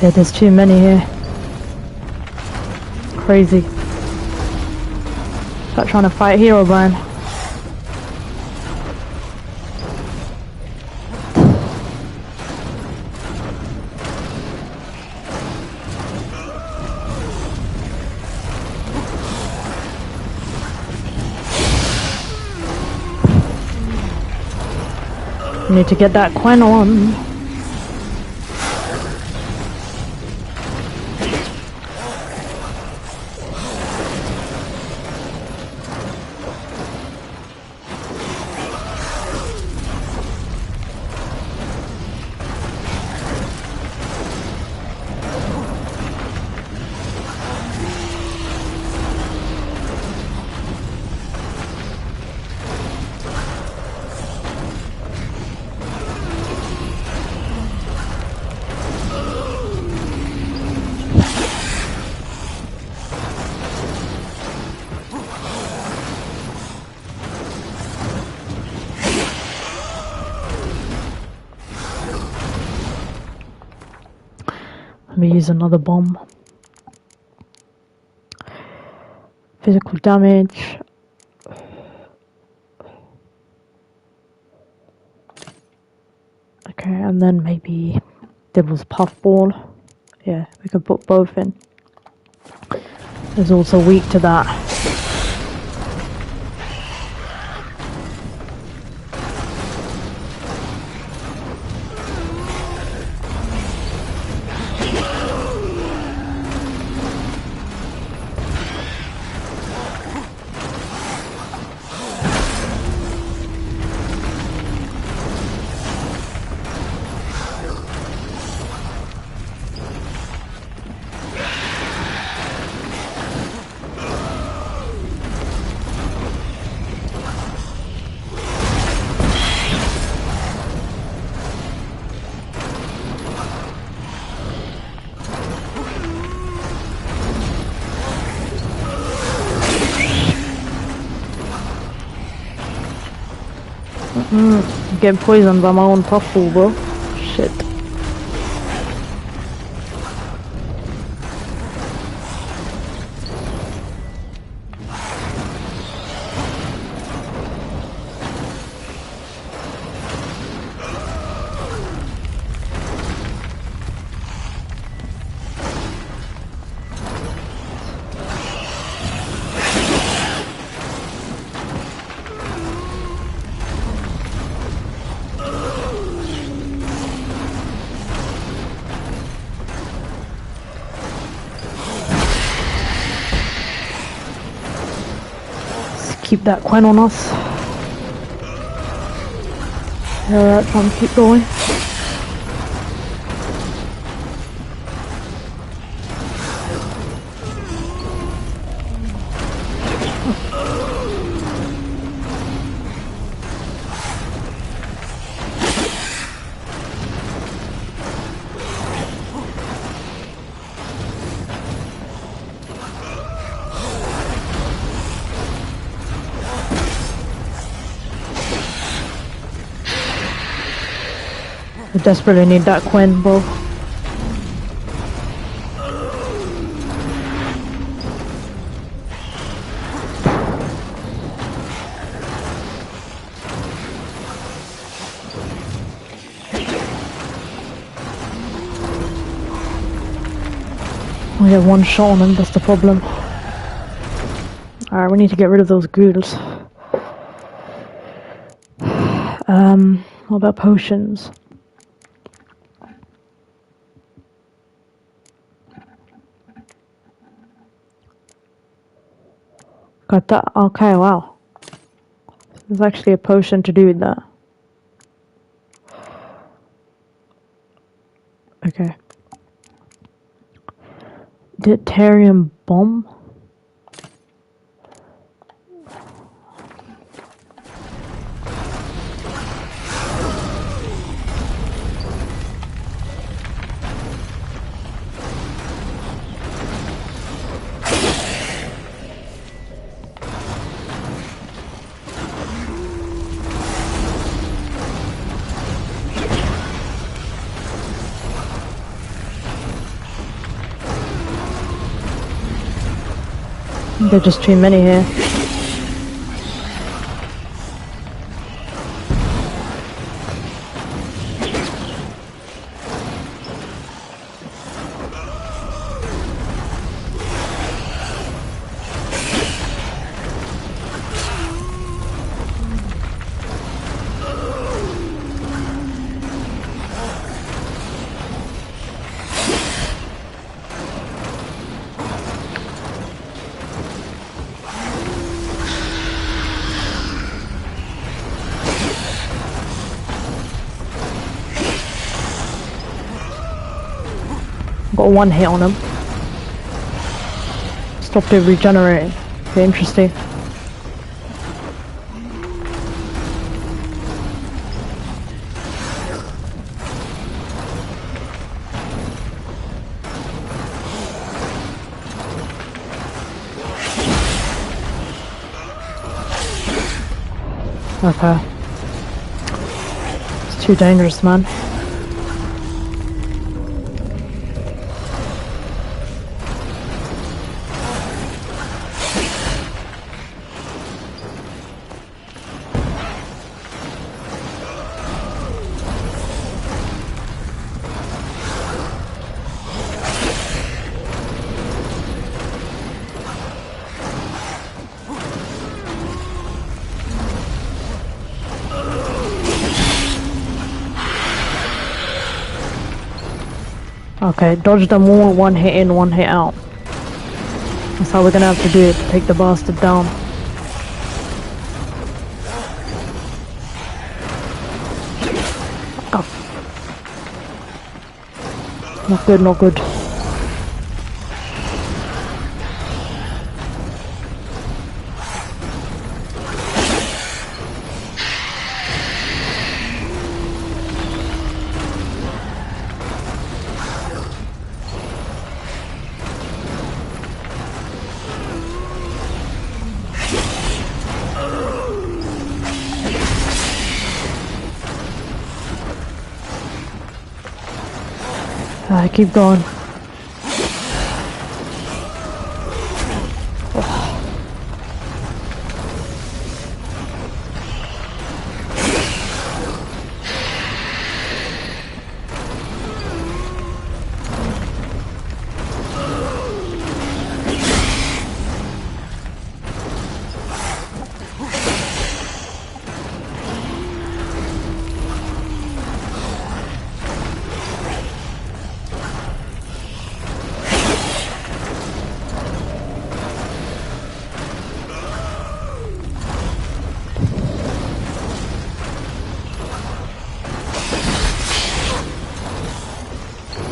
A: Yeah, there's too many here. Crazy. Start trying to fight Herobrine. Need to get that Quen on. Let me use another bomb. Physical damage. Okay, and then maybe Devil's Puffball. Yeah, we could put both in. It's also weak to that. Getting poisoned by my own puffball, bro. Shit. Keep that Quen on us. Alright, time to keep going. I desperately need that Quen, bro. We get one shot on him, that's the problem. Alright, we need to get rid of those ghouls. What about potions? Got that. Okay, wow. There's actually a potion to do with that. Okay. Deuterium bomb? There are just too many here. Got one hit on him. Stopped it regenerating. Okay, interesting. Okay. It's too dangerous, man. Okay, dodge them all, one hit in, one hit out. That's how we're gonna have to do it to take the bastard down. Oh. Not good, not good. Keep going.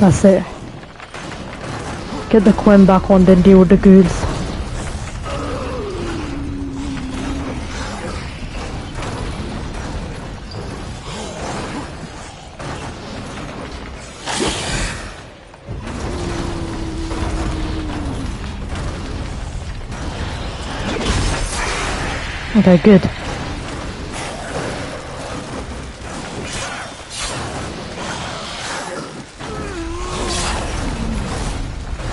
A: That's it. Get the coin back on, then deal with the ghouls. Okay, good.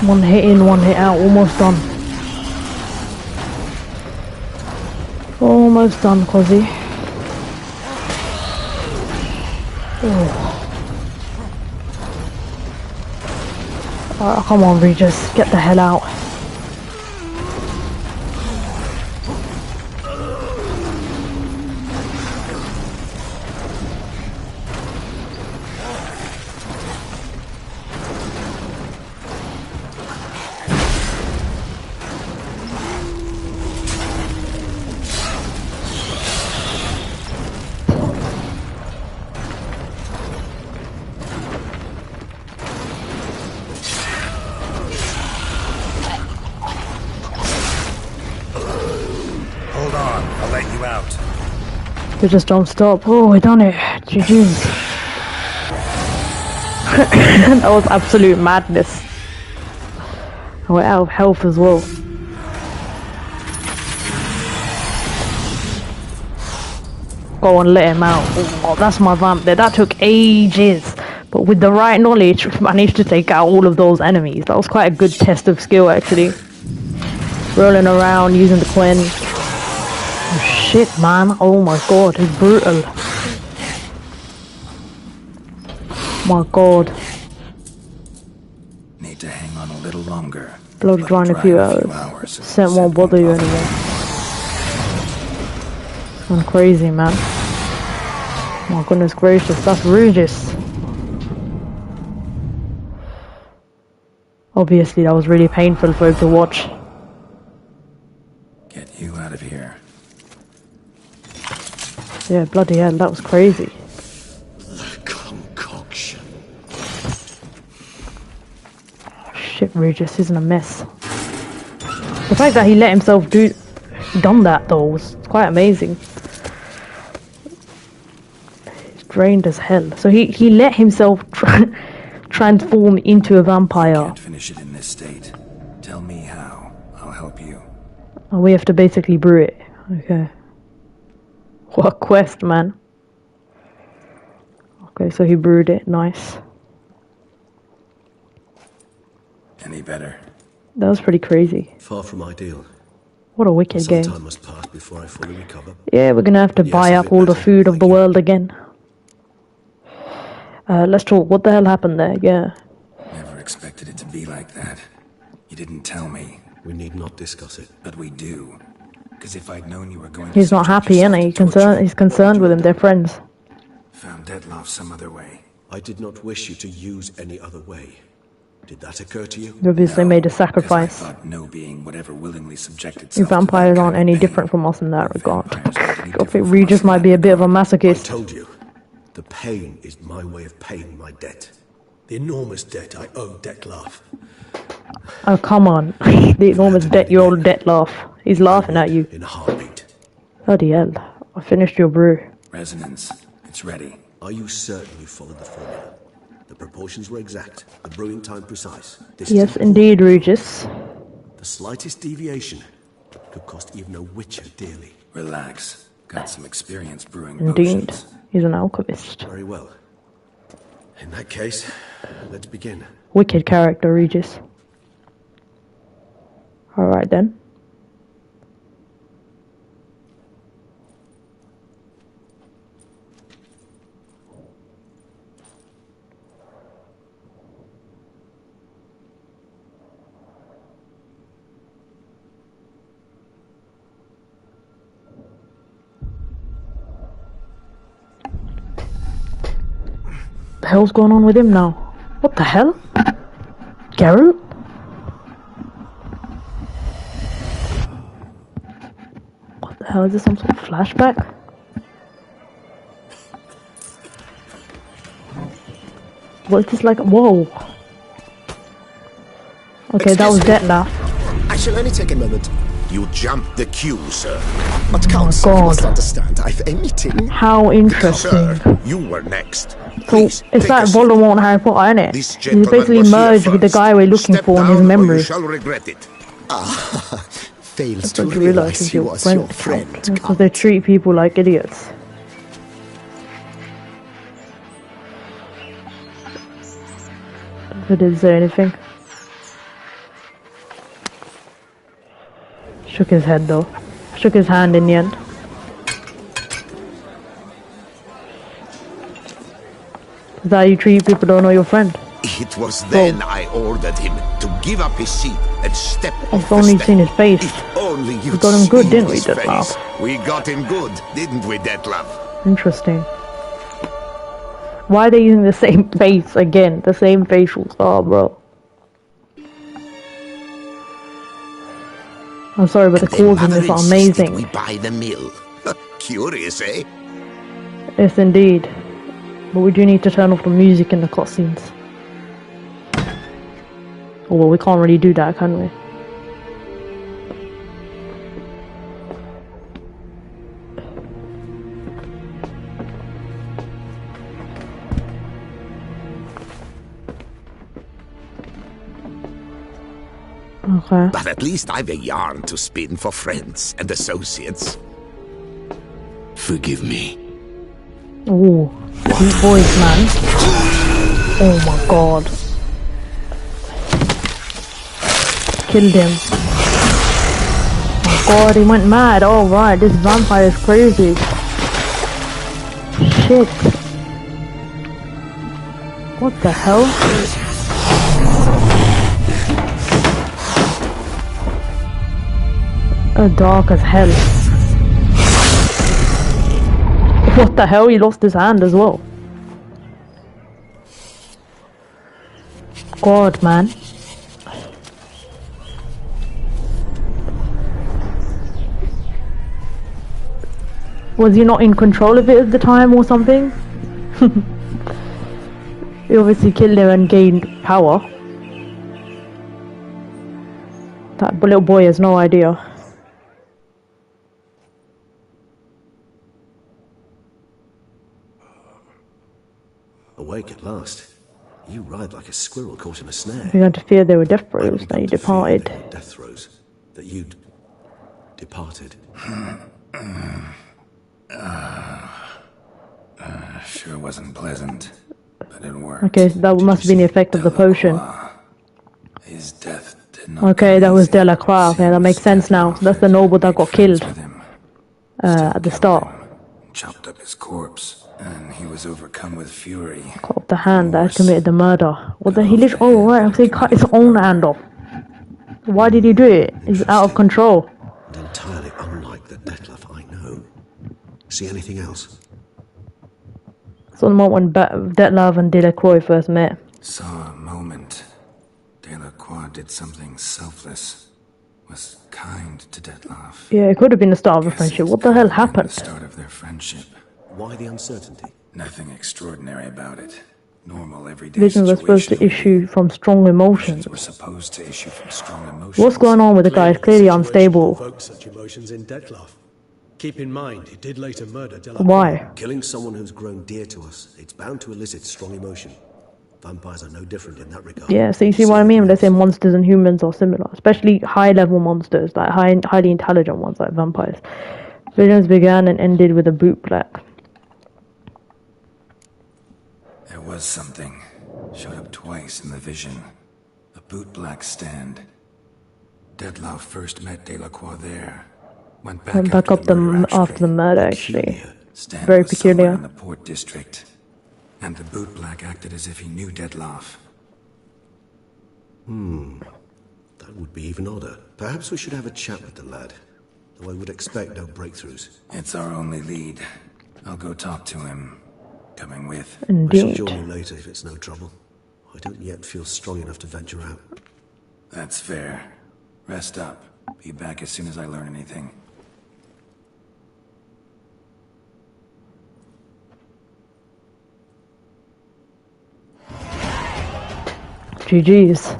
A: One hit in, one hit out, almost done. Almost done, C.O.Z. Oh, come on, Regis, get the hell out. They just don't stop. Oh, we done it. GG's. That was absolute madness. We're out of health as well. Go on, let him out. Oh, that's my vamp there. That took ages. But with the right knowledge, we managed to take out all of those enemies. That was quite a good test of skill, actually. Rolling around, using the coin. Oh, shit, man. Oh my god, it's brutal. My god.
B: Need to hang on a little longer.
A: Blood dry in a few hours. Scent won't bother you anymore. I'm crazy, man. My goodness gracious, that's Regis. Obviously, that was really painful for him to watch.
B: Get you out of here.
A: Yeah, bloody hell, that was crazy.
C: The concoction.
A: Oh, shit, Regis isn't a mess. The fact that he let himself done that though was quite amazing. He's drained as hell. So he let himself transform into a vampire.
B: Can't finish it in this state. Tell me how. I'll help you.
A: And we have to basically brew it. Okay. What a quest, man. Okay, so he brewed it. Nice.
B: Any better?
A: That was pretty crazy.
C: Far from ideal.
A: What a wicked
C: Some
A: game.
C: time must pass before I fully recover.
A: Yeah, we're gonna have to
C: Yes,
A: buy
C: a
A: up
C: bit
A: all the
C: better.
A: food of
C: Thank
A: the
C: you.
A: world again. Let's talk. What the hell happened there? Yeah.
B: Never expected it to be like that. You didn't tell me.
C: We need not discuss it.
B: But we do. Because if I'd known you were going
A: He's
B: to
A: not
B: subject
A: happy,
B: yourself
A: innit?
B: to torture,
A: He's concerned with him. They're friends.
B: found Dettlaff some other way.
C: I did not wish you to use any other way. Did that occur to you?
A: You obviously made a
B: 'Cause I
A: sacrifice.
B: thought no being would ever willingly subject
A: You
B: itself to that
A: vampires
B: kind
A: aren't
B: of
A: any
B: thing.
A: different from us in that
B: No
A: regard.
B: vampires aren't any
A: I
B: different
A: think
B: from
A: Regis
B: us in
A: might
B: that
A: be a bit of a
B: regard.
C: I
A: masochist.
C: told you. The pain is my way of paying my debt. The enormous debt I owe Dettlaff.
A: Oh, come on. The enormous debt, your old debt laugh. He's laughing at you.
C: In a heartbeat.
A: Bloody hell. I finished your brew.
B: Resonance. It's ready.
C: Are you certain you followed the formula? The proportions were exact, the brewing time precise. This
A: Yes,
C: is
A: indeed, Regis.
C: the slightest deviation could cost even a witcher dearly.
B: Relax. Got some experience brewing
A: Indeed.
B: potions.
A: He's an alchemist.
C: Very well. In that case, let's begin.
A: Wicked character, Regis. Alright then. The hell's going on with him now? What the hell? Geralt? What the hell, is this some sort of flashback? What is this like? Whoa. Okay, that was Dettlaff.
H: I shall only take a moment. You jumped the queue, sir. But counsel,
A: God.
H: you must understand, I've a meeting.
A: How interesting.
H: Sir, you were next.
A: So,
H: Please,
A: it's
H: take
A: like
H: a seat.
A: Voldemort and Harry Potter, isn't it?
H: This
A: He's
H: gentleman
A: basically
H: was here
A: merged with the
H: first.
A: guy we're looking
H: Step
A: for in his
H: down or
A: memory.
H: you shall regret it. Fails to
A: Don't you
H: realize
A: realise
H: he
A: your
H: was your
A: friend?
H: friend.
A: Because
H: Count.
A: they treat people like idiots. They didn't say anything. Shook his head though. Shook his hand in the end. Is that how you treat people who don't know your friend?
H: It was then I ordered him to give up his seat and step off
A: I've
H: the
A: only
H: step.
A: seen his face.
H: If only you'd
A: got him good,
H: seen
A: didn't we,
H: his
A: Dettlaff?
H: face. We got him good, didn't we, Dettlaff?
A: Interesting. Why are they using the same face again? The same facials. Oh, bro. I'm sorry, but the
H: Then
A: calls in
H: Mother
A: this are
H: insisted
A: amazing.
H: we buy the mill. Curious, eh?
A: Yes, indeed. But we do need to turn off the music in the cutscenes. Oh, well, we can't really do that, can we? Okay.
H: But at least I've a yarn to spin for friends and associates.
I: Forgive me.
A: Ooh, deep voice, man. Oh my god. Killed him. Oh god, he went mad. Oh right, this vampire is crazy. Shit. What the hell? Oh, dark as hell. What the hell? He lost his hand as well. God, man. Was he not in control of it at the time or something? He obviously killed him and gained power. That little boy has no idea.
C: Awake at last. You ride like a squirrel caught in a snare.
A: You began to fear they were death
C: I
A: throes,
C: begun
A: then you
C: to fear
A: departed.
C: they were death throes. That you'd departed.
B: Sure wasn't pleasant, but it worked.
A: Okay, so that must have been the effect of the potion.
B: His death did not
A: Okay,
B: come
A: that was
B: easy.
A: Delacroix. Okay, that makes sense now. So that's the noble that got
B: Friends
A: killed
B: with him.
A: at the start.
B: Chopped up his corpse, and he was overcome with fury.
A: Cut off the hand that had committed the murder. What the he literally? Oh right, so he cut his own hand off. Why did he do it? He's out of control.
C: And entirely unlike the Dettlaff I know. See anything else?
A: So the moment when Dettlaff and Delacroix first met.
B: Saw a moment. Delacroix did something selfless. Was kind to Detlaff.
A: Yeah, it could have been the start of a friendship. What the hell happened?
B: The start of their friendship.
C: Why the uncertainty?
B: Nothing extraordinary about it. Normal, everyday
A: Visions are supposed to issue from strong emotions.
B: Were supposed to issue from strong emotions.
A: What's going on with the guy? It's clearly unstable.
C: Such emotions in Detlaff. Keep in mind, he did later murder Delacroix.
A: Why?
C: Killing someone who's grown dear to us, it's bound to elicit strong emotion. Vampires are no different in that regard.
A: Yeah, so you see what I mean? They say monsters and humans are similar, especially high-level monsters, like highly intelligent ones, like vampires. Visions began and ended with a bootblack.
B: There was something. Showed up twice in the vision. A bootblack stand. Detlaff first met Delacroix there. Went back
A: up after the murder, actually. Very peculiar.
B: In the port district. And the bootblack acted as if he knew Detlaff.
C: That would be even odder. Perhaps we should have a chat with the lad. Though I would expect no breakthroughs.
B: It's our only lead. I'll go talk to him. Coming with.
C: I shall join you later if it's no trouble. I don't yet feel strong enough to venture out.
B: That's fair. Rest up. Be back as soon as I learn anything.
A: GG's.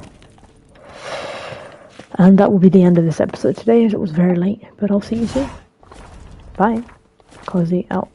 A: And that will be the end of this episode today, as it was very late, but I'll see you soon. Bye. C.O.Z out.